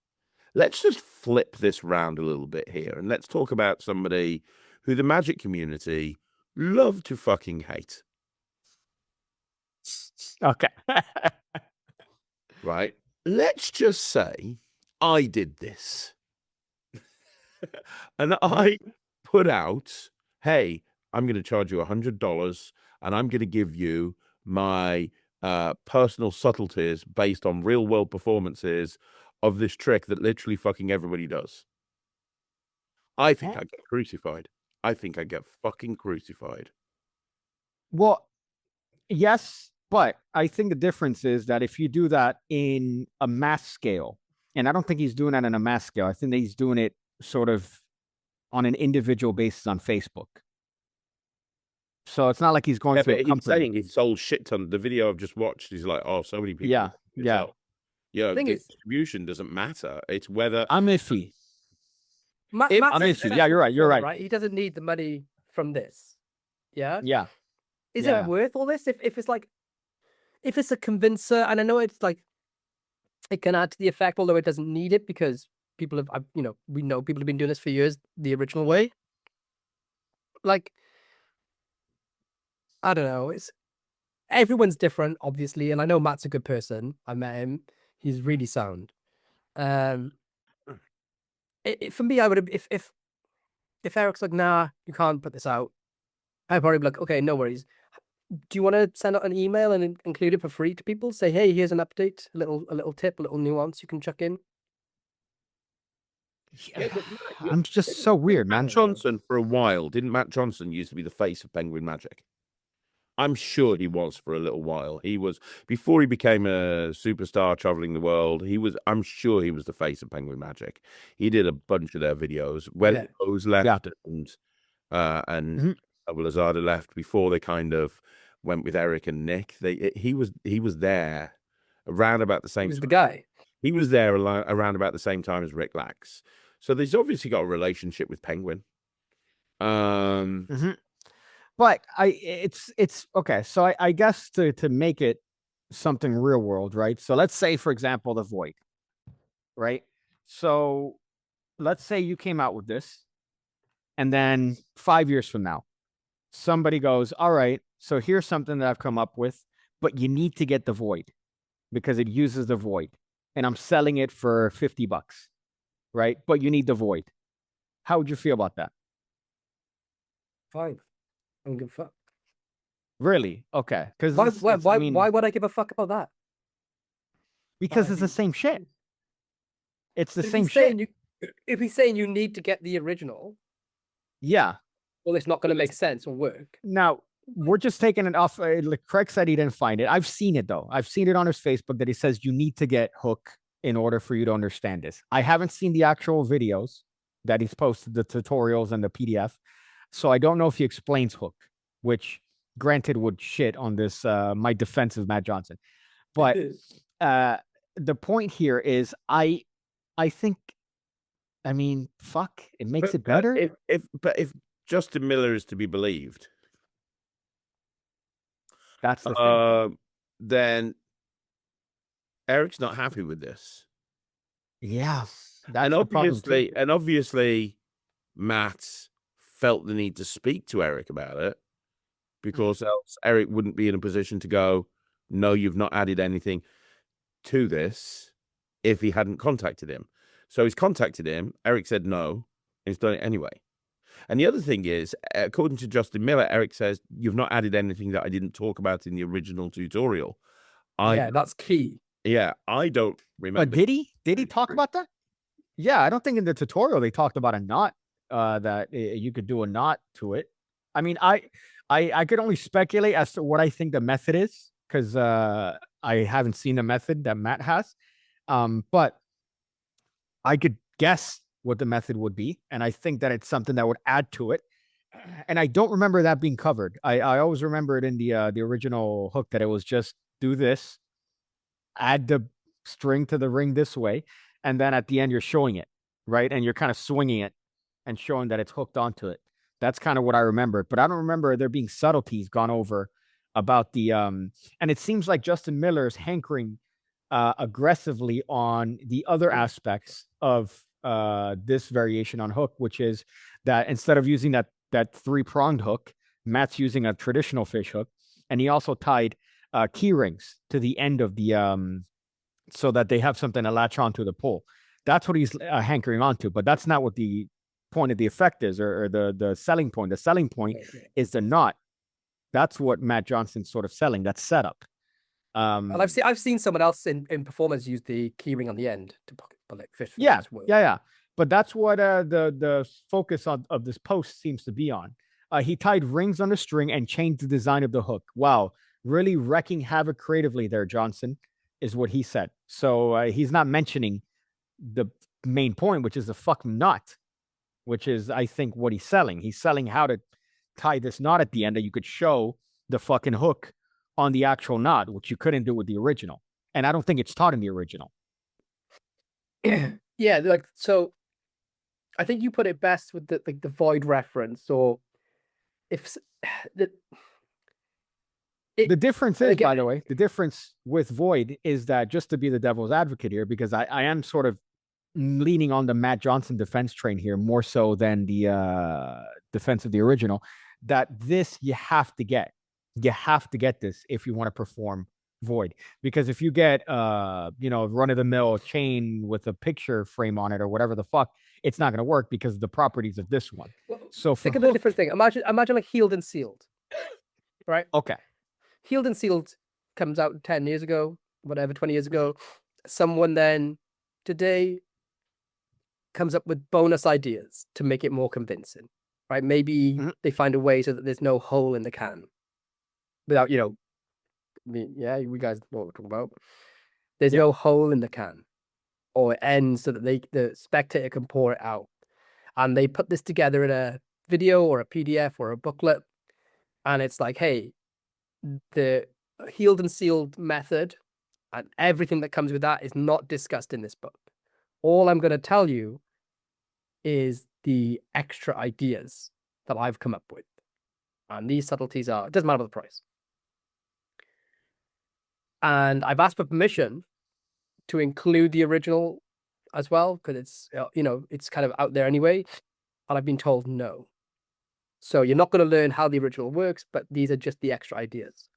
[SPEAKER 4] let's just flip this round a little bit here, and let's talk about somebody who the Magic community love to fucking hate.
[SPEAKER 2] Okay.
[SPEAKER 4] Right? Let's just say I did this. And I put out, hey, I'm going to charge you $100 and I'm going to give you my personal subtleties based on real world performances of this trick that literally fucking everybody does. I think I get crucified. I think I get fucking crucified.
[SPEAKER 2] Well, yes, but I think the difference is that if you do that in a mass scale, and I don't think he's doing that in a mass scale, I think that he's doing it sort of on an individual basis on Facebook. So it's not like he's going to a company.
[SPEAKER 4] He's saying he sold shit ton. The video I've just watched, he's like, oh, so many people.
[SPEAKER 2] Yeah.
[SPEAKER 4] Yeah, distribution doesn't matter. It's whether
[SPEAKER 2] I'm iffy.
[SPEAKER 3] Matt's
[SPEAKER 2] yeah, you're right.
[SPEAKER 3] Right, he doesn't need the money from this. Yeah.
[SPEAKER 2] Yeah.
[SPEAKER 3] Is it worth all this? If it's like, if it's a convincer, and I know it's like, it can add to the effect, although it doesn't need it because people have, we know people have been doing this for years the original way. Like, I don't know. Everyone's different, obviously, and I know Matt's a good person. I met him; he's really sound. For me, I would have if Eric's like, nah, you can't put this out, I'd probably be like, okay, no worries. Do you want to send out an email and include it for free to people? Say, hey, here's an update, a little tip, a little nuance you can chuck in.
[SPEAKER 2] I'm just so weird, man.
[SPEAKER 4] Matt Johnson, for a while, didn't Matt Johnson used to be the face of Penguin Magic? I'm sure he was for a little while. He was, before he became a superstar traveling the world, I'm sure he was the face of Penguin Magic. He did a bunch of their videos when O's left and Lazada left, before they kind of went with Eric and Nick. He was there around about the same time.
[SPEAKER 3] He was the guy.
[SPEAKER 4] He was there around about the same time as Rick Lax. So there's obviously got a relationship with Penguin.
[SPEAKER 2] But it's okay. So I guess to make it something real world, right? So let's say, for example, the Void, right? So let's say you came out with this, and then 5 years from now, somebody goes, all right, so here's something that I've come up with, but you need to get the Void because it uses the Void, and I'm selling it for $50, right? But you need the Void. How would you feel about that?
[SPEAKER 3] Fine. I don't give a fuck.
[SPEAKER 2] Really? Okay. Because
[SPEAKER 3] why would I give a fuck about that?
[SPEAKER 2] Because it's the same shit. It's the same shit.
[SPEAKER 3] If he's saying you need to get the original,
[SPEAKER 2] yeah.
[SPEAKER 3] Well, it's not going to make sense or work.
[SPEAKER 2] Now, we're just taking it off. Like Craig said he didn't find it. I've seen it, though. I've seen it on his Facebook that he says you need to get hook in order for you to understand this. I haven't seen the actual videos that he's posted, the tutorials and the PDF. So I don't know if he explains hook, which granted would shit on this my defense of Matt Johnson. But the point here is I think, I mean, fuck, it makes it better.
[SPEAKER 4] If Justin Miller is to be believed,
[SPEAKER 2] that's the thing.
[SPEAKER 4] Then Eric's not happy with this.
[SPEAKER 2] Yeah.
[SPEAKER 4] And obviously Matt felt the need to speak to Eric about it, because else Eric wouldn't be in a position to go, no, you've not added anything to this, if he hadn't contacted him. So he's contacted him. Eric said no, and he's done it anyway. And the other thing is, according to Justin Miller, Eric says, you've not added anything that I didn't talk about in the original tutorial.
[SPEAKER 3] Yeah, that's key.
[SPEAKER 4] Yeah, I don't remember.
[SPEAKER 2] But did he talk about that? Yeah, I don't think in the tutorial they talked about a knot, that you could do a knot to it. I mean, I could only speculate as to what I think the method is, because I haven't seen the method that Matt has. But I could guess what the method would be, and I think that it's something that would add to it. And I don't remember that being covered. I always remember it in the original hook that it was just do this, add the string to the ring this way, and then at the end you're showing it, right? And you're kind of swinging it and showing that it's hooked onto it. That's kind of what I remember, but I don't remember there being subtleties gone over about the and it seems like Justin Miller is hankering aggressively on the other aspects of this variation on hook, which is that instead of using that three-pronged hook, Matt's using a traditional fish hook, and he also tied key rings to the end of the so that they have something to latch onto the pole. That's what he's hankering onto, but that's not what the point of the effect is, or the selling point. The selling point is the knot. That's what Matt Johnson's sort of selling. That's setup.
[SPEAKER 3] And I've seen someone else in performance use the keyring on the end to bullet fish.
[SPEAKER 2] Yeah. But that's what the focus of this post seems to be on. He tied rings on the string and changed the design of the hook. Wow, really wrecking havoc creatively there, Johnson, is what he said. So he's not mentioning the main point, which is the fucking knot, which is, I think, what he's selling. He's selling how to tie this knot at the end that you could show the fucking hook on the actual knot, which you couldn't do with the original. And I don't think it's taught in the original.
[SPEAKER 3] Yeah, like, so I think you put it best with the void reference, or if the
[SPEAKER 2] difference is, by the way, the difference with void is that, just to be the devil's advocate here, because I am sort of leaning on the Matt Johnson defense train here more so than the defense of the original, that this you have to get this if you want to perform void. Because if you get run-of-the-mill chain with a picture frame on it or whatever the fuck, it's not going to work because of the properties of this one. So
[SPEAKER 3] think of a different thing. Imagine like Healed and Sealed, right?
[SPEAKER 2] Okay.
[SPEAKER 3] Healed and Sealed comes out 10 years ago, whatever, 20 years ago. Someone then today comes up with bonus ideas to make it more convincing, right? Maybe they find a way so that there's no hole in the can without, I mean, yeah, we guys know what we're talking about. There's no hole in the can, or it ends so that the spectator can pour it out. And they put this together in a video or a PDF or a booklet. And it's like, hey, the Healed and Sealed method and everything that comes with that is not discussed in this book. All I'm going to tell you is the extra ideas that I've come up with. And these subtleties it doesn't matter the price. And I've asked for permission to include the original as well, because it's, it's kind of out there anyway. And I've been told no. So you're not going to learn how the original works, but these are just the extra ideas.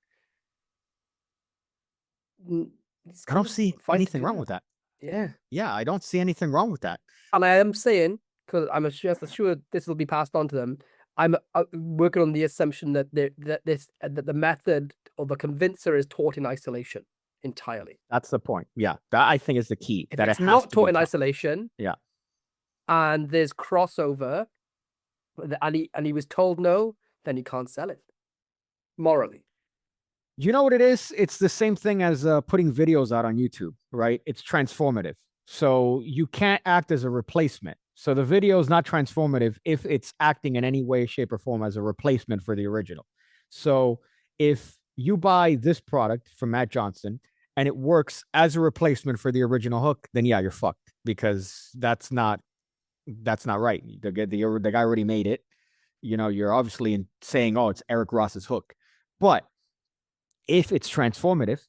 [SPEAKER 2] I don't see anything wrong with that.
[SPEAKER 3] Yeah.
[SPEAKER 2] Yeah, I don't see anything wrong with that.
[SPEAKER 3] And I am saying, because I'm sure this will be passed on to them, I'm working on the assumption that the method or the convincer is taught in isolation entirely.
[SPEAKER 2] That's the point. Yeah, that I think is the key.
[SPEAKER 3] If
[SPEAKER 2] that
[SPEAKER 3] it's
[SPEAKER 2] it has
[SPEAKER 3] not
[SPEAKER 2] to
[SPEAKER 3] taught
[SPEAKER 2] be
[SPEAKER 3] in isolation,
[SPEAKER 2] yeah,
[SPEAKER 3] and there's crossover, and he was told no, then you can't sell it morally.
[SPEAKER 2] You know what it is? It's the same thing as putting videos out on YouTube, right? It's transformative. So you can't act as a replacement. So the video is not transformative if it's acting in any way, shape, or form as a replacement for the original. So if you buy this product from Matt Johnson and it works as a replacement for the original hook, then yeah, you're fucked, because that's not right. The guy already made it. You know, you're obviously saying, oh, it's Eric Ross's hook. But if it's transformative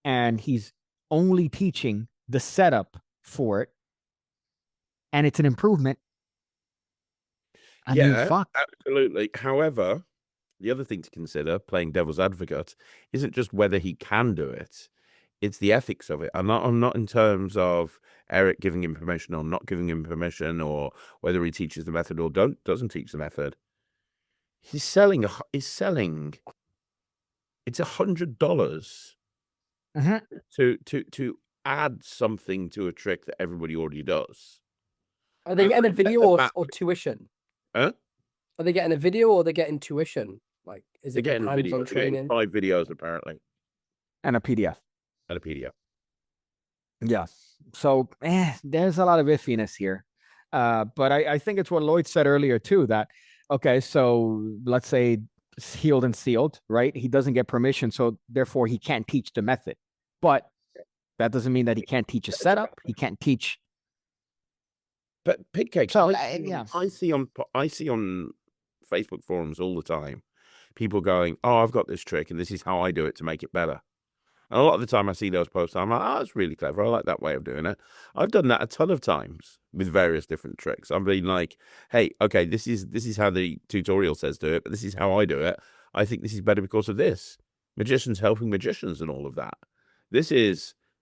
[SPEAKER 2] and he's only teaching the setup for it and it's an improvement, I mean, fuck.
[SPEAKER 4] Absolutely. However, the other thing to consider, playing devil's advocate, isn't just whether he can do it, it's the ethics of it. I'm not in terms of Eric giving him permission or not giving him permission, or whether he teaches the method or doesn't teach the method. He's selling. It's $100 to add something to a trick that everybody already does.
[SPEAKER 3] Are they getting a video or tuition?
[SPEAKER 4] Huh?
[SPEAKER 3] Are they getting a video or are they getting tuition? Like, is
[SPEAKER 4] They're
[SPEAKER 3] it
[SPEAKER 4] getting
[SPEAKER 3] hands-on training?
[SPEAKER 4] 5 videos apparently,
[SPEAKER 2] And a PDF.
[SPEAKER 4] and a PDF.
[SPEAKER 2] Yeah. So there's a lot of iffiness here. But I think it's what Lloyd said earlier too, that, okay, so let's say it's healed and sealed, right? He doesn't get permission, so therefore he can't teach the method. But that doesn't mean that he can't teach a setup. He can't teach.
[SPEAKER 4] But Pigcake,
[SPEAKER 2] So,
[SPEAKER 4] yeah, I see on Facebook forums all the time, people going, "Oh, I've got this trick, and this is how I do it to make it better." And a lot of the time, I see those posts, I'm like, "Oh, that's really clever. I like that way of doing it." I've done that a ton of times with various different tricks. I'm being like, "Hey, okay, this is how the tutorial says do it, but this is how I do it. I think this is better because of this." Magicians helping magicians and all of that.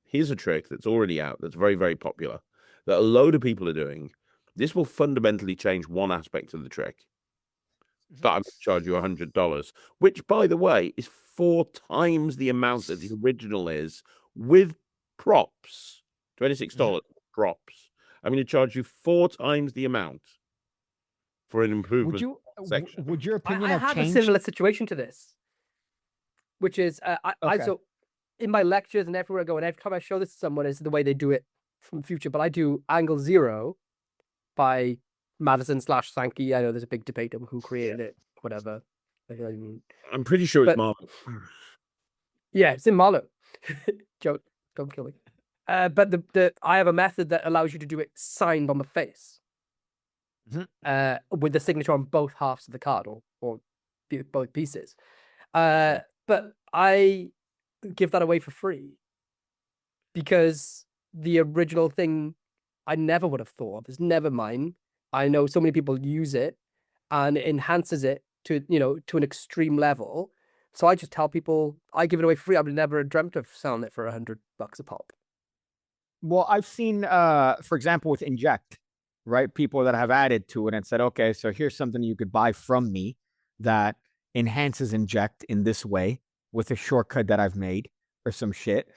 [SPEAKER 4] Here's a trick that's already out, that's very, very popular, that a load of people are doing. This will fundamentally change one aspect of the trick. But I'm going to charge you $100, which, by the way, is 4 times the amount that the original is with props. $26 props. I'm going to charge you 4 times the amount for an improvement section.
[SPEAKER 2] Would your opinion
[SPEAKER 3] I
[SPEAKER 2] have
[SPEAKER 3] have
[SPEAKER 2] changed?
[SPEAKER 3] a similar situation to this, which is so in my lectures and everywhere I go, and every time I show this to someone, is the way they do it from the future. But I do Angle Zero by Madison/Sankey. I know there's a big debate on who created it, whatever. I mean,
[SPEAKER 4] I'm pretty sure it's Marvel.
[SPEAKER 3] Yeah, it's in Marlowe. Joke, don't kill me. But I have a method that allows you to do it signed on the face, with the signature on both halves of the card or both pieces. But I give that away for free because the original thing I never would have thought of. It's never mine. I know so many people use it and it enhances it to an extreme level. So I just tell people I give it away for free. I've never dreamt of selling it for $100 a pop.
[SPEAKER 2] Well, I've seen, for example, with Inject, right? People that have added to it and said, okay, so here's something you could buy from me that enhances Inject in this way with a shortcut that I've made or some shit.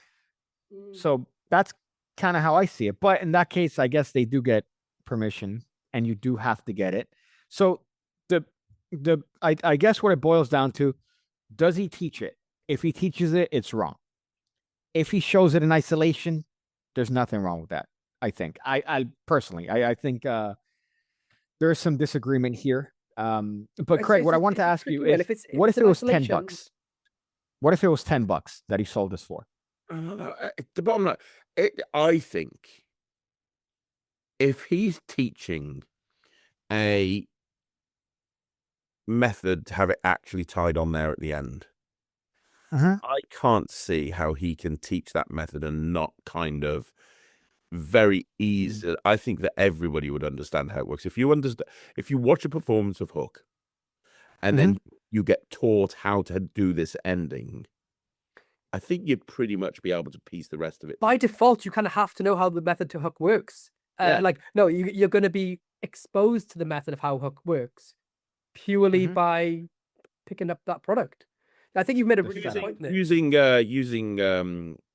[SPEAKER 2] So that's kind of how I see it. But in that case, I guess they do get permission and you do have to get it. So I guess what it boils down to, does he teach it? If he teaches it, it's wrong. If he shows it in isolation, there's nothing wrong with that. I think. I personally, I think there's some disagreement here. But Craig, what I want to ask you is, what if it was $10? What if it was $10 that he sold this for?
[SPEAKER 4] The bottom line, I think if he's teaching a method to have it actually tied on there at the end, I can't see how he can teach that method and not kind of very easy. I think that everybody would understand how it works. If you watch a performance of Hook and then you get taught how to do this ending, I think you'd pretty much be able to piece the rest of it.
[SPEAKER 3] By default, you kind of have to know how the method to Hook works. You're going to be exposed to the method of how Hook works purely by picking up that product. I think you've made a really good point there.
[SPEAKER 4] Using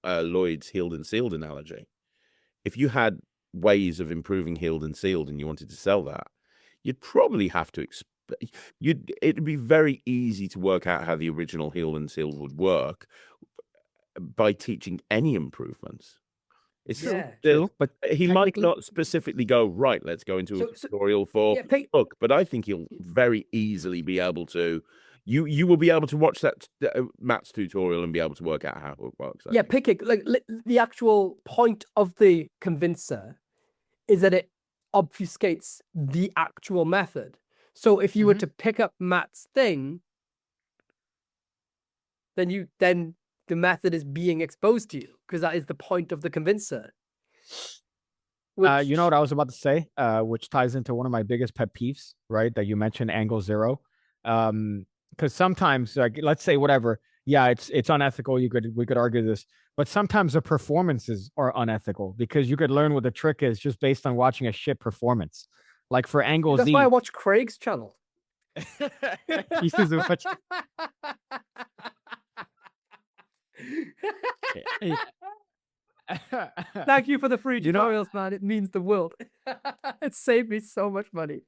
[SPEAKER 4] Lloyd's healed and sealed analogy, if you had ways of improving healed and sealed and you wanted to sell that, you'd probably have to it'd be very easy to work out how the original heal and seal would work by teaching any improvements. It's
[SPEAKER 2] True, but
[SPEAKER 4] he might
[SPEAKER 2] technically-
[SPEAKER 4] not specifically go, right, let's go into a tutorial for book, but I think he'll very easily be able to. You will be able to watch that Matt's tutorial and be able to work out how it works.
[SPEAKER 3] Yeah, picking like the actual point of the convincer is that it obfuscates the actual method. So if you were to pick up Matt's thing, then the method is being exposed to you, because that is the point of the convincer.
[SPEAKER 2] You know what I was about to say, which ties into one of my biggest pet peeves, right? That you mentioned, angle zero. Because sometimes, like, let's say whatever, yeah, it's unethical. We could argue this, but sometimes the performances are unethical because you could learn what the trick is just based on watching a shit performance. Like for angle
[SPEAKER 3] That's
[SPEAKER 2] Z.
[SPEAKER 3] why I watch Craig's channel. Thank you for the free tutorials, man. It means the world. It saved me so much money.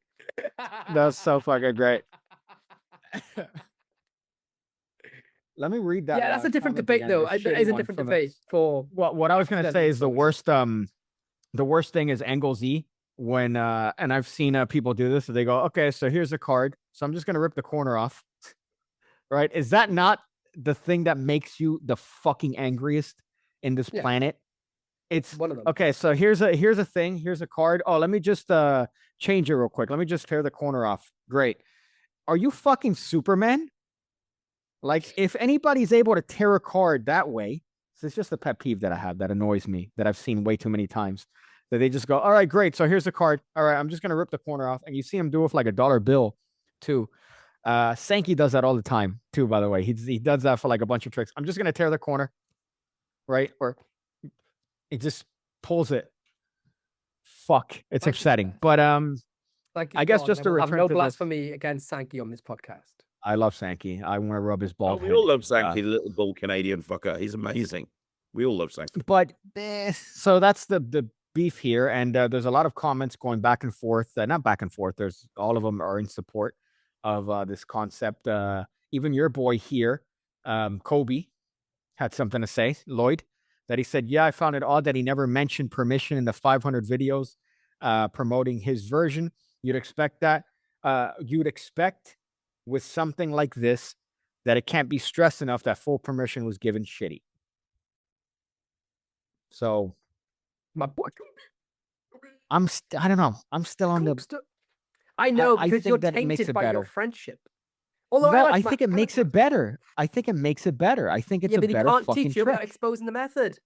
[SPEAKER 2] That's so fucking great. Let me read that.
[SPEAKER 3] Yeah, that's a different
[SPEAKER 2] comment
[SPEAKER 3] debate,
[SPEAKER 2] again,
[SPEAKER 3] though.
[SPEAKER 2] the
[SPEAKER 3] It
[SPEAKER 2] shitty
[SPEAKER 3] is a
[SPEAKER 2] one
[SPEAKER 3] different
[SPEAKER 2] from
[SPEAKER 3] debate for
[SPEAKER 2] what I was gonna
[SPEAKER 3] Yeah,
[SPEAKER 2] say is the worst thing is angle Z when and I've seen people do this, so they go, okay, so here's a card, so I'm just gonna rip the corner off. Right? Is that not the thing that makes you the fucking angriest in this planet? It's
[SPEAKER 3] one of them.
[SPEAKER 2] Okay, so here's a thing, here's a card. Oh, let me just change it real quick. Let me just tear the corner off. Great. Are you fucking Superman? Like, if anybody's able to tear a card that way, so it's just a pet peeve that I have that annoys me, that I've seen way too many times. That they just go, all right, great. So here's the card. All right, I'm just gonna rip the corner off. And you see him do it with like a dollar bill too. Sankey does that all the time too, by the way. He does that for like a bunch of tricks. I'm just gonna tear the corner, right? Or he just pulls it. Fuck, it's upsetting. But I guess just to
[SPEAKER 3] have
[SPEAKER 2] return
[SPEAKER 3] no
[SPEAKER 2] to this,
[SPEAKER 3] blasphemy against Sankey on this podcast.
[SPEAKER 2] I love Sankey. I want to rub his bald
[SPEAKER 4] we
[SPEAKER 2] head.
[SPEAKER 4] all love Sankey, the little bull Canadian fucker. He's amazing. We all love Sankey.
[SPEAKER 2] But so that's the beef here, and there's a lot of comments going back and forth. Not back and forth. There's all of them are in support of this concept. Even your boy here, Kobe, had something to say. Lloyd, that he said, yeah, I found it odd that he never mentioned permission in the 500 videos promoting his version. You'd expect that. You'd expect with something like this that it can't be stressed enough that full permission was given shitty. So
[SPEAKER 3] my boy,
[SPEAKER 2] I don't know. I'm still on the.
[SPEAKER 3] I know,
[SPEAKER 2] I
[SPEAKER 3] because
[SPEAKER 2] think
[SPEAKER 3] you're
[SPEAKER 2] that it makes
[SPEAKER 3] tainted
[SPEAKER 2] it
[SPEAKER 3] by your
[SPEAKER 2] better.
[SPEAKER 3] friendship. Although
[SPEAKER 2] Well,
[SPEAKER 3] like
[SPEAKER 2] I think it makes it better. I think it makes it better. I think it's
[SPEAKER 3] yeah,
[SPEAKER 2] a
[SPEAKER 3] but he
[SPEAKER 2] better
[SPEAKER 3] can't
[SPEAKER 2] fucking
[SPEAKER 3] teach you without
[SPEAKER 2] trick.
[SPEAKER 3] exposing the method.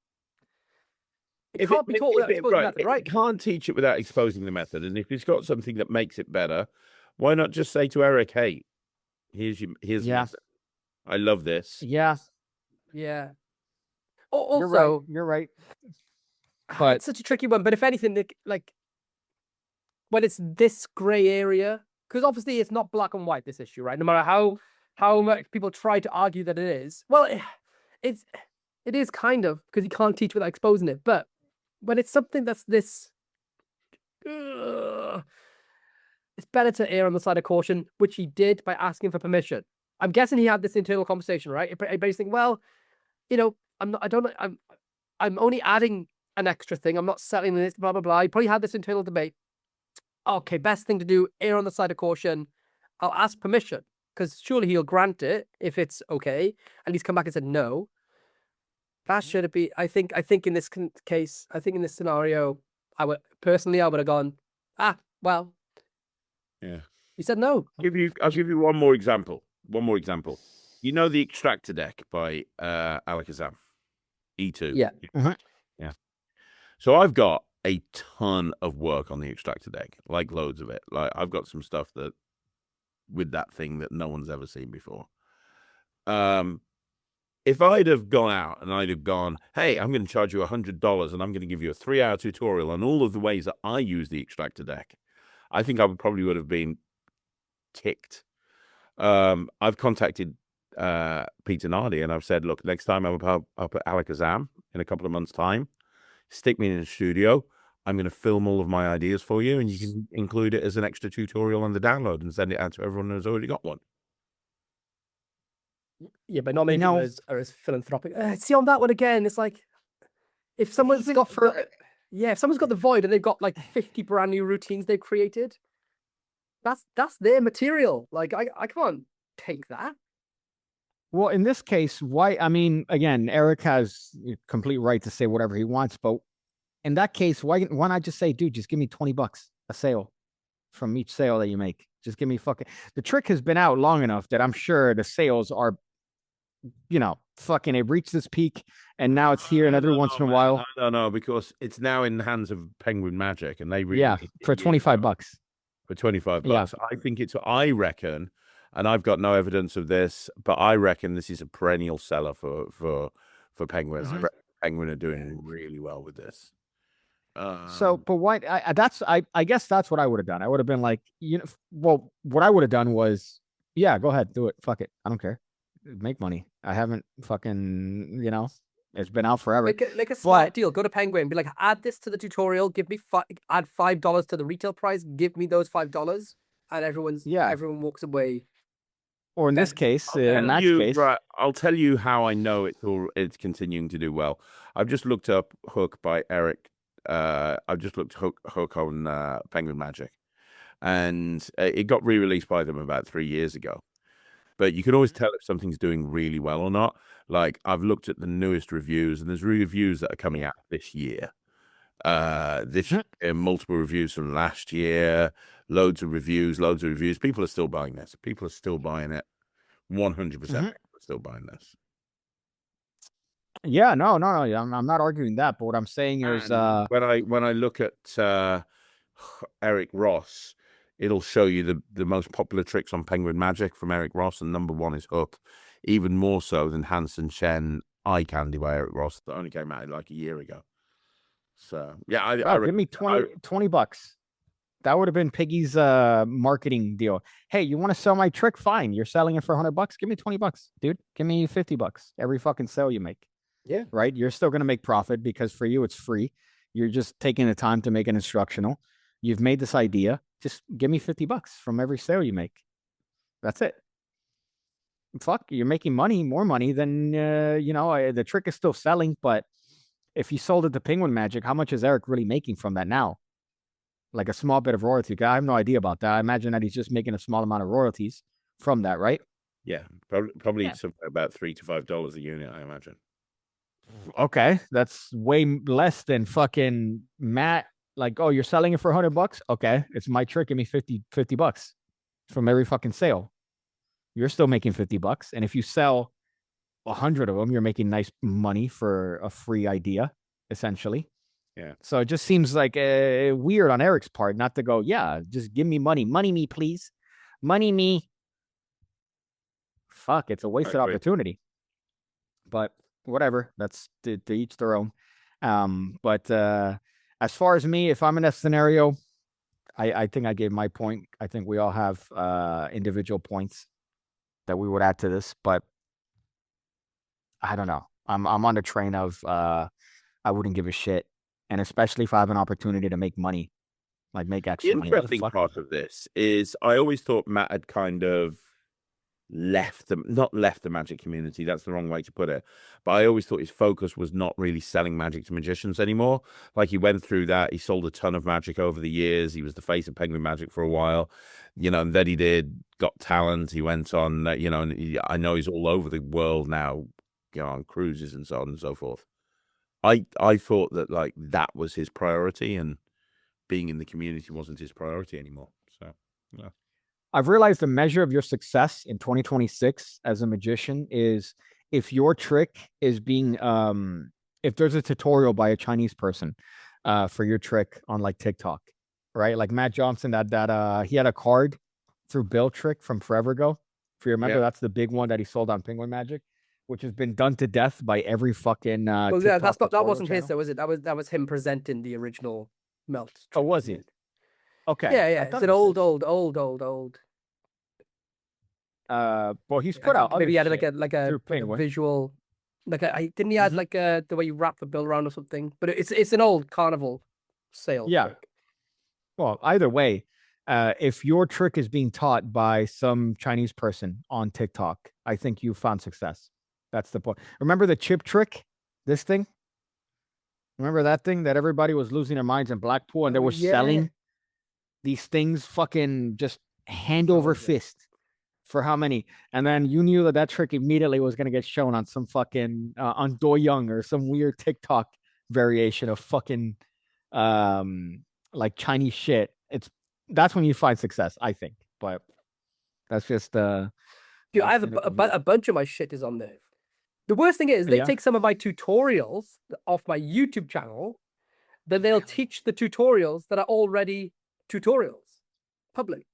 [SPEAKER 3] It
[SPEAKER 4] If
[SPEAKER 3] can't be taught without exposing the method, right?
[SPEAKER 4] It can't teach it without exposing the method. And if he's got something that makes it better, why not just say to Eric, hey, here's the method. I love this.
[SPEAKER 2] Yeah.
[SPEAKER 3] Yeah. Also,
[SPEAKER 2] You're right. But
[SPEAKER 3] it's such a tricky one. But if anything, like when it's this gray area, because obviously it's not black and white, this issue, right? No matter how much people try to argue that it is. Well, it is kind of, because you can't teach without exposing it. But when it's something that's this, it's better to err on the side of caution, which he did by asking for permission. I'm guessing he had this internal conversation, right? Everybody's thinking, well, you know, I'm only adding an extra thing. I'm not selling this, blah, blah, blah. He probably had this internal debate. Okay, best thing to do, err on the side of caution. I'll ask permission, because surely he'll grant it if it's okay. And he's come back and said no. That should it be? I think in this case, I think in this scenario, I would have gone, well.
[SPEAKER 4] Yeah.
[SPEAKER 3] He said no.
[SPEAKER 4] I'll give you one more example. You know the Extractor deck by Alakazam? E2.
[SPEAKER 3] Yeah.
[SPEAKER 4] Yeah. So I've got a ton of work on the Extractor deck, like loads of it. Like I've got some stuff that with that thing that no one's ever seen before. If I'd have gone out and I'd have gone, hey, I'm going to charge you $100 and I'm going to give you a 3-hour tutorial on all of the ways that I use the Extractor deck, I think I would have been kicked. I've contacted Peter Nardi and I've said, look, next time I'm up at Alakazam in a couple of months' time, stick me in the studio. I'm going to film all of my ideas for you, and you can include it as an extra tutorial on the download and send it out to everyone who's already got one.
[SPEAKER 3] Yeah, but not many
[SPEAKER 2] No.
[SPEAKER 3] people are as philanthropic. See, on that one again, it's like if someone's
[SPEAKER 2] Even
[SPEAKER 3] got
[SPEAKER 2] for-
[SPEAKER 3] if someone's got the void and they've got like 50 brand new routines they've created, that's their material. Like I can't take that.
[SPEAKER 2] Well, in this case, why? I mean, again, Eric has complete right to say whatever he wants, but in that case, why not just say, dude, just give me $20 a sale from each sale that you make? Just give me fucking. The trick has been out long enough that I'm sure the sales are, fucking. It reached this peak, and now it's here, and every once in a while,
[SPEAKER 4] No, because it's now in the hands of Penguin Magic, and they really
[SPEAKER 2] yeah, for $25.
[SPEAKER 4] For $25.
[SPEAKER 2] Yeah.
[SPEAKER 4] I reckon, and I've got no evidence of this, but I reckon this is a perennial seller for Penguin.
[SPEAKER 2] Mhm.
[SPEAKER 4] I reckon Penguin are doing really well with this.
[SPEAKER 2] So, but why? I guess that's what I would have done. I would have been like, well, what I would have done was, yeah, go ahead, do it. Fuck it, I don't care. Make money. I haven't fucking, it's been out forever.
[SPEAKER 3] Make a smart deal. Go to Penguin. Be like, add this to the tutorial. Give me add $5 to the retail price. Give me those $5, and everyone walks away.
[SPEAKER 2] Or in this case,
[SPEAKER 4] Right, I'll tell you how I know it's continuing to do well. I've just looked up Hook by Eric. I've just looked Hook on Penguin Magic, and it got re-released by them about 3 years ago. But you can always tell if something's doing really well or not. Like, I've looked at the newest reviews, and there's reviews that are coming out this year. Multiple reviews from last year, loads of reviews. People are still buying this. People are still buying it. 100% people are still buying this.
[SPEAKER 2] Yeah, no. I'm not arguing that, but what I'm saying is,
[SPEAKER 4] when I look at Eric Ross, it'll show you the most popular tricks on Penguin Magic from Eric Ross, and number one is Hook, even more so than Hansen Shen Eye Candy by Eric Ross that only came out like a year ago. So yeah, I
[SPEAKER 2] give me $20. That would have been Piggy's marketing deal. Hey, you want to sell my trick? Fine. You're selling it for $100. Give me $20, dude. Give me $50 every fucking sale you make.
[SPEAKER 3] Yeah.
[SPEAKER 2] Right. You're still going to make profit because for you, it's free. You're just taking the time to make it instructional. You've made this idea. Just give me $50 from every sale you make. That's it. Fuck, you're making money, more money than, the trick is still selling. But if you sold it to Penguin Magic, how much is Eric really making from that now? Like a small bit of royalty. I have no idea about that. I imagine that he's just making a small amount of royalties from that, right?
[SPEAKER 4] Yeah, probably something about $3 to $5 a unit, I imagine.
[SPEAKER 2] Okay, that's way less than fucking Matt. Like, oh, you're selling it for $100? Okay, it's my trick. Give me $50 from every fucking sale. You're still making $50, and if you sell 100 of them, you're making nice money for a free idea, essentially.
[SPEAKER 4] Yeah.
[SPEAKER 2] So it just seems like weird on Eric's part not to go, yeah, just give me money me, please, money me. Fuck, it's a wasted opportunity. But whatever, that's to each their own. But as far as me, if I'm in that scenario, I think I gave my point. I think we all have individual points that we would add to this, but I don't know. I'm on the train of I wouldn't give a shit, and especially if I have an opportunity to make money, like make extra money.
[SPEAKER 4] The interesting part of this is I always thought Matt had kind of not left the Magic community. That's the wrong way to put it. But I always thought his focus was not really selling Magic to magicians anymore. Like, he went through that. He sold a ton of Magic over the years. He was the face of Penguin Magic for a while, and then he got talent. He went on, and I know he's all over the world now, on cruises and so on and so forth. I thought that like that was his priority, and being in the community wasn't his priority anymore. So yeah.
[SPEAKER 2] I've realized the measure of your success in 2026 as a magician is if your trick is being if there's a tutorial by a Chinese person for your trick on like TikTok, right? Like Matt Johnson, that he had a card through Bill Trick from forever ago. If you remember, that's the big one that he sold on Penguin Magic, which has been done to death by every fucking
[SPEAKER 3] well, yeah, that wasn't
[SPEAKER 2] channel.
[SPEAKER 3] his though, was it? That was him presenting the original melt.
[SPEAKER 2] Oh, was he? Okay.
[SPEAKER 3] Yeah. It's an old.
[SPEAKER 2] Well, he's put out.
[SPEAKER 3] Maybe he had like a
[SPEAKER 2] Penguin.
[SPEAKER 3] visual, didn't he add like the way you wrap the bill around or something? But it's an old carnival sales
[SPEAKER 2] Yeah.
[SPEAKER 3] trick.
[SPEAKER 2] Well, either way, if your trick is being taught by some Chinese person on TikTok, I think you found success. That's the point. Remember the chip trick? This thing? Remember that thing that everybody was losing their minds in Blackpool and they
[SPEAKER 3] Oh,
[SPEAKER 2] were
[SPEAKER 3] yeah.
[SPEAKER 2] selling these things fucking just hand over
[SPEAKER 3] Oh, yeah.
[SPEAKER 2] fist for how many? And then you knew that that trick immediately was going to get shown on some fucking on Douyin or some weird TikTok variation of fucking like Chinese shit. That's when you find success, I think. But that's just
[SPEAKER 3] Dude, I have a bunch of my shit is on there. The worst thing is they
[SPEAKER 2] Yeah.
[SPEAKER 3] take some of my tutorials off my YouTube channel, then they'll teach the tutorials that are already tutorials public.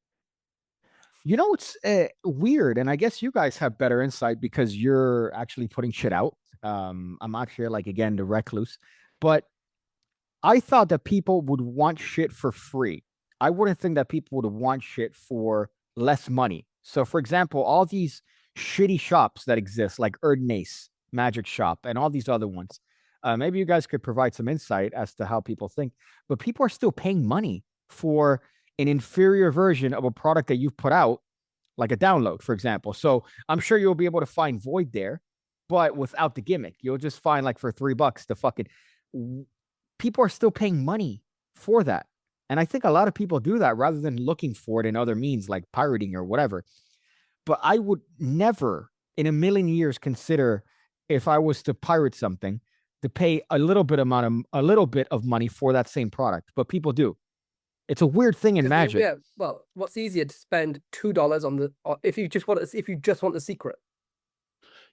[SPEAKER 2] You know, it's weird, and I guess you guys have better insight because you're actually putting shit out. I'm out here, like, again, the recluse, but I thought that people would want shit for free. I wouldn't think that people would want shit for less money. So, for example, all these shitty shops that exist, like Erdnase, Magic Shop, and all these other ones, maybe you guys could provide some insight as to how people think, but people are still paying money for an inferior version of a product that you've put out, like a download, for example. So I'm sure you'll be able to find Void there, but without the gimmick. You'll just find, like, for $3 the fucking people are still paying money for that. And I think a lot of people do that rather than looking for it in other means like pirating or whatever. But I would never in a million years consider, if I was to pirate something, to pay a little bit of money for that same product. But people do. It's a weird thing in Magic.
[SPEAKER 3] Yeah, well, what's easier to spend $2 on if you just want the secret?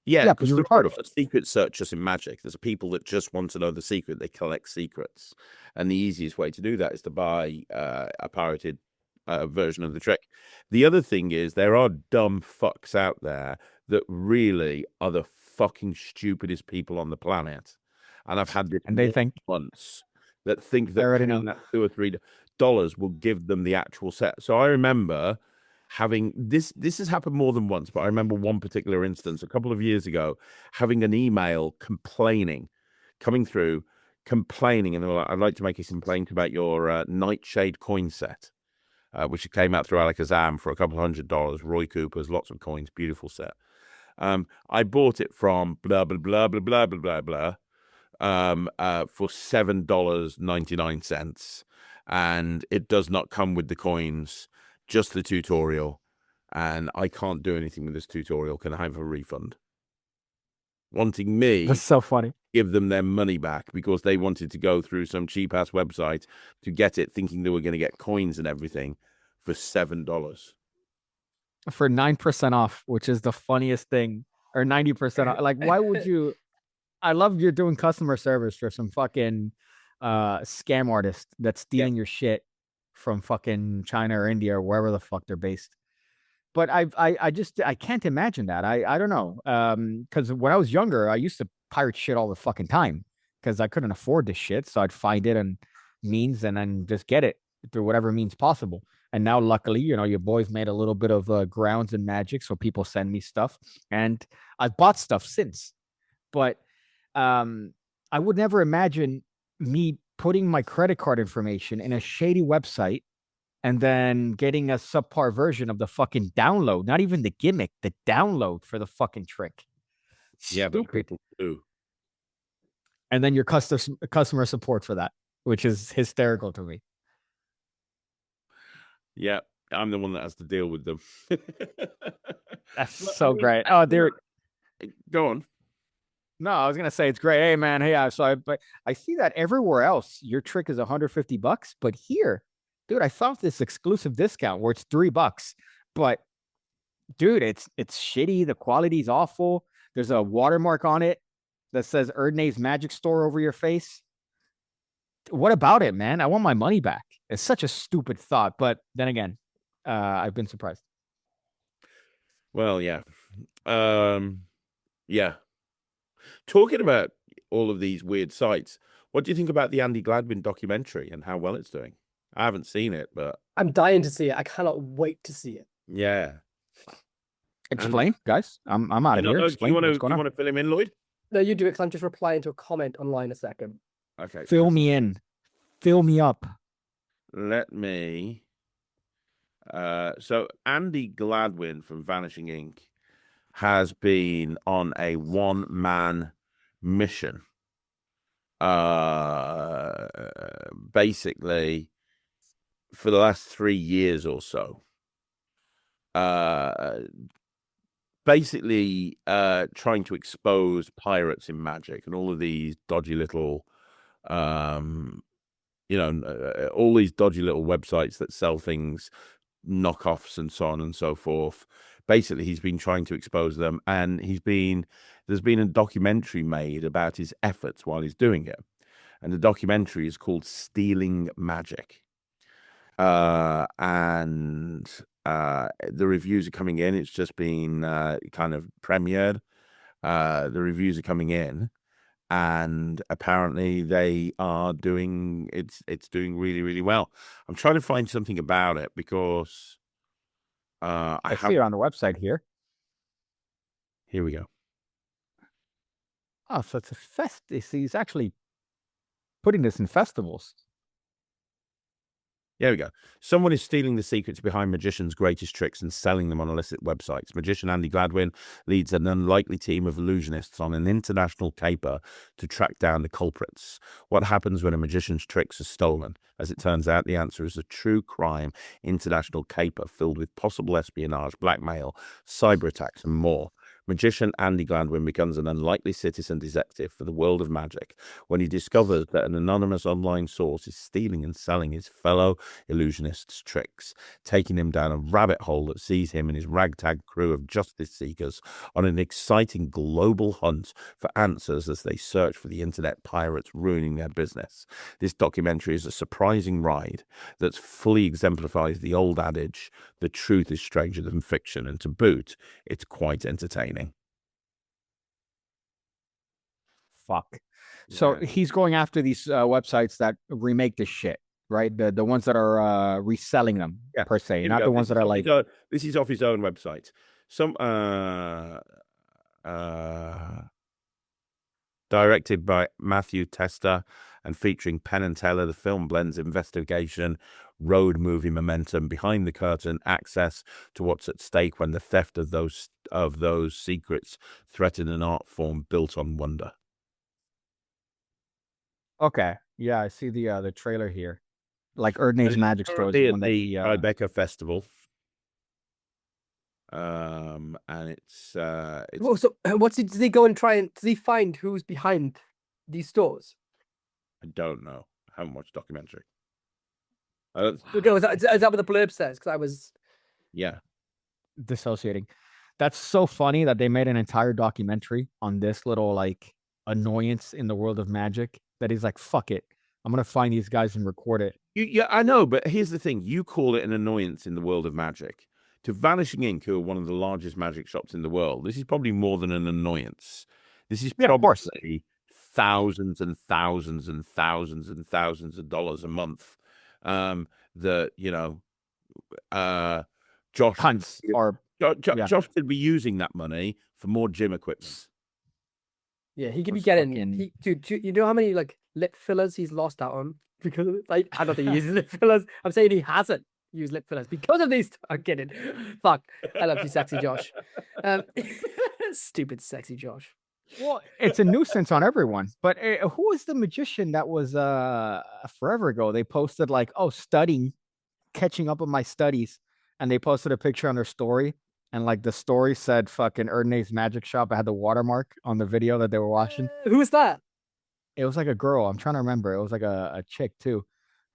[SPEAKER 4] Yeah,
[SPEAKER 2] Yeah, but
[SPEAKER 4] because
[SPEAKER 2] you're
[SPEAKER 4] there are
[SPEAKER 2] retarded.
[SPEAKER 4] secret searchers in Magic. There's people that just want to know the secret. They collect secrets. And the easiest way to do that is to buy a pirated version of the trick. The other thing is there are dumb fucks out there that really are the fucking stupidest people on the planet. And I've had this
[SPEAKER 2] And they think
[SPEAKER 4] once that think that
[SPEAKER 2] I already
[SPEAKER 4] paying
[SPEAKER 2] know.
[SPEAKER 4] that $2 or $3 will give them the actual set. So I remember having this has happened more than once, but I remember one particular instance a couple of years ago, having an email coming through, complaining, and they were like, I'd like to make a complaint about your Nightshade coin set, which came out through Alakazam for a couple $100. Roy Cooper's, lots of coins, beautiful set. I bought it from blah blah blah blah blah blah blah blah for $7.99, and it does not come with the coins, just the tutorial, and I can't do anything with this tutorial. Can I have a refund? Wanting me
[SPEAKER 2] That's so funny.
[SPEAKER 4] give them their money back because they wanted to go through some cheap ass website to get it, thinking they were going to get coins and everything for $7
[SPEAKER 2] For 9% off, which is the funniest thing, or 90% off. Like, why would you? I love you're doing customer service for some fucking scam artist that's stealing your shit from fucking China or India or wherever the fuck they're based. But I can't imagine that. I don't know. Because when I was younger, I used to pirate shit all the fucking time because I couldn't afford this shit. So I'd find it and means and then just get it through whatever means possible. And now, luckily, your boys made a little bit of grounds in Magic, so people send me stuff, and I've bought stuff since. But I would never imagine me putting my credit card information in a shady website and then getting a subpar version of the fucking download, not even the gimmick, the download for the fucking trick.
[SPEAKER 4] Yeah, but
[SPEAKER 2] Stupid.
[SPEAKER 4] people do.
[SPEAKER 2] And then your customer support for that, which is hysterical to me.
[SPEAKER 4] Yeah, I'm the one that has to deal with them.
[SPEAKER 2] That's so great. Oh, they're
[SPEAKER 4] Go on.
[SPEAKER 2] no, I was gonna say it's great. Hey man, hey, but I see that everywhere else your trick is $150, but here, dude, I found this exclusive discount where it's $3. But dude, it's shitty. The quality's awful. There's a watermark on it that says Erdnase Magic Store over your face. What about it, man? I want my money back. It's such a stupid thought, but then again, I've been surprised.
[SPEAKER 4] Well, yeah. Yeah. Talking about all of these weird sites, what do you think about the Andy Gladwin documentary and how well it's doing? I haven't seen it, but
[SPEAKER 3] I'm dying to see it. I cannot wait to see it.
[SPEAKER 4] yeah.
[SPEAKER 2] Explain, guys. I'm out of here.
[SPEAKER 4] Do
[SPEAKER 2] Explain
[SPEAKER 4] you want
[SPEAKER 2] what's going on.
[SPEAKER 4] to fill him in, Lloyd?
[SPEAKER 3] No, you do it because I'm just replying to a comment online a second.
[SPEAKER 4] Okay.
[SPEAKER 2] Fill me in. Fill me up.
[SPEAKER 4] Let me. So Andy Gladwin from Vanishing Inc. has been on a one-man mission. Basically, for the last 3 years or so. Basically, trying to expose pirates in Magic and all of these dodgy little, all these dodgy little websites that sell things, knockoffs and so on and so forth. Basically, he's been trying to expose them, and there's been a documentary made about his efforts while he's doing it. And the documentary is called Stealing Magic. And the reviews are coming in. It's just been kind of premiered. The reviews are coming in, and apparently they are doing it's doing really, really well. I'm trying to find something about it because
[SPEAKER 2] I see it on the website here.
[SPEAKER 4] Here we go.
[SPEAKER 2] Oh, so it's a fest. He's actually putting this in festivals.
[SPEAKER 4] There we go. Someone is stealing the secrets behind magicians' greatest tricks and selling them on illicit websites. Magician Andy Gladwin leads an unlikely team of illusionists on an international caper to track down the culprits. What happens when a magician's tricks are stolen? As it turns out, the answer is a true crime international caper filled with possible espionage, blackmail, cyber attacks, and more. Magician Andy Gladwin becomes an unlikely citizen detective for the world of magic when he discovers that an anonymous online source is stealing and selling his fellow illusionists' tricks, taking him down a rabbit hole that sees him and his ragtag crew of justice seekers on an exciting global hunt for answers as they search for the internet pirates ruining their business. This documentary is a surprising ride that fully exemplifies the old adage, the truth is stranger than fiction, and to boot, it's quite entertaining.
[SPEAKER 2] Fuck. So
[SPEAKER 4] Yeah.
[SPEAKER 2] he's going after these websites that remake the shit, right? The ones that are reselling them per se,
[SPEAKER 4] Here we
[SPEAKER 2] not
[SPEAKER 4] go.
[SPEAKER 2] the ones that are like.
[SPEAKER 4] This is off his own website. Some directed by Matthew Testa and featuring Penn and Teller, the film blends investigation, road movie momentum, behind the curtain access to what's at stake when the theft of those secrets threaten an art form built on wonder.
[SPEAKER 2] Okay, yeah, I see the trailer here. Like Erdnase Magic Store is
[SPEAKER 4] Currently
[SPEAKER 2] one
[SPEAKER 4] at
[SPEAKER 2] that
[SPEAKER 4] the
[SPEAKER 2] he,
[SPEAKER 4] Tribeca Festival. And it's
[SPEAKER 3] Well, so does he go and does he find who's behind these stores?
[SPEAKER 4] I don't know. I haven't watched the documentary. I don't,
[SPEAKER 3] Okay, is that what the blurb says? Because I was.
[SPEAKER 4] yeah.
[SPEAKER 2] dissociating. That's so funny that they made an entire documentary on this little like annoyance in the world of magic that he's like, fuck it, I'm gonna find these guys and record it.
[SPEAKER 4] Yeah, I know, but here's the thing. You call it an annoyance in the world of magic. To Vanishing Inc., who are one of the largest magic shops in the world, this is probably more than an annoyance. This is
[SPEAKER 2] Yeah, of course.
[SPEAKER 4] probably thousands and thousands and thousands and thousands of dollars a month. That, Josh
[SPEAKER 2] Cunts or yeah.
[SPEAKER 4] Josh could be using that money for more gym equipment.
[SPEAKER 3] Yeah, he could be
[SPEAKER 2] Those
[SPEAKER 3] getting.
[SPEAKER 2] fucking-
[SPEAKER 3] Dude, you know how many like lip fillers he's lost out on because of, like I don't think he uses lip fillers. I'm saying he hasn't used lip fillers because of these. I'm kidding. Fuck, I love you, sexy Josh. Stupid, sexy Josh.
[SPEAKER 2] Well, it's a nuisance on everyone. But who was the magician that was forever ago? They posted like, oh, studying, catching up on my studies, and they posted a picture on their story, and like the story said, "Fucking Erdnase Magic Shop." I had the watermark on the video that they were watching.
[SPEAKER 3] Who was that?
[SPEAKER 2] It was like a girl. I'm trying to remember. It was like a chick too.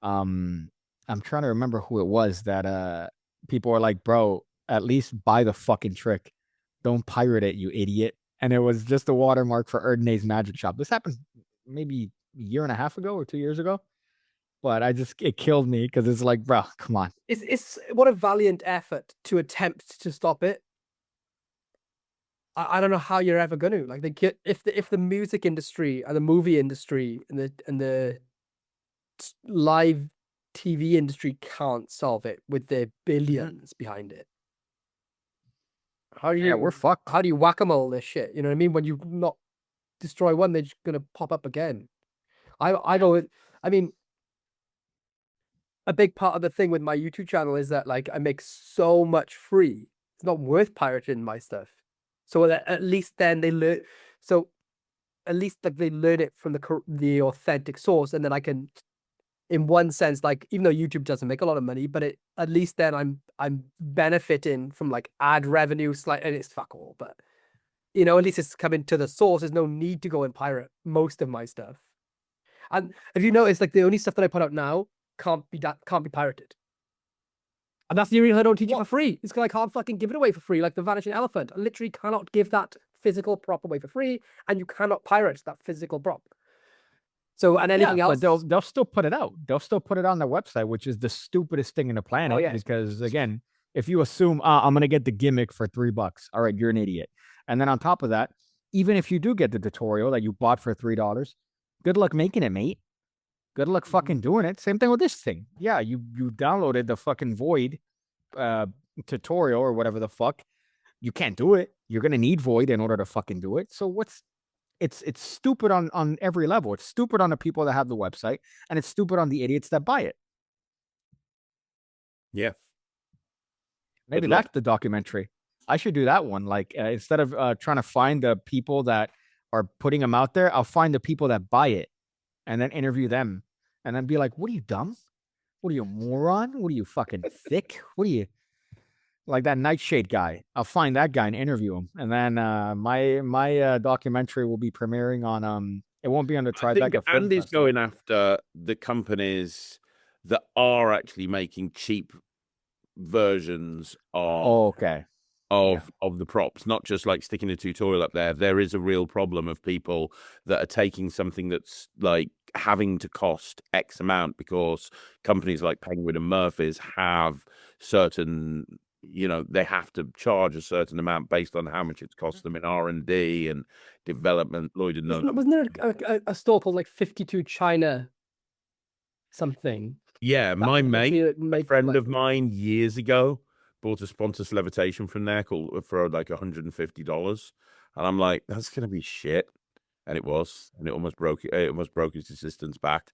[SPEAKER 2] I'm trying to remember who it was that people were like, bro, at least buy the fucking trick. Don't pirate it, you idiot. And it was just a watermark for Erdnase Magic Shop. This happened maybe a year and a half ago or 2 years ago. But it killed me because it's like, bro, come on.
[SPEAKER 3] It's what a valiant effort to attempt to stop it. I don't know how you're ever going to like if the music industry and the movie industry and the live TV industry can't solve it with their billions behind it. How do you?
[SPEAKER 2] Yeah, we're fucked.
[SPEAKER 3] How do you whack-a-mole this shit? You know what I mean? When you not destroy one, they're just gonna pop up again. I go with. I mean, a big part of the thing with my YouTube channel is that like I make so much free. It's not worth pirating my stuff. So that at least then they learn. So at least like they learn it from the authentic source, and then I can, in one sense, like even though YouTube doesn't make a lot of money, but at least then I'm benefiting from like ad revenue and it's fuck all, but you know, at least it's coming to the source. There's no need to go and pirate most of my stuff. And if you notice, like the only stuff that I put out now can't be pirated. And that's the reason I don't teach it for free. It's because I can't fucking give it away for free, like the Vanishing Elephant. I literally cannot give that physical prop away for free, and you cannot pirate that physical prop. So, and anything else,
[SPEAKER 2] but they'll still put it out. They'll still put it on their website, which is the stupidest thing in the planet.
[SPEAKER 3] yeah.
[SPEAKER 2] Because again, if you assume I'm gonna get the gimmick for $3, all right, you're an idiot. And then on top of that, even if you do get the tutorial that you bought for $3, good luck making it, mate. Good luck fucking doing it. Same thing with this thing. Yeah, you downloaded the fucking Void tutorial or whatever the fuck. You can't do it. You're gonna need Void in order to fucking do it. So it's stupid on every level. It's stupid on the people that have the website, and it's stupid on the idiots that buy it.
[SPEAKER 4] Yeah.
[SPEAKER 2] Maybe that's the documentary. I should do that one. Like instead of trying to find the people that are putting them out there, I'll find the people that buy it and then interview them and then be like, what are you, dumb? What are you, a moron? What are you, fucking thick? What are you, like that Nightshade guy? I'll find that guy and interview him. And then my documentary will be premiering on, it won't be on the Tribeca.
[SPEAKER 4] I think Andy's going after the companies that are actually making cheap versions of of the props, not just like sticking a tutorial up there. There is a real problem of people that are taking something that's like having to cost X amount because companies like Penguin and Murphy's have certain, you know, they have to charge a certain amount based on how much it's cost them in R&D and development. Lloyd and
[SPEAKER 3] wasn't there a store called like 52 China something?
[SPEAKER 4] Yeah, my friend of mine years ago bought a sponsor's levitation from there for like $150, and I'm like, that's gonna be shit, and it was, and it almost broke his assistant's back.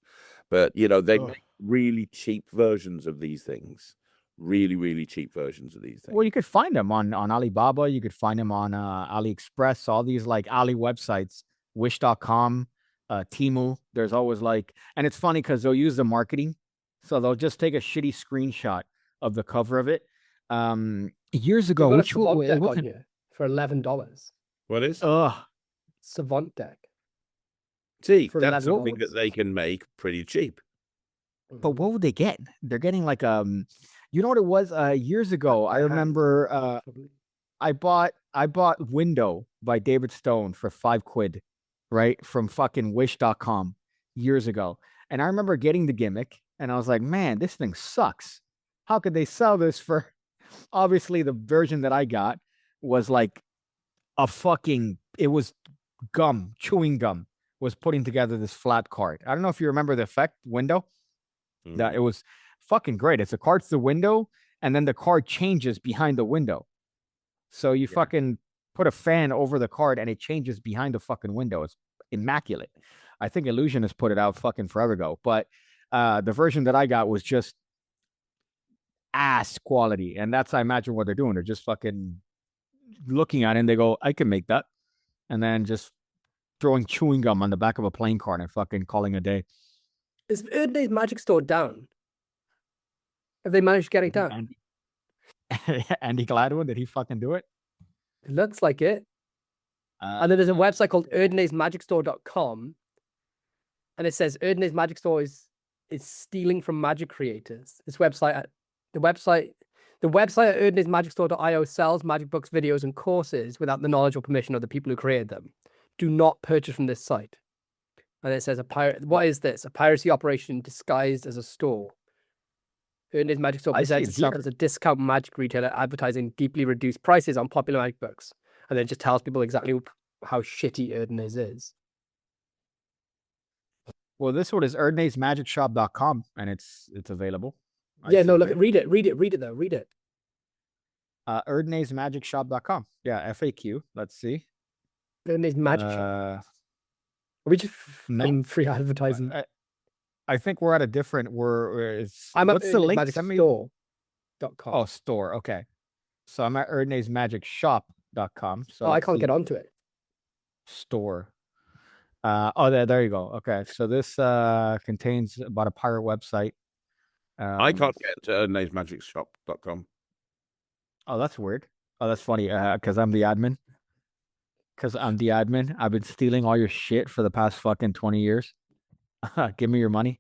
[SPEAKER 4] But you know, they make really cheap versions of these things, really cheap versions of these things.
[SPEAKER 2] Well, you could find them on Alibaba. You could find them on AliExpress. All these like Ali websites, Wish.com, Temu. There's always like, and it's funny because they'll use the marketing, so they'll just take a shitty screenshot of the cover of it. Years ago,
[SPEAKER 3] which one for $11?
[SPEAKER 4] What is?
[SPEAKER 3] Savant Deck.
[SPEAKER 4] See, that's something that they can make pretty cheap.
[SPEAKER 2] But what would they get? They're getting like you know what it was? Years ago, I remember I bought Window by David Stone for £5, right? From fucking Wish.com years ago. And I remember getting the gimmick and I was like, man, this thing sucks. How could they sell this for? Obviously, the version that I got was like a fucking, it was chewing gum was putting together this flat card. I don't know if you remember the effect, Window. That it was fucking great. It's a card to the window, and then the card changes behind the window. So you fucking put a fan over the card, and it changes behind the fucking window. It's immaculate. I think Illusion has put it out fucking forever ago. But the version that I got was just ass quality, and that's, I imagine, what they're doing. They're just fucking looking at it and they go, I can make that, and then just throwing chewing gum on the back of a playing card and fucking calling a day.
[SPEAKER 3] Is Erdnase Magic Store down? Have they managed to get it down?
[SPEAKER 2] Andy Gladwin, did he fucking do it?
[SPEAKER 3] It looks like it. And then there's a website called ErdnaseMagicStore.com, and it says Erdnase Magic Store is stealing from magic creators. The website at ErdnaseMagicStore.io sells magic books, videos, and courses without the knowledge or permission of the people who created them. Do not purchase from this site. And it says what is this? A piracy operation disguised as a store. Erdnase Magic Store presents itself as a discount magic retailer advertising deeply reduced prices on popular magic books, and then just tells people exactly how shitty Erdnase is.
[SPEAKER 2] Well, this one is ErdnaseMagicShop.com, and it's available.
[SPEAKER 3] Look, read it though. Read it.
[SPEAKER 2] ErdnaseMagicShop.com. Yeah, FAQ. Let's see.
[SPEAKER 3] Erdnase Magic Shop. Are we just free advertising?
[SPEAKER 2] I think we're at a different.
[SPEAKER 3] I'm at
[SPEAKER 2] what's the link? Send me.
[SPEAKER 3] magicstore.com.
[SPEAKER 2] Oh, store. Okay. So I'm at erdnaysmagicshop.com. So
[SPEAKER 3] I can't get onto it.
[SPEAKER 2] Store. There you go. Okay. So this contains about a pirate website.
[SPEAKER 4] I can't get to erdnaysmagicshop.com.
[SPEAKER 2] Oh, that's weird. Oh, that's funny. Because I'm the admin. I've been stealing all your shit for the past fucking 20 years. Give me your money.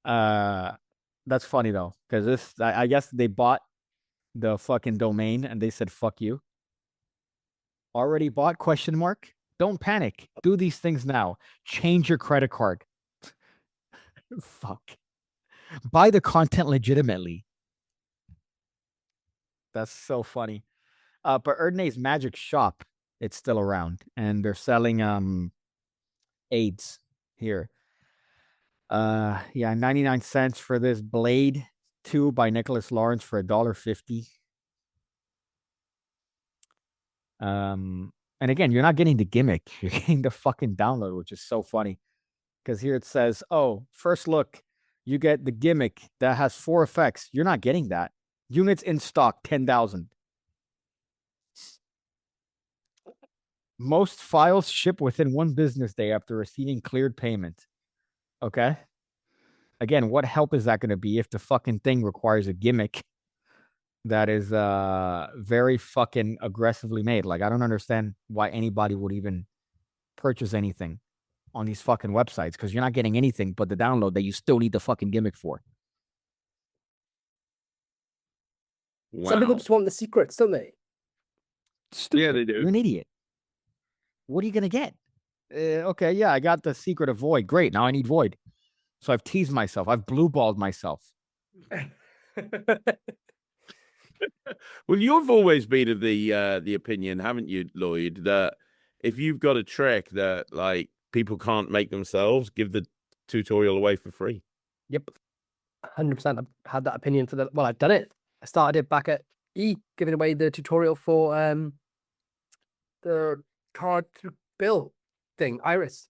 [SPEAKER 2] That's funny though, because I guess they bought the fucking domain and they said fuck you. Already bought? ? Don't panic. Do these things now. Change your credit card. Fuck. Buy the content legitimately. That's so funny. But Erdnay's Magic Shop, it's still around, and they're selling aids here. 99 cents for this Blade 2 by Nicholas Lawrence for $1.50. And again, you're not getting the gimmick. You're getting the fucking download, which is so funny. Because here it says, oh, first look, you get the gimmick that has 4 effects. You're not getting that. Units in stock, 10,000. Most files ship within 1 business day after receiving cleared payment. Okay. Again, what help is that going to be if the fucking thing requires a gimmick that is very fucking aggressively made? Like, I don't understand why anybody would even purchase anything on these fucking websites, because you're not getting anything but the download that you still need the fucking gimmick for.
[SPEAKER 4] Wow.
[SPEAKER 3] Some people just want the secrets, don't they?
[SPEAKER 2] Stupid.
[SPEAKER 4] Yeah, they do.
[SPEAKER 2] You're an idiot. What are you going to get? Okay, yeah, I got the secret of Void. Great, now I need Void. So I've teased myself. I've blue-balled myself.
[SPEAKER 4] Well, you've always been of the opinion, haven't you, Lloyd, that if you've got a trick that like people can't make themselves, give the tutorial away for free.
[SPEAKER 3] Yep. 100%. I've had that opinion for well, I've done it. I started it back at E, giving away the tutorial for the card to bill thing, Iris.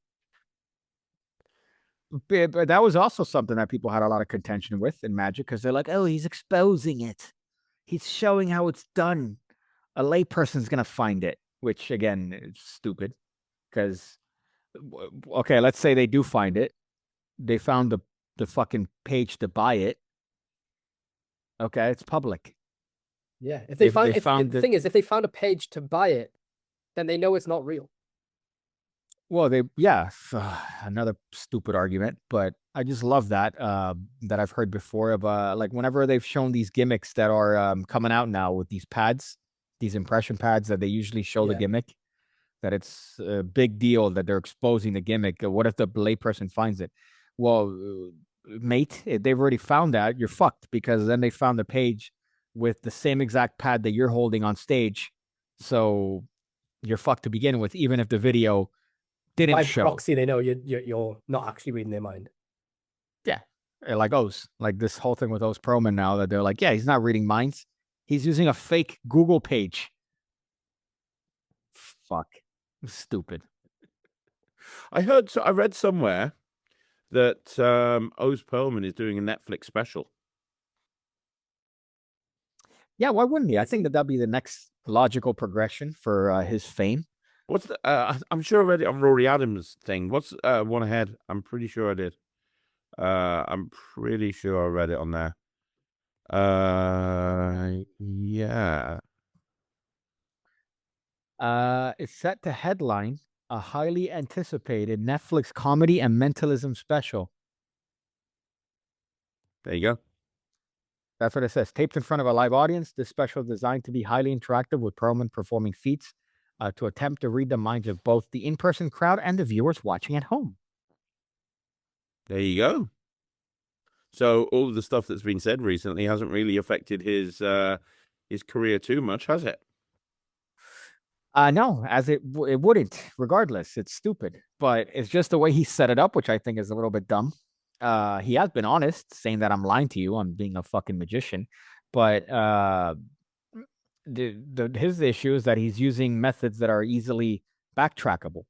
[SPEAKER 2] But that was also something that people had a lot of contention with in Magic, because they're like, oh, he's exposing it. He's showing how it's done. A layperson's going to find it, which, again, is stupid. Because, okay, let's say they do find it. They found the fucking page to buy it. Okay, it's public.
[SPEAKER 3] Yeah. If they
[SPEAKER 2] If
[SPEAKER 3] found the thing is, if they found a page to buy it, then they know it's not real.
[SPEAKER 2] Well, another stupid argument, but I just love that that I've heard before of like whenever they've shown these gimmicks that are coming out now with these pads, these impression pads that they usually show the gimmick, that it's a big deal that they're exposing the gimmick. What if the layperson finds it? Well, mate, if they've already found that, you're fucked, because then they found the page with the same exact pad that you're holding on stage. So you're fucked to begin with, even if the video didn't
[SPEAKER 3] By
[SPEAKER 2] show.
[SPEAKER 3] proxy, they know you're not actually reading their mind.
[SPEAKER 2] Yeah, like Oz, like this whole thing with Oz Perlman now, that they're like, yeah, he's not reading minds. He's using a fake Google page. Fuck. Stupid.
[SPEAKER 4] I read somewhere that Oz Perlman is doing a Netflix special.
[SPEAKER 2] Yeah, why wouldn't he? I think that'd be the next logical progression for his fame.
[SPEAKER 4] What's the? I'm sure I read it on Rory Adams' thing. What's one ahead? I'm pretty sure I did. I'm pretty sure I read it on there. Yeah.
[SPEAKER 2] It's set to headline a highly anticipated Netflix comedy and mentalism special.
[SPEAKER 4] There you go.
[SPEAKER 2] That's what it says. Taped in front of a live audience, this special is designed to be highly interactive, with Perlman performing feats to attempt to read the minds of both the in-person crowd and the viewers watching at home.
[SPEAKER 4] There you go. So all of the stuff that's been said recently hasn't really affected his career too much, has it?
[SPEAKER 2] No, as it wouldn't. Regardless, it's stupid, but it's just the way he set it up, which I think is a little bit dumb. He has been honest, saying that I'm lying to you, I'm being a fucking magician, but his issue is that he's using methods that are easily backtrackable,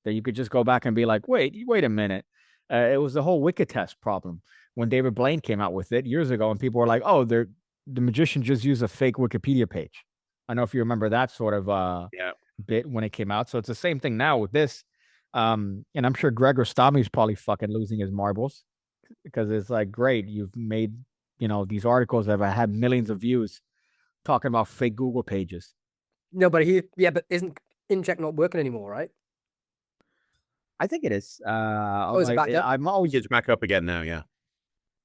[SPEAKER 2] that you could just go back and be like, wait a minute, It was the whole Wikitest problem when David Blaine came out with it years ago, and people were like, "Oh, the magician just used a fake Wikipedia page." I don't know if you remember that sort of
[SPEAKER 4] Yeah.
[SPEAKER 2] bit when it came out. So it's the same thing now with this. And I'm sure Greg Rostami's probably fucking losing his marbles because it's like, great, you've made, these articles that have had millions of views talking about fake Google pages.
[SPEAKER 3] No, but but isn't Inject not working anymore, right?
[SPEAKER 2] I think it is.
[SPEAKER 3] It's back up?
[SPEAKER 2] I'm always.
[SPEAKER 4] It's back up again now. Yeah.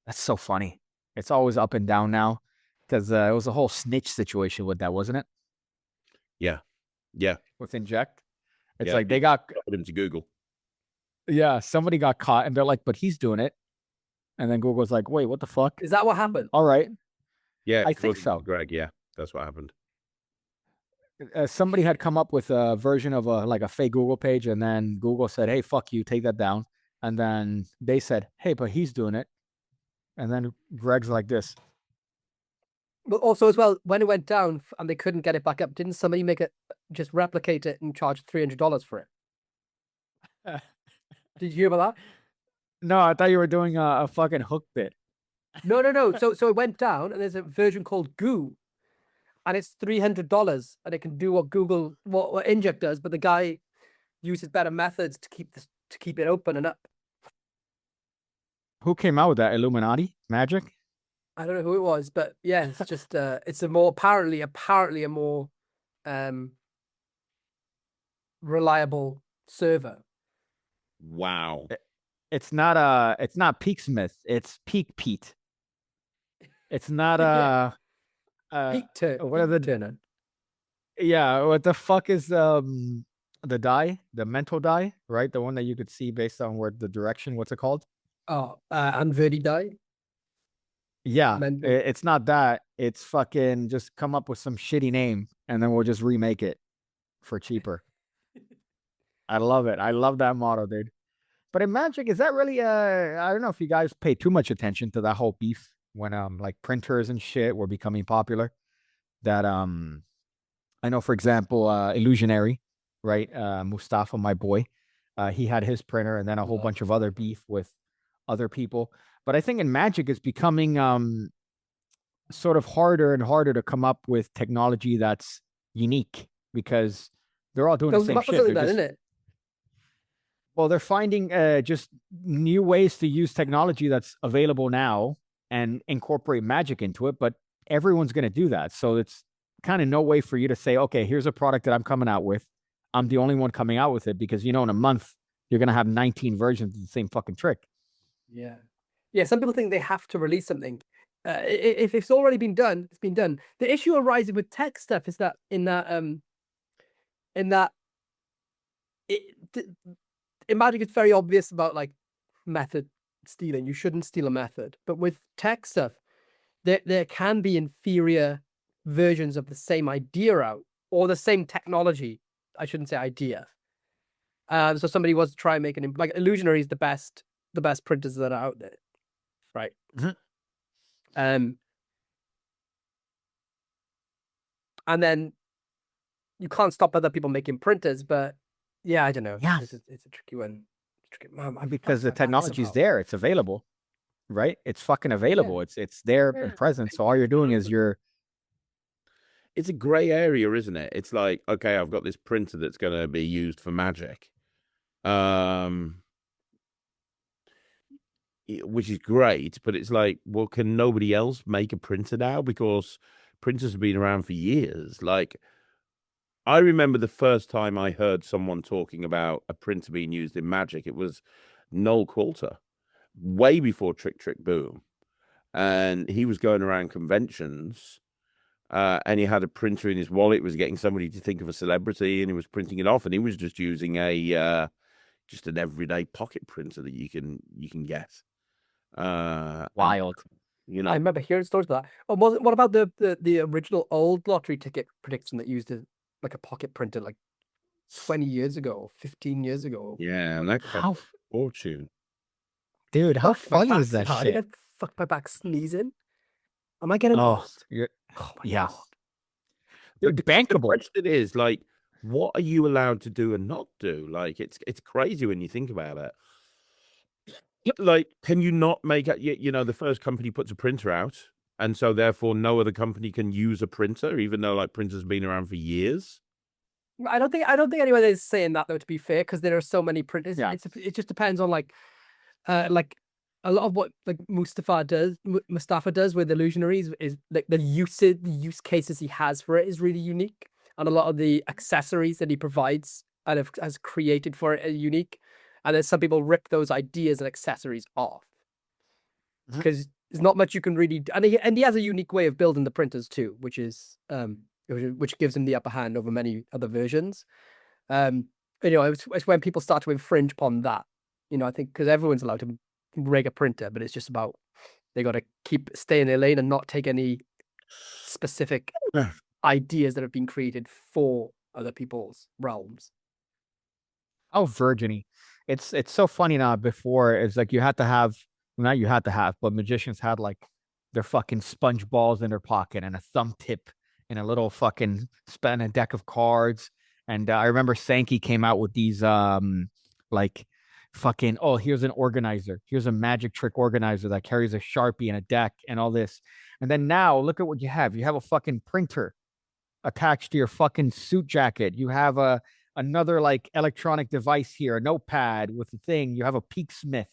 [SPEAKER 2] That's so funny. It's always up and down now because it was a whole snitch situation with that, wasn't it?
[SPEAKER 4] Yeah. Yeah.
[SPEAKER 2] With Inject. It's
[SPEAKER 4] Yeah,
[SPEAKER 2] like they got
[SPEAKER 4] Put him to Google.
[SPEAKER 2] Yeah, somebody got caught and they're like, but he's doing it. And then Google's like, wait, what the fuck?
[SPEAKER 3] Is that what happened?
[SPEAKER 2] All right.
[SPEAKER 4] Yeah,
[SPEAKER 2] I think so.
[SPEAKER 4] Greg, yeah, that's what happened.
[SPEAKER 2] Somebody had come up with a version of a fake Google page, and then Google said, hey, fuck you, take that down. And then they said, hey, but he's doing it. And then Greg's like this.
[SPEAKER 3] But also as well, when it went down and they couldn't get it back up, didn't somebody just replicate it and charge $300 for it? Did you hear about that?
[SPEAKER 2] No, I thought you were doing a fucking hook bit.
[SPEAKER 3] No. So it went down, and there's a version called Goo, and it's $300, and it can do what what Inject does, but the guy uses better methods to keep it open and up.
[SPEAKER 2] Who came out with that? Illuminati Magic?
[SPEAKER 3] I don't know who it was, but yeah, it's just it's a more apparently a more reliable server.
[SPEAKER 4] Wow.
[SPEAKER 2] It's not Peaksmith, it's Peak Pete. It's not what are the
[SPEAKER 3] Turner?
[SPEAKER 2] Yeah, what the fuck is the die, the mental die, right? The one that you could see based on where the direction, what's it called?
[SPEAKER 3] Oh, Unverdi die.
[SPEAKER 2] Yeah, it's not that. It's fucking just come up with some shitty name and then we'll just remake it for cheaper. I love it. I love that motto, dude. But in Magic, is that really I don't know if you guys pay too much attention to that whole beef when like printers and shit were becoming popular. That I know, for example, Illusionary, right? Mustafa, my boy, he had his printer, and then a whole bunch of other beef with other people. But I think in Magic, it's becoming sort of harder and harder to come up with technology that's unique because they're all doing the same shit.
[SPEAKER 3] Isn't it?
[SPEAKER 2] Well, they're finding just new ways to use technology that's available now and incorporate Magic into it, but everyone's going to do that. So it's kind of no way for you to say, okay, here's a product that I'm coming out with. I'm the only one coming out with it because, in a month, you're going to have 19 versions of the same fucking trick.
[SPEAKER 3] Yeah. Yeah, some people think they have to release something. If it's already been done, it's been done. The issue arising with tech stuff is that in Magic, it's very obvious about like method stealing. You shouldn't steal a method. But with tech stuff, there can be inferior versions of the same idea out or the same technology. I shouldn't say idea. So somebody was to try and make like Illusionary is the best printers that are out there, right?
[SPEAKER 2] Mm-hmm.
[SPEAKER 3] And then you can't stop other people making printers, but yeah, I don't know.
[SPEAKER 2] Yeah,
[SPEAKER 3] it's a tricky one.
[SPEAKER 2] Because the technology's there, it's available, right? It's fucking available.
[SPEAKER 3] Yeah.
[SPEAKER 2] It's there and present. So all you're doing is
[SPEAKER 4] it's a gray area, isn't it? It's like, okay, I've got this printer that's going to be used for Magic, which is great, but it's like, well, can nobody else make a printer now? Because printers have been around for years. Like, I remember the first time I heard someone talking about a printer being used in Magic, it was Noel Coulter, way before Trick Trick Boom. And he was going around conventions, and he had a printer in his wallet, was getting somebody to think of a celebrity, and he was printing it off, and he was just using just an everyday pocket printer that you can get.
[SPEAKER 2] wild.
[SPEAKER 3] I remember hearing stories of that. Oh, what about the original old lottery ticket prediction that used like a pocket printer like 20 years ago, 15 years ago?
[SPEAKER 4] Yeah, and that cost a fortune.
[SPEAKER 2] Dude, how funny is that shit?
[SPEAKER 3] I get fucked my back sneezing. Am I getting
[SPEAKER 2] lost?
[SPEAKER 3] yeah.
[SPEAKER 2] God.
[SPEAKER 4] The
[SPEAKER 2] Bankable.
[SPEAKER 4] question is, like, what are you allowed to do and not do? Like, it's crazy when you think about it. Like, can you not make it? You know, the first company puts a printer out, and so therefore no other company can use a printer, even though like printers been around for years.
[SPEAKER 3] I don't think anyone is saying that though. To be fair, because there are so many printers,
[SPEAKER 2] Yeah.
[SPEAKER 3] it just depends on like a lot of what like Mustafa does with Illusionaries is like the use cases he has for it is really unique, and a lot of the accessories that he provides and has created for it are unique. And then some people rip those ideas and accessories off because there's not much you can really do. And he has a unique way of building the printers too, which gives him the upper hand over many other versions. It's when people start to infringe upon that. I think because everyone's allowed to rig a printer, but it's just about they got to stay in their lane and not take any specific ideas that have been created for other people's realms.
[SPEAKER 2] Oh, virginy. It's so funny now. Before, it's like but magicians had like their fucking sponge balls in their pocket and a thumb tip and a little fucking spin a deck of cards. And I remember Sankey came out with these like fucking, oh, here's an organizer. Here's a magic trick organizer that carries a Sharpie and a deck and all this. And then now look at what you have. You have a fucking printer attached to your fucking suit jacket. You have another like electronic device here, a notepad with a thing. You have a Peaksmith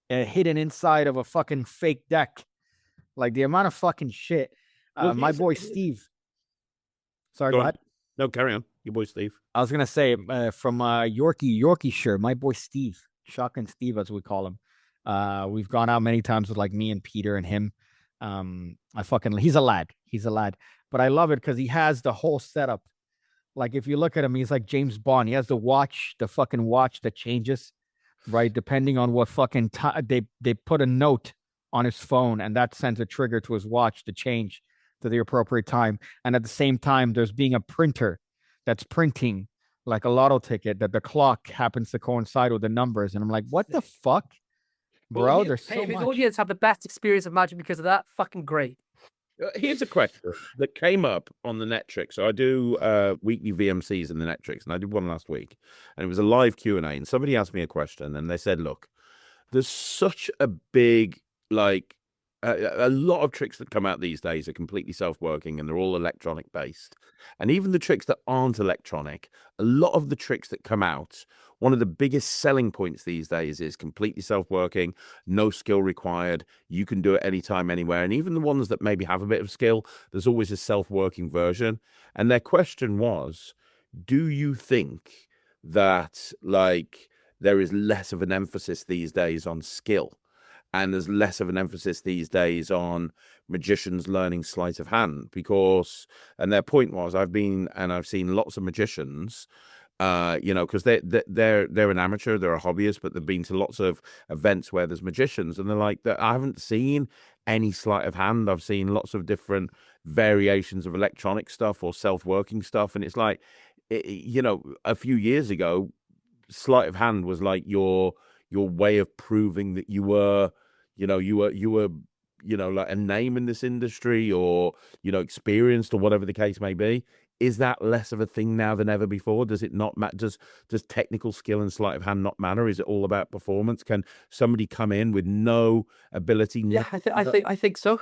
[SPEAKER 2] hidden inside of a fucking fake deck. Like the amount of fucking shit. My boy Steve. Sorry, go ahead.
[SPEAKER 4] No, carry on. Your boy Steve.
[SPEAKER 2] I was gonna say from Yorkshire, my boy Steve, Shotgun Steve as we call him. We've gone out many times with like me and Peter and him. He's a lad. But I love it because he has the whole setup. Like if you look at him, he's like James Bond. He has the fucking watch that changes, right? Depending on what fucking time they put a note on his phone, and that sends a trigger to his watch to change to the appropriate time. And at the same time, there's being a printer that's printing like a lotto ticket that the clock happens to coincide with the numbers. And I'm like, what the fuck, bro? There's so much.
[SPEAKER 3] If his audience have the best experience of Magic because of that, fucking great.
[SPEAKER 4] Here's a question that came up on the Netrix. So I do weekly VMCs in the Netrix, and I did one last week, and it was a live Q&A, and somebody asked me a question, and they said, look, there's such a big, like, a lot of tricks that come out these days are completely self-working, and they're all electronic based. And even the tricks that aren't electronic, a lot of the tricks that come out, one of the biggest selling points these days is completely self-working, no skill required. You can do it anytime, anywhere. And even the ones that maybe have a bit of skill, there's always a self-working version. And their question was, do you think that like there is less of an emphasis these days on skill? And there's less of an emphasis these days on magicians learning sleight of hand because, and their point was, I've seen lots of magicians, because they're an amateur, they're a hobbyist, but they've been to lots of events where there's magicians, and they're like, I haven't seen any sleight of hand. I've seen lots of different variations of electronic stuff or self-working stuff, and it's like, a few years ago, sleight of hand was like your way of proving that you were like a name in this industry or, experienced or whatever the case may be. Is that less of a thing now than ever before? Does it not matter? Does technical skill and sleight of hand not matter? Is it all about performance? Can somebody come in with no ability?
[SPEAKER 3] Yeah, I think so.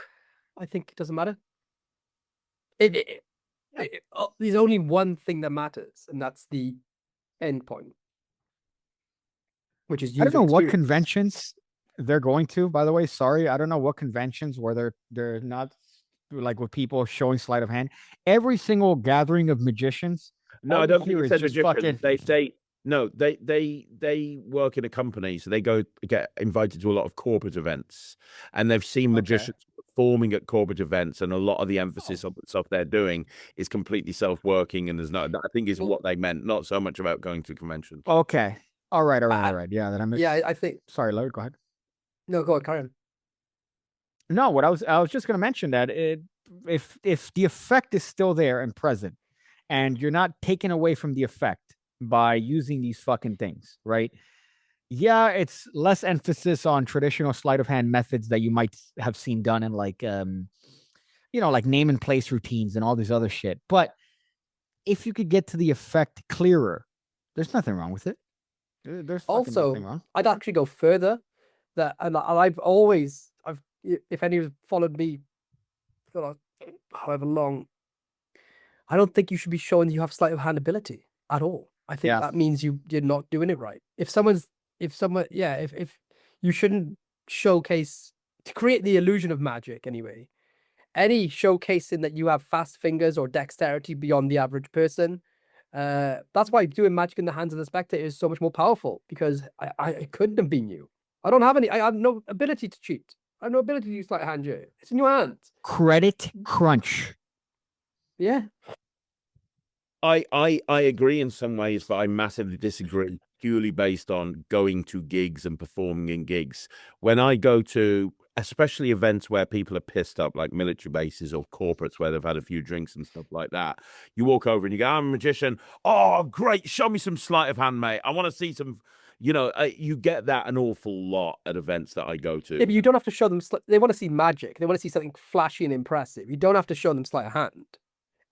[SPEAKER 3] I think it doesn't matter. There's only one thing that matters, and that's the end point. Which is
[SPEAKER 2] I don't know what conventions they're going to, by the way. Sorry, I don't know what conventions where they're not like with people showing sleight of hand. Every single gathering of magicians.
[SPEAKER 4] No, I don't think it's
[SPEAKER 2] just fucking...
[SPEAKER 4] They work in a company, so they get invited to a lot of corporate events, and they've seen magicians performing at corporate events, and a lot of the emphasis of the stuff they're doing is completely self-working, and there's I think is what they meant, not so much about going to conventions.
[SPEAKER 2] Okay. All right. Yeah,
[SPEAKER 3] I think.
[SPEAKER 2] Sorry, Lloyd, go ahead.
[SPEAKER 3] No, go on, carry on.
[SPEAKER 2] No, what I was just going to mention that if the effect is still there and present, and you're not taken away from the effect by using these fucking things, right? Yeah, it's less emphasis on traditional sleight of hand methods that you might have seen done in like like name and place routines and all this other shit. But if you could get to the effect clearer, there's nothing wrong with it. There's also,
[SPEAKER 3] I'd actually go further. that, and I've always, if any of followed me, however long, I don't think you should be showing that you have sleight of hand ability at all. I think that means you're not doing it right. If you shouldn't showcase to create the illusion of magic anyway. Any showcasing that you have fast fingers or dexterity beyond the average person, that's why doing magic in the hands of the spectator is so much more powerful, because I couldn't have been you. I have no ability to cheat. I have no ability to use sleight of hand. It's in your hands.
[SPEAKER 2] Credit crunch.
[SPEAKER 3] Yeah.
[SPEAKER 4] I agree in some ways, but I massively disagree, purely based on going to gigs and performing in gigs. When I go to, especially events where people are pissed up, like military bases or corporates where they've had a few drinks and stuff like that, you walk over and you go, I'm a magician. Oh, great. Show me some sleight of hand, mate. I want to see some, you get that an awful lot at events that I go to.
[SPEAKER 3] Yeah, but you don't have to show them, they want to see magic. They want to see something flashy and impressive. You don't have to show them sleight of hand.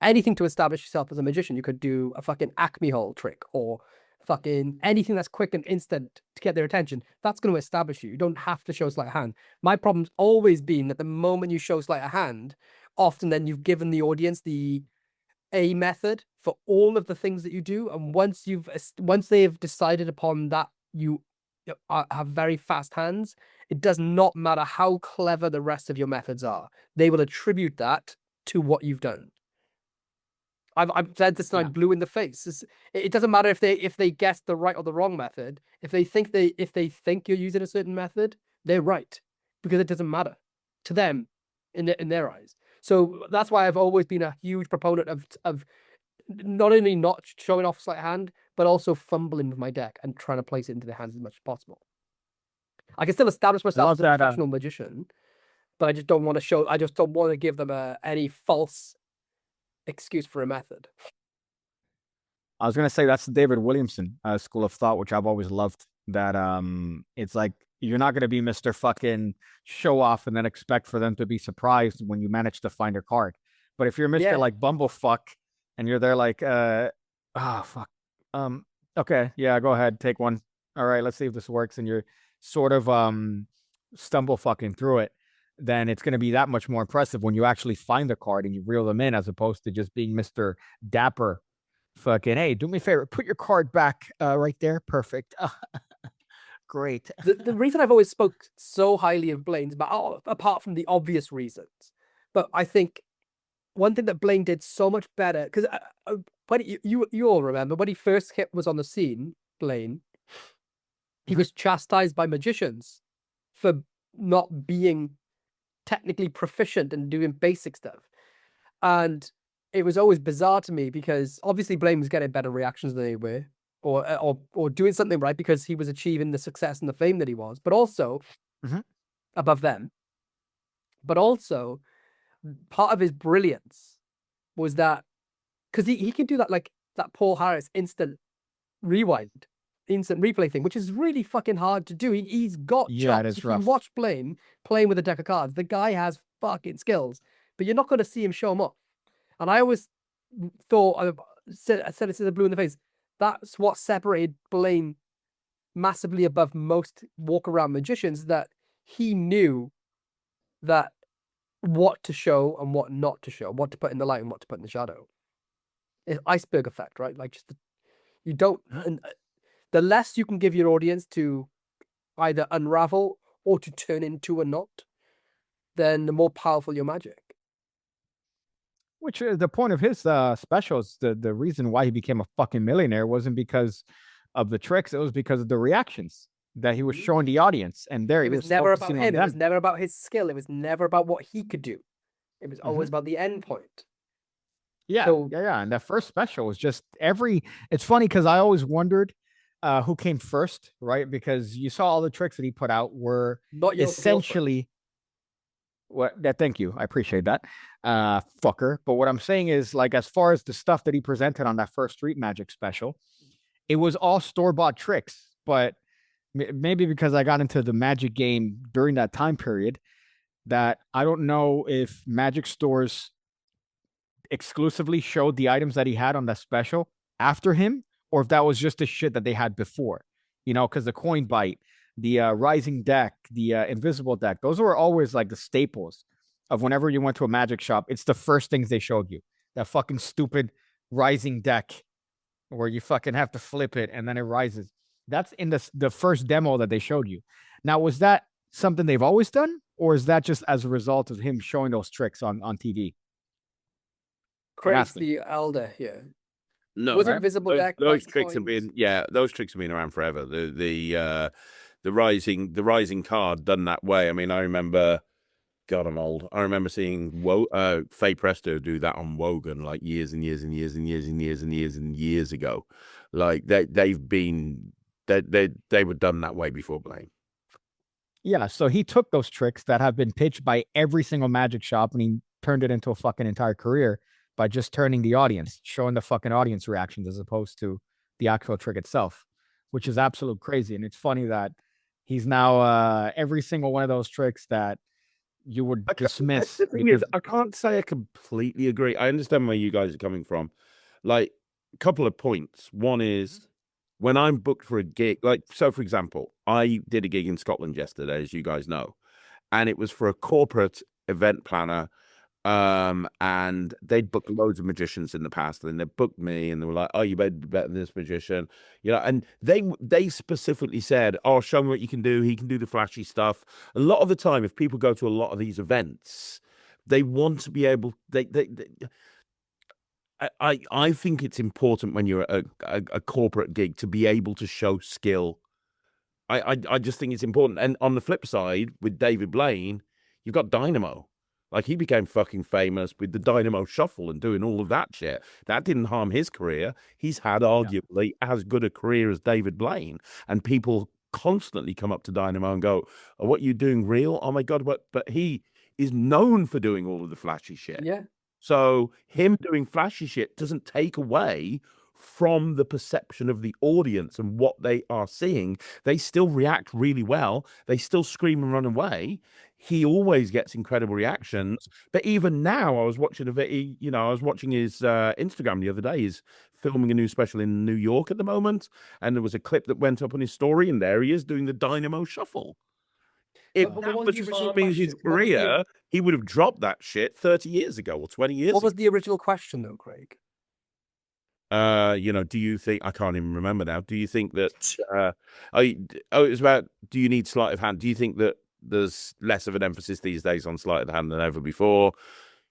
[SPEAKER 3] Anything to establish yourself as a magician. You could do a fucking Acme hole trick, or fucking anything that's quick and instant to get their attention. That's going to establish you. You don't have to show sleight of hand. My problem's always been that the moment you show sleight of hand, often then you've given the audience a method for all of the things that you do. And once they've decided upon that you have very fast hands, it does not matter how clever the rest of your methods are. They will attribute that to what you've done. I've said this and I blew in the face. It doesn't matter if they guess the right or the wrong method. If they think you're using a certain method, they're right, because it doesn't matter to them in their eyes. So that's why I've always been a huge proponent of not only not showing off sleight of hand, but also fumbling with my deck and trying to place it into their hands as much as possible. I can still establish myself as a professional magician, but I just don't want to show. I just don't want to give them any false excuse for a method.
[SPEAKER 2] I was gonna say that's the David Williamson school of thought, which I've always loved. That it's like you're not gonna be Mr. fucking show off and then expect for them to be surprised when you manage to find a card. But if you're Mr. like Bumblefuck and you're there like fuck, okay, yeah, go ahead, take one. All right, let's see if this works, and you're sort of stumble fucking through it, then it's going to be that much more impressive when you actually find the card and you reel them in, as opposed to just being Mr. Dapper. Fucking, hey, do me a favor, put your card back right there. Perfect. Great.
[SPEAKER 3] The reason I've always spoke so highly of Blaine's, but apart from the obvious reasons, but I think one thing that Blaine did so much better, because when you all remember when he first was on the scene, Blaine, he was chastised by magicians for not being technically proficient and doing basic stuff, and it was always bizarre to me, because obviously Blaine was getting better reactions than they were, or doing something right because he was achieving the success and the fame that he was, but also above them. But also part of his brilliance was that because he can do that, like that Paul Harris instant replay thing, which is really fucking hard to do. He's got chops.
[SPEAKER 2] It is
[SPEAKER 3] if
[SPEAKER 2] rough.
[SPEAKER 3] you watch Blaine playing with a deck of cards, the guy has fucking skills, but you're not going to see him show them off. And I always thought, I said it to the blue in the face, that's what separated Blaine massively above most walk-around magicians, that he knew that what to show and what not to show, what to put in the light and what to put in the shadow. It's iceberg effect, right? Like you don't... And the less you can give your audience to either unravel or to turn into a knot, then the more powerful your magic.
[SPEAKER 2] Which is the point of his specials. The reason why he became a fucking millionaire wasn't because of the tricks. It was because of the reactions that he was showing the audience. And there
[SPEAKER 3] it was never about him. It was never about his skill. It was never about what he could do. It was always about the end point.
[SPEAKER 2] Yeah, so, yeah. And that first special was just it's funny because I always wondered who came first, right? Because you saw all the tricks that he put out were not essentially thank you. I appreciate that. Fucker. But what I'm saying is, like, as far as the stuff that he presented on that first Street Magic special, it was all store-bought tricks. But maybe because I got into the Magic game during that time period, that I don't know if Magic stores exclusively showed the items that he had on that special after him, or if that was just the shit that they had before, because the Coin Bite, the rising deck, the invisible deck. Those were always like the staples of whenever you went to a magic shop. It's the first things they showed you. That fucking stupid rising deck where you fucking have to flip it and then it rises. That's in the first demo that they showed you. Now, was that something they've always done, or is that just as a result of him showing those tricks on TV?
[SPEAKER 3] Craig's the elder here.
[SPEAKER 4] No,
[SPEAKER 3] Was invisible deck
[SPEAKER 4] those
[SPEAKER 3] like
[SPEAKER 4] tricks have
[SPEAKER 3] coins?
[SPEAKER 4] been those tricks have been around forever. The rising card done that way. I mean, I remember, God, I'm old. I remember seeing Faye Presto do that on Wogan like years and years and years and years and years and years and years ago. Like they were done that way before Blaine.
[SPEAKER 2] Yeah, so he took those tricks that have been pitched by every single magic shop and he turned it into a fucking entire career by just turning the audience, showing the fucking audience reactions as opposed to the actual trick itself, which is absolute crazy. And it's funny that he's now every single one of those tricks that you would dismiss.
[SPEAKER 4] The thing is, I can't say I completely agree. I understand where you guys are coming from. Like, a couple of points. One is when I'm booked for a gig, like, so for example, I did a gig in Scotland yesterday, as you guys know, and it was for a corporate event planner. And they'd booked loads of magicians in the past, and they booked me, and they were like, "Oh, you better be better than this magician," you know. And they specifically said, "Oh, show me what you can do. He can do the flashy stuff." A lot of the time, if people go to a lot of these events, they want to be able. I think it's important when you're at a corporate gig to be able to show skill. I just think it's important. And on the flip side, with David Blaine, you've got Dynamo. Like, he became fucking famous with the Dynamo Shuffle and doing all of that shit. That didn't harm his career. He's had arguably as good a career as David Blaine. And people constantly come up to Dynamo and go, "Oh, what are you doing real? Oh my God." But he is known for doing all of the flashy shit.
[SPEAKER 3] Yeah.
[SPEAKER 4] So him doing flashy shit doesn't take away from the perception of the audience and what they are seeing. They still react really well. They still scream and run away. He always gets incredible reactions. But even now, I was watching I was watching his Instagram the other day. He's filming a new special in New York at the moment, and there was a clip that went up on his story, and there he is doing the Dynamo Shuffle. If
[SPEAKER 3] But
[SPEAKER 4] that
[SPEAKER 3] what was
[SPEAKER 4] was
[SPEAKER 3] the original
[SPEAKER 4] harming his
[SPEAKER 3] question? What was the-
[SPEAKER 4] career, he would have dropped that shit 30 years ago or 20 years
[SPEAKER 3] What
[SPEAKER 4] ago.
[SPEAKER 3] was the original question, though, Craig?
[SPEAKER 4] Do you think, I can't even remember now. Do you think that it was about, do you need sleight of hand? Do you think that there's less of an emphasis these days on sleight of hand than ever before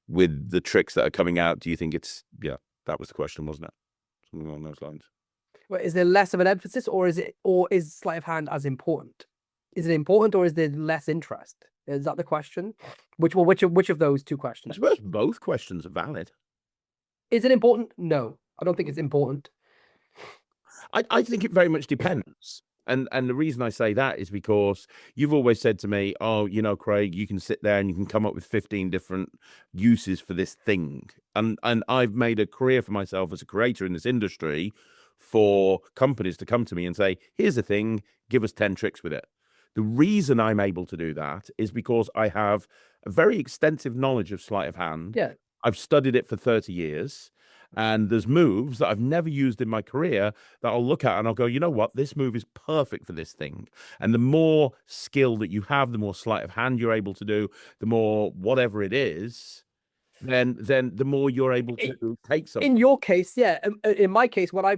[SPEAKER 4] with the tricks that are coming out? Do you think that was the question, wasn't it? Something along those lines.
[SPEAKER 3] Well, is there less of an emphasis, or is sleight of hand as important? Is it important, or is there less interest? Is that the question? Which of those two
[SPEAKER 4] I
[SPEAKER 3] questions?
[SPEAKER 4] suppose both questions are valid.
[SPEAKER 3] Is it important? No, I don't think it's important.
[SPEAKER 4] I think it very much depends. And the reason I say that is because you've always said to me, "Oh, Craig, you can sit there and you can come up with 15 different uses for this thing." And I've made a career for myself as a creator in this industry for companies to come to me and say, "Here's the thing, give us 10 tricks with it." The reason I'm able to do that is because I have a very extensive knowledge of sleight of hand.
[SPEAKER 3] Yeah.
[SPEAKER 4] I've studied it for 30 years. And there's moves that I've never used in my career that I'll look at and I'll go, "You know what? This move is perfect for this thing." And the more skill that you have, the more sleight of hand you're able to do, the more whatever it is, then the more you're able to take something.
[SPEAKER 3] In your case, yeah. In my case, what I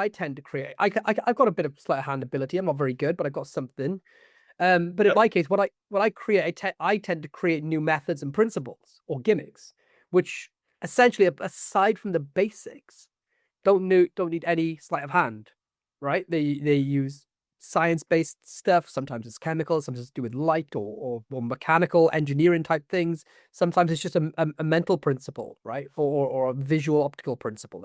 [SPEAKER 3] tend to create, I've got a bit of sleight of hand ability. I'm not very good, but I've got something. But in my case, what I create, I tend to create new methods and principles or gimmicks, which essentially, aside from the basics, don't need any sleight of hand, right? They use science-based stuff. Sometimes it's chemical, sometimes it's to do with light or mechanical engineering type things. Sometimes it's just a mental principle, right? Or a visual optical principle.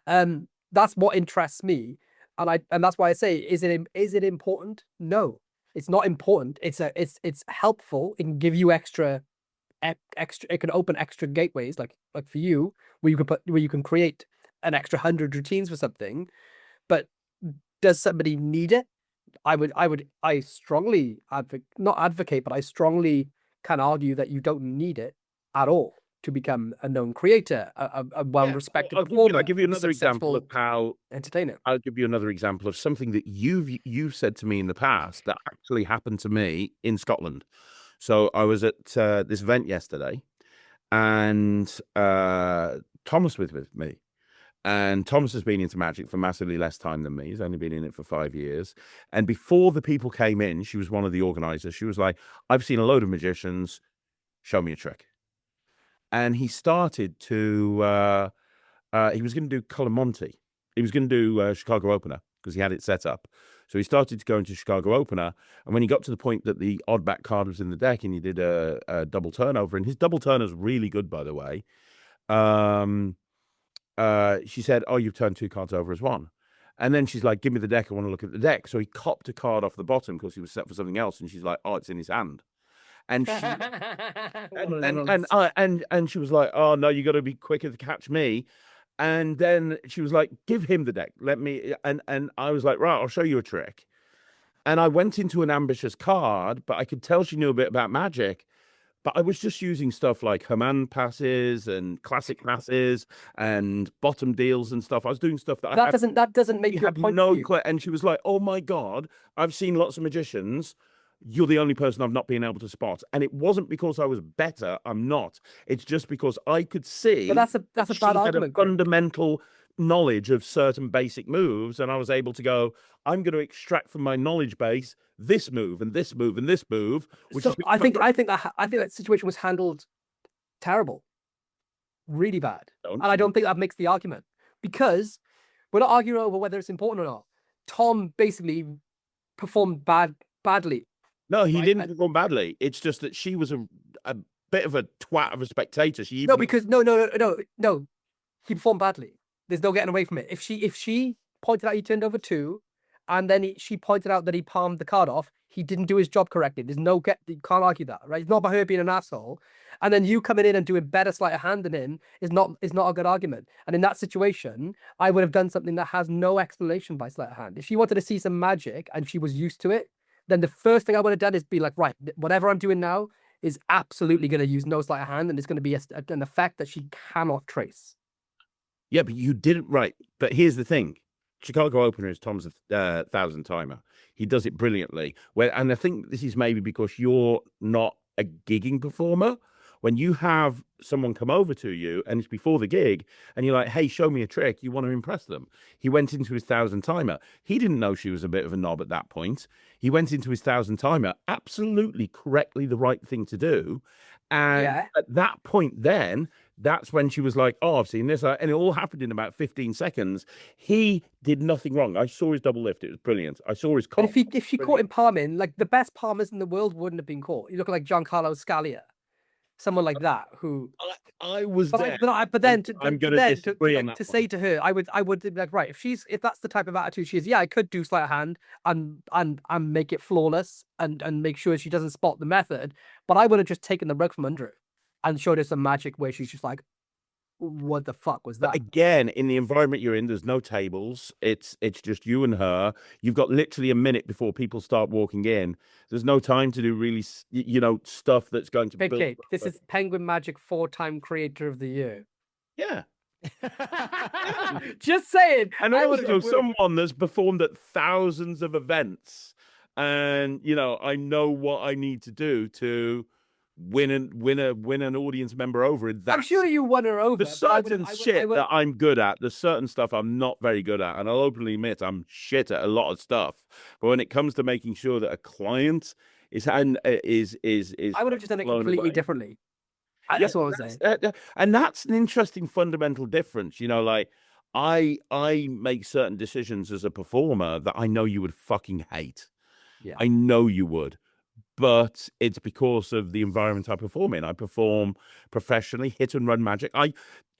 [SPEAKER 3] Then, that's what interests me, and that's why I say, is it important? No, it's not important. It's helpful. It can give you extra. It can open extra gateways, like for you, where you can create an extra 100 routines for something. But does somebody need it? I strongly not advocate, but I strongly can argue that you don't need it at all. to become a known creator, a well-respected performer.
[SPEAKER 4] I'll give you
[SPEAKER 3] a
[SPEAKER 4] another example of
[SPEAKER 3] successful
[SPEAKER 4] how.
[SPEAKER 3] entertainer.
[SPEAKER 4] I'll give you another example of something that you've said to me in the past that actually happened to me in Scotland. So I was at this event yesterday, and Thomas was with me. And Thomas has been into magic for massively less time than me. He's only been in it for 5 years. And before the people came in, she was one of the organizers. She was like, I've seen a load of magicians. Show me a trick. And he started to, he was going to do Colomonte. He was going to do Chicago Opener because he had it set up. So he started to go into Chicago Opener. And when he got to the point that the odd back card was in the deck and he did a double turnover, and his double turner's really good, by the way. She said, oh, you've turned 2 cards over as 1. And then she's like, give me the deck. I want to look at the deck. So he copped a card off the bottom because he was set for something else. And she's like, oh, it's in his hand. And she and she was like, oh, no, you got to be quicker to catch me. And then she was like, give him the deck. Let me. And I was like, right, I'll show you a trick. And I went into an ambitious card, but I could tell she knew a bit about magic. But I was just using stuff like Herman passes and classic passes and bottom deals and stuff. I was doing stuff that
[SPEAKER 3] that doesn't make you a point.
[SPEAKER 4] No clue. And she was like, "Oh my God, I've seen lots of magicians. You're the only person I've not been able to spot." And it wasn't because I was better. I'm not. It's just because I could see.
[SPEAKER 3] But that's a bad argument.
[SPEAKER 4] Fundamental knowledge of certain basic moves, and I was able to go, I'm going to extract from my knowledge base this move and this move and this move. Which
[SPEAKER 3] so I think that situation was handled terrible, really bad, and I don't think that makes the argument, because we're not arguing over whether it's important or not. Tom basically performed badly.
[SPEAKER 4] No, he didn't perform badly. It's just that she was a bit of a twat of a spectator. No,
[SPEAKER 3] he performed badly. There's no getting away from it. If she pointed out he turned over 2, and then she pointed out that he palmed the card off, he didn't do his job correctly. You can't argue that, right? It's not about her being an asshole. And then you coming in and doing better sleight of hand than him is not a good argument. And in that situation, I would have done something that has no explanation by sleight of hand. If she wanted to see some magic and she was used to it, then the first thing I would have done is be like, right, whatever I'm doing now is absolutely going to use no sleight of hand, and it's going to be an effect that she cannot trace.
[SPEAKER 4] Yeah, but you didn't, right. But here's the thing. Chicago Opener is Tom's 1,000 timer. He does it brilliantly. And I think this is maybe because you're not a gigging performer. When you have someone come over to you and it's before the gig and you're like, hey, show me a trick, you want to impress them. He went into his 1,000 timer. He didn't know she was a bit of a knob at that point. He went into his 1,000 timer, absolutely correctly the right thing to do. And at that point then, that's when she was like, oh, I've seen this. And it all happened in about 15 seconds. He did nothing wrong. I saw his double lift. It was brilliant. I saw his call.
[SPEAKER 3] But if she caught him palming, like the best palmers in the world wouldn't have been caught. You look like Giancarlo Scalia. Someone like that who
[SPEAKER 4] I was there.
[SPEAKER 3] But then
[SPEAKER 4] I'm going to disagree on that
[SPEAKER 3] to say to her, I would be like, right, if that's the type of attitude she is, yeah, I could do sleight of hand and make it flawless and make sure she doesn't spot the method. But I would have just taken the rug from under her and showed her some magic where she's just like, what the fuck was that?
[SPEAKER 4] But again, in the environment you're in, there's no tables. It's just you and her. You've got literally a minute before people start walking in. There's no time to do really, stuff that's going to
[SPEAKER 3] Big Kate, this is Penguin Magic 4-time Creator of the Year.
[SPEAKER 4] Yeah.
[SPEAKER 3] Just saying.
[SPEAKER 4] And also someone that's performed at thousands of events. And, I know what I need to do to win an audience member over.
[SPEAKER 3] I'm sure you won her over.
[SPEAKER 4] There's certain shit that I'm good at. There's certain stuff I'm not very good at, and I'll openly admit I'm shit at a lot of stuff. But when it comes to making sure that a client is I would have
[SPEAKER 3] just done it completely differently. That's what I was saying.
[SPEAKER 4] And that's an interesting fundamental difference. Like I make certain decisions as a performer that I know you would fucking hate.
[SPEAKER 3] Yeah,
[SPEAKER 4] I know you would. But it's because of the environment I perform in. I perform professionally, hit and run magic.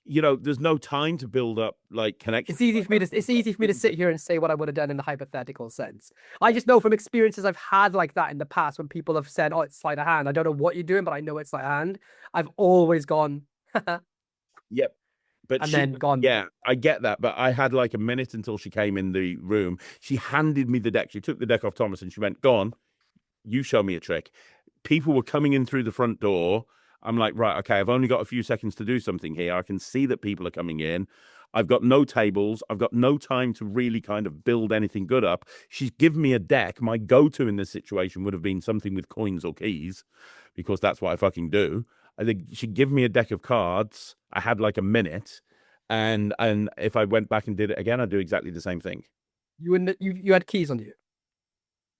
[SPEAKER 4] There's no time to build up like connections.
[SPEAKER 3] It's easy for me to sit here and say what I would have done in a hypothetical sense. I just know from experiences I've had like that in the past when people have said, "Oh, it's sleight of hand." I don't know what you're doing, but I know it's sleight of hand. I've always gone,
[SPEAKER 4] yep. But
[SPEAKER 3] then gone.
[SPEAKER 4] Yeah, I get that. But I had like a minute until she came in the room. She handed me the deck. She took the deck off Thomas and she went, "Go on. You show me a trick." People were coming in through the front door. I'm like, right, okay, I've only got a few seconds to do something here. I can see that people are coming in. I've got no tables. I've got no time to really kind of build anything good up. She's given me a deck. My go-to in this situation would have been something with coins or keys, because that's what I fucking do. I think she'd give me a deck of cards. I had like a minute. And if I went back and did it again, I'd do exactly the same thing.
[SPEAKER 3] You had keys on you?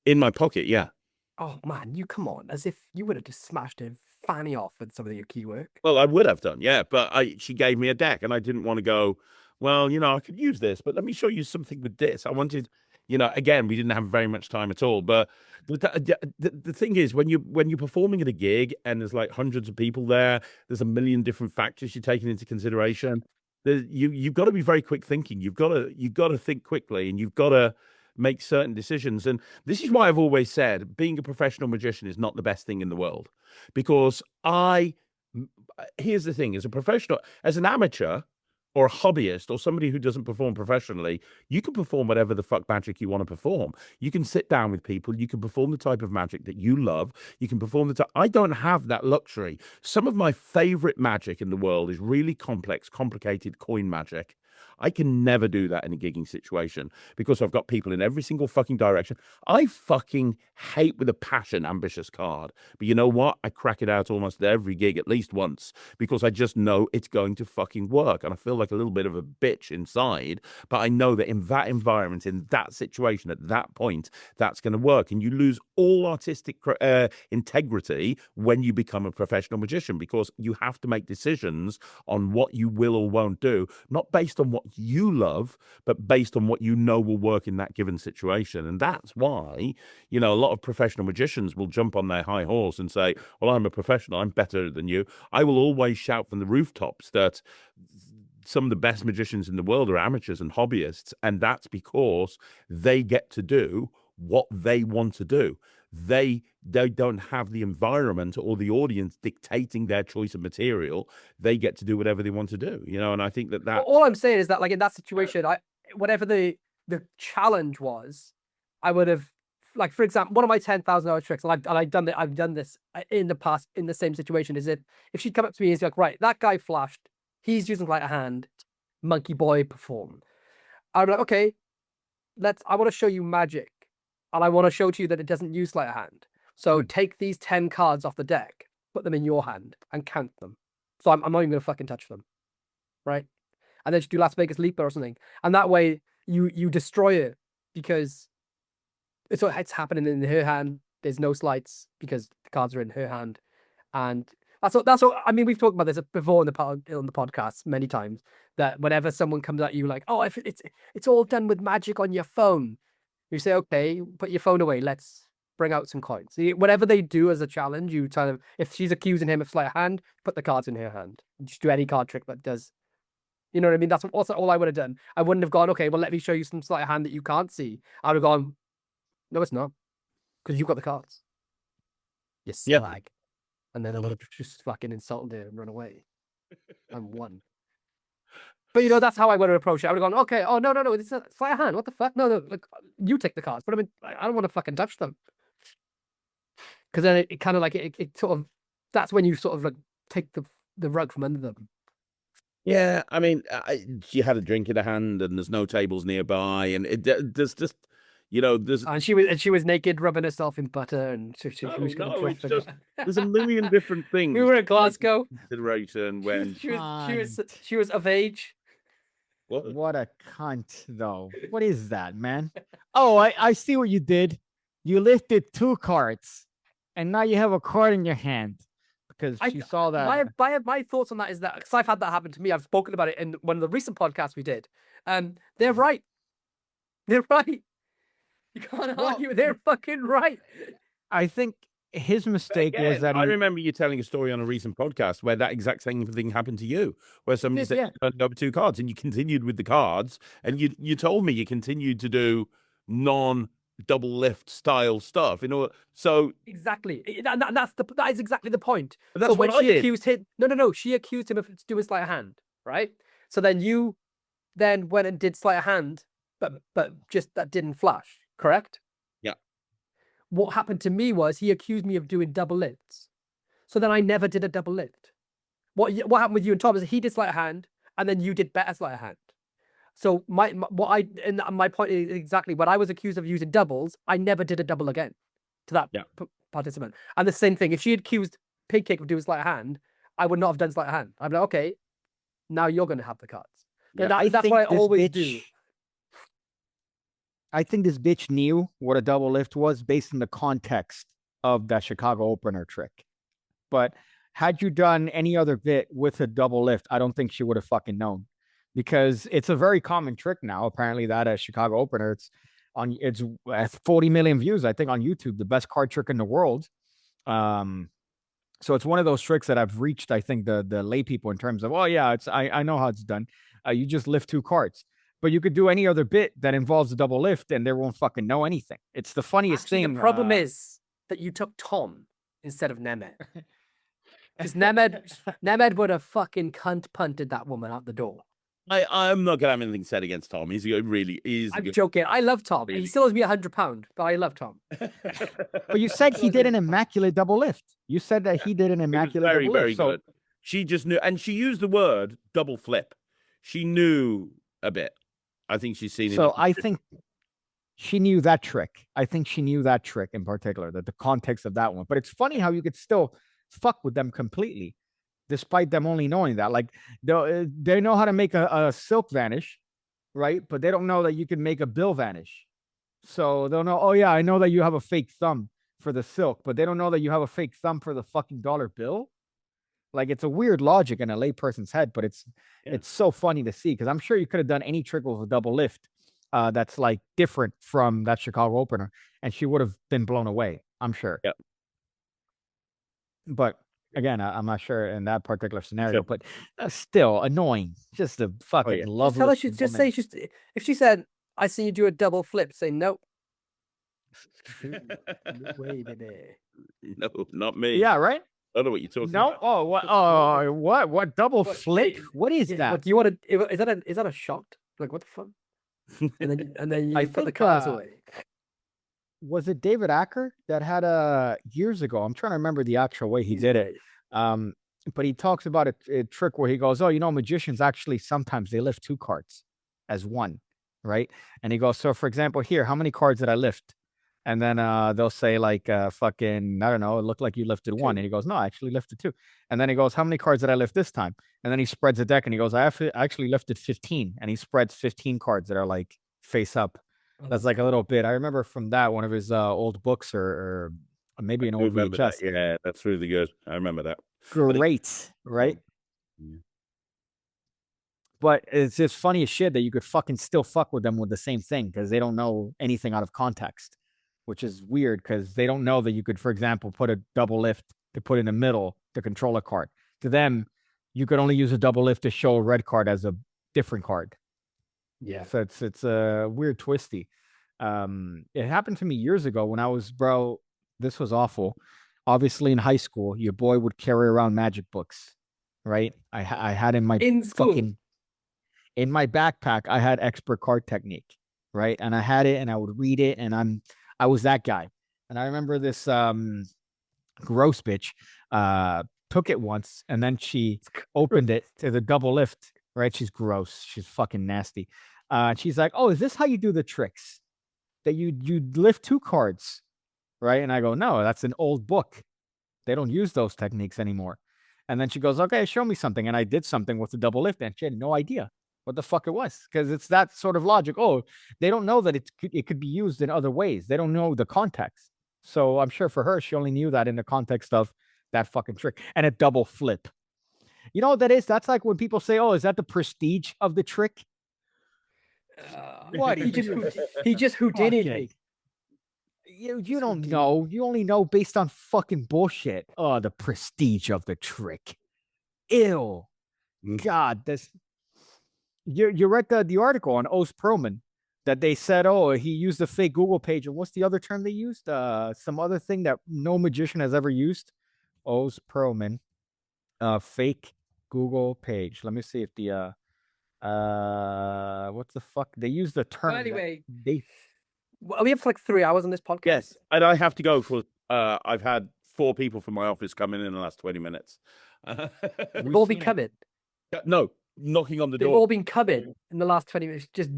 [SPEAKER 4] In my pocket, yeah.
[SPEAKER 3] Oh man, you come on, as if you would have just smashed a fanny off with some of your key work.
[SPEAKER 4] Well, I would have done, yeah. But she gave me a deck, and I didn't want to go, well, I could use this, but let me show you something with this. I wanted, again, we didn't have very much time at all. But the thing is, when you're performing at a gig and there's like hundreds of people there, there's a million different factors you're taking into consideration. You've got to be very quick thinking. You've got to think quickly, and you've got to make certain decisions. And this is why I've always said being a professional magician is not the best thing in the world, because here's the thing: as a professional, as an amateur or a hobbyist or somebody who doesn't perform professionally, you can perform whatever the fuck magic you want to perform. You can sit down with people, you can perform the type of magic that you love, you can perform the type. I don't have that luxury. Some of my favorite magic in the world is really complex, complicated coin magic. I can never do that in a gigging situation because I've got people in every single fucking direction. I fucking hate with a passion Ambitious Card. But you know what? I crack it out almost every gig at least once because I just know it's going to fucking work. And I feel like a little bit of a bitch inside, but I know that in that environment, in that situation, at that point, that's going to work. And you lose all artistic integrity when you become a professional magician because you have to make decisions on what you will or won't do, not based on what you love, but based on what you know will work in that given situation. And that's why, a lot of professional magicians will jump on their high horse and say, well, I'm a professional, I'm better than you. I will always shout from the rooftops that some of the best magicians in the world are amateurs and hobbyists, and that's because they get to do what they want to do. They don't have the environment or the audience dictating their choice of material. They get to do whatever they want to do, and I think that
[SPEAKER 3] all I'm saying is that, like, in that situation, whatever the challenge was, I would have, like, for example, one of my 10,000 hour tricks, and I've done this in the past in the same situation, is if she'd come up to me and be like, right, that guy flashed, he's using like a hand, Monkey Boy perform. I'm like, okay, I want to show you magic. And I want to show to you that it doesn't use sleight of hand. So take these 10 cards off the deck, put them in your hand, and count them. So I'm not even going to fucking touch them. Right? And then just do Las Vegas Leaper or something. And that way you destroy it because it's happening in her hand. There's no sleights because the cards are in her hand. And that's what I mean, we've talked about this before on the podcast many times, that whenever someone comes at you like, oh, if it's all done with magic on your phone, you say, okay, put your phone away. Let's bring out some coins. See, whatever they do as a challenge, you kind of, if she's accusing him of sleight of hand, put the cards in her hand. Just do any card trick that does. You know what I mean? That's also all I would have done. I wouldn't have gone, okay, well, let me show you some sleight of hand that you can't see. I would have gone, no, it's not. Because you've got the cards. You slag. Yeah. And then I would have just fucking insulted her and run away. And won. But that's how I would have approached it. I would have gone, okay, oh no, it's a sleight of hand. What the fuck? No, look, you take the cards. But I mean, I don't want to fucking touch them. Because then it kind of like it sort of, that's when you sort of like take the rug from under them.
[SPEAKER 4] Yeah, I mean, she had a drink in her hand, and there's no tables nearby, and there's just, there's.
[SPEAKER 3] And she was naked, rubbing herself in butter, and she was going to
[SPEAKER 4] it's just there's a million different things.
[SPEAKER 3] We were in Glasgow.
[SPEAKER 4] Consideration when
[SPEAKER 3] she was of age.
[SPEAKER 2] What a cunt, though. What is that, man? Oh, I see what you did. You lifted 2 cards, and now you have a card in your hand because you saw that.
[SPEAKER 3] My thoughts on that is that, because I've had that happen to me. I've spoken about it in one of the recent podcasts we did. They're right. They're right. You can't argue. They're fucking right.
[SPEAKER 2] I think his mistake was that
[SPEAKER 4] I remember you telling a story on a recent podcast where that exact same thing happened to you, where somebody said turning over 2 cards, and you continued with the cards, and you told me you continued to do non-double lift style stuff. So
[SPEAKER 3] exactly, that is exactly the point.
[SPEAKER 4] But that's
[SPEAKER 3] when
[SPEAKER 4] what
[SPEAKER 3] she accused him. No, she accused him of doing sleight of hand, right? So then you went and did sleight of hand, but just that didn't flash, correct?
[SPEAKER 4] Yeah.
[SPEAKER 3] What happened to me was he accused me of doing double lifts. So then I never did a double lift. What happened with you and Tom is he did sleight of hand, and then you did better sleight of hand. So my point is exactly when I was accused of using doubles, I never did a double again to that participant. And the same thing, if she had accused Pig Cake of doing sleight of hand, I would not have done sleight of hand. I'd be like, okay, now you're going to have the cards.
[SPEAKER 2] Yeah,
[SPEAKER 3] That's what I always do.
[SPEAKER 2] I think this bitch knew what a double lift was based on the context of that Chicago opener trick. But had you done any other bit with a double lift, I don't think she would have fucking known, because it's a very common trick now. Apparently, that a Chicago opener, it's 40 million views, I think, on YouTube, the best card trick in the world. So it's one of those tricks that I've reached, I think, the lay people in terms of, oh yeah, I know how it's done. You just lift 2 cards. But you could do any other bit that involves a double lift and they won't fucking know anything. It's the funniest thing.
[SPEAKER 3] The problem is that you took Tom instead of Nemed. Because Nemed would have fucking cunt punted that woman out the door.
[SPEAKER 4] I'm not gonna have anything said against Tom. I'm
[SPEAKER 3] joking. I love Tom. Really. He still owes me £100, but I love Tom.
[SPEAKER 2] But you said he did an immaculate double lift. You said that he did an immaculate
[SPEAKER 4] double lift.
[SPEAKER 2] Very
[SPEAKER 4] good. She just knew, and she used the word double flip. She knew a bit. I think she's seen it.
[SPEAKER 2] So I think she knew that trick. I think she knew that trick in particular, the context of that one. But it's funny how you could still fuck with them completely, despite them only knowing that. Like, they know how to make a silk vanish, right? But they don't know that you can make a bill vanish. So they'll know, oh yeah, I know that you have a fake thumb for the silk, but they don't know that you have a fake thumb for the fucking dollar bill. Like, it's a weird logic in a layperson's head, but it's so funny to see, because I'm sure you could have done any trick with a double lift that's like different from that Chicago opener, and she would have been blown away, I'm sure.
[SPEAKER 4] Yep.
[SPEAKER 2] But again, I'm not sure in that particular scenario, but still annoying. Just a fucking lovely.
[SPEAKER 3] Tell her just say, if she said, I see you do a double flip, say nope. No way, baby.
[SPEAKER 4] No, not me.
[SPEAKER 2] Yeah, right?
[SPEAKER 4] I don't know what you're talking
[SPEAKER 2] about. Oh, what? Oh, what double flip? What is that?
[SPEAKER 3] What, do you want to? Is that a shot? Like, what the fuck? And then you put the cards away.
[SPEAKER 2] Was it David Acker that had years ago? I'm trying to remember the actual way he did it. But he talks about a trick where he goes, oh, magicians actually sometimes they lift 2 cards as one, right? And he goes, so for example, here, how many cards did I lift? And then they'll say like fucking, I don't know, it looked like you lifted 1. And he goes, no, I actually lifted 2. And then he goes, how many cards did I lift this time? And then he spreads a deck and he goes, I actually lifted 15. And he spreads 15 cards that are like face up. That's like a little bit. I remember from that, one of his old books or maybe an old VHS.
[SPEAKER 4] That. Yeah, that's really good. I remember that.
[SPEAKER 2] Great, right?
[SPEAKER 4] Yeah.
[SPEAKER 2] But it's just funny as shit that you could fucking still fuck with them with the same thing, because they don't know anything out of context, which is weird, because they don't know that you could, for example, put a double lift to put in the middle to control a card. To them, you could only use a double lift to show a red card as a different card.
[SPEAKER 3] Yeah.
[SPEAKER 2] So it's a weird twisty. It happened to me years ago when I was, this was awful. Obviously in high school, your boy would carry around magic books, right? I had in my in my backpack, I had Expert Card Technique, right? And I had it and I would read it, and I was that guy. And I remember this gross bitch took it once, and then she opened it to the double lift, right? She's gross. She's fucking nasty. She's like, oh, is this how you do the tricks? That you lift 2 cards, right? And I go, no, that's an old book. They don't use those techniques anymore. And then she goes, okay, show me something. And I did something with the double lift, and she had no idea what the fuck it was, because it's that sort of logic. Oh, they don't know that it could be used in other ways. They don't know the context. So I'm sure for her, she only knew that in the context of that fucking trick. And a double flip. You know what that is? That's like when people say, oh, is that the prestige of the trick?
[SPEAKER 3] What? He just Houdini'd me.
[SPEAKER 2] You don't know. You only know based on fucking bullshit. Oh, the prestige of the trick. Ew. God, this. You read the article on Oz Perlman that they said, oh, he used a fake Google page. And what's the other term they used? Some other thing that no magician has ever used. Oz Perlman, fake Google page. Let me see if the what the fuck? They use the term.
[SPEAKER 3] Well, anyway, we have like 3 hours on this podcast.
[SPEAKER 4] Yes, and I have to go for. I've had 4 people from my office coming in the last 20 minutes.
[SPEAKER 3] They've all been coming.
[SPEAKER 4] No, knocking on the
[SPEAKER 3] They've
[SPEAKER 4] door.
[SPEAKER 3] all been coming in the last 20 minutes. Just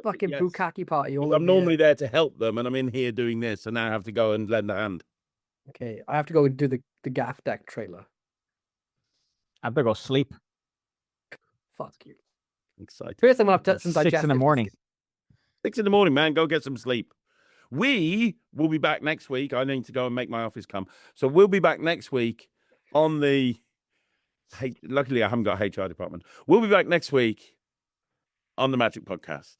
[SPEAKER 3] fucking
[SPEAKER 4] yes.
[SPEAKER 3] bukkake party. All
[SPEAKER 4] I'm
[SPEAKER 3] over
[SPEAKER 4] normally
[SPEAKER 3] here.
[SPEAKER 4] there to help them, and I'm in here doing this, and now I have to go and lend a hand.
[SPEAKER 3] Okay, I have to go and do the Gaff Deck trailer.
[SPEAKER 2] I better go sleep.
[SPEAKER 3] Fuck you.
[SPEAKER 4] Excited.
[SPEAKER 3] First, I'm gonna have to some
[SPEAKER 2] 6 in the
[SPEAKER 3] digestive
[SPEAKER 2] morning.
[SPEAKER 4] 6 in the morning, man. Go get some sleep. We will be back next week. I need to go and make my office come. So we'll be back next week on the... Luckily, I haven't got a HR department. We'll be back next week on the Magic Podcast.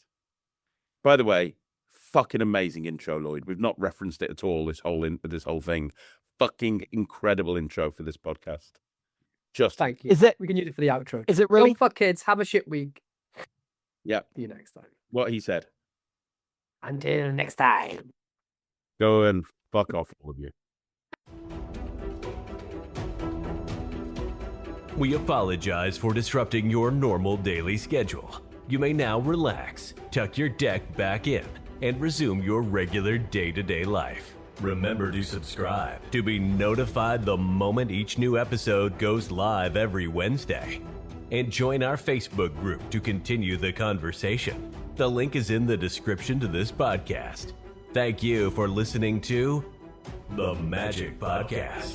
[SPEAKER 4] By the way, fucking amazing intro, Lloyd. We've not referenced it at all, this whole thing. Fucking incredible intro for this podcast. Just
[SPEAKER 3] Thank you.
[SPEAKER 2] Is it?
[SPEAKER 3] We can use it for the outro.
[SPEAKER 2] Is it really?
[SPEAKER 3] Don't fuck kids. Have a shit week.
[SPEAKER 4] Yeah.
[SPEAKER 3] See you next time.
[SPEAKER 4] What he said.
[SPEAKER 3] Until next time.
[SPEAKER 4] Go and fuck off, all of you.
[SPEAKER 1] We apologize for disrupting your normal daily schedule. You may now relax, tuck your deck back in, and resume your regular day-to-day life. Remember to subscribe to be notified the moment each new episode goes live every Wednesday. And join our Facebook group to continue the conversation. The link is in the description to this podcast. Thank you for listening to The Magic Podcast.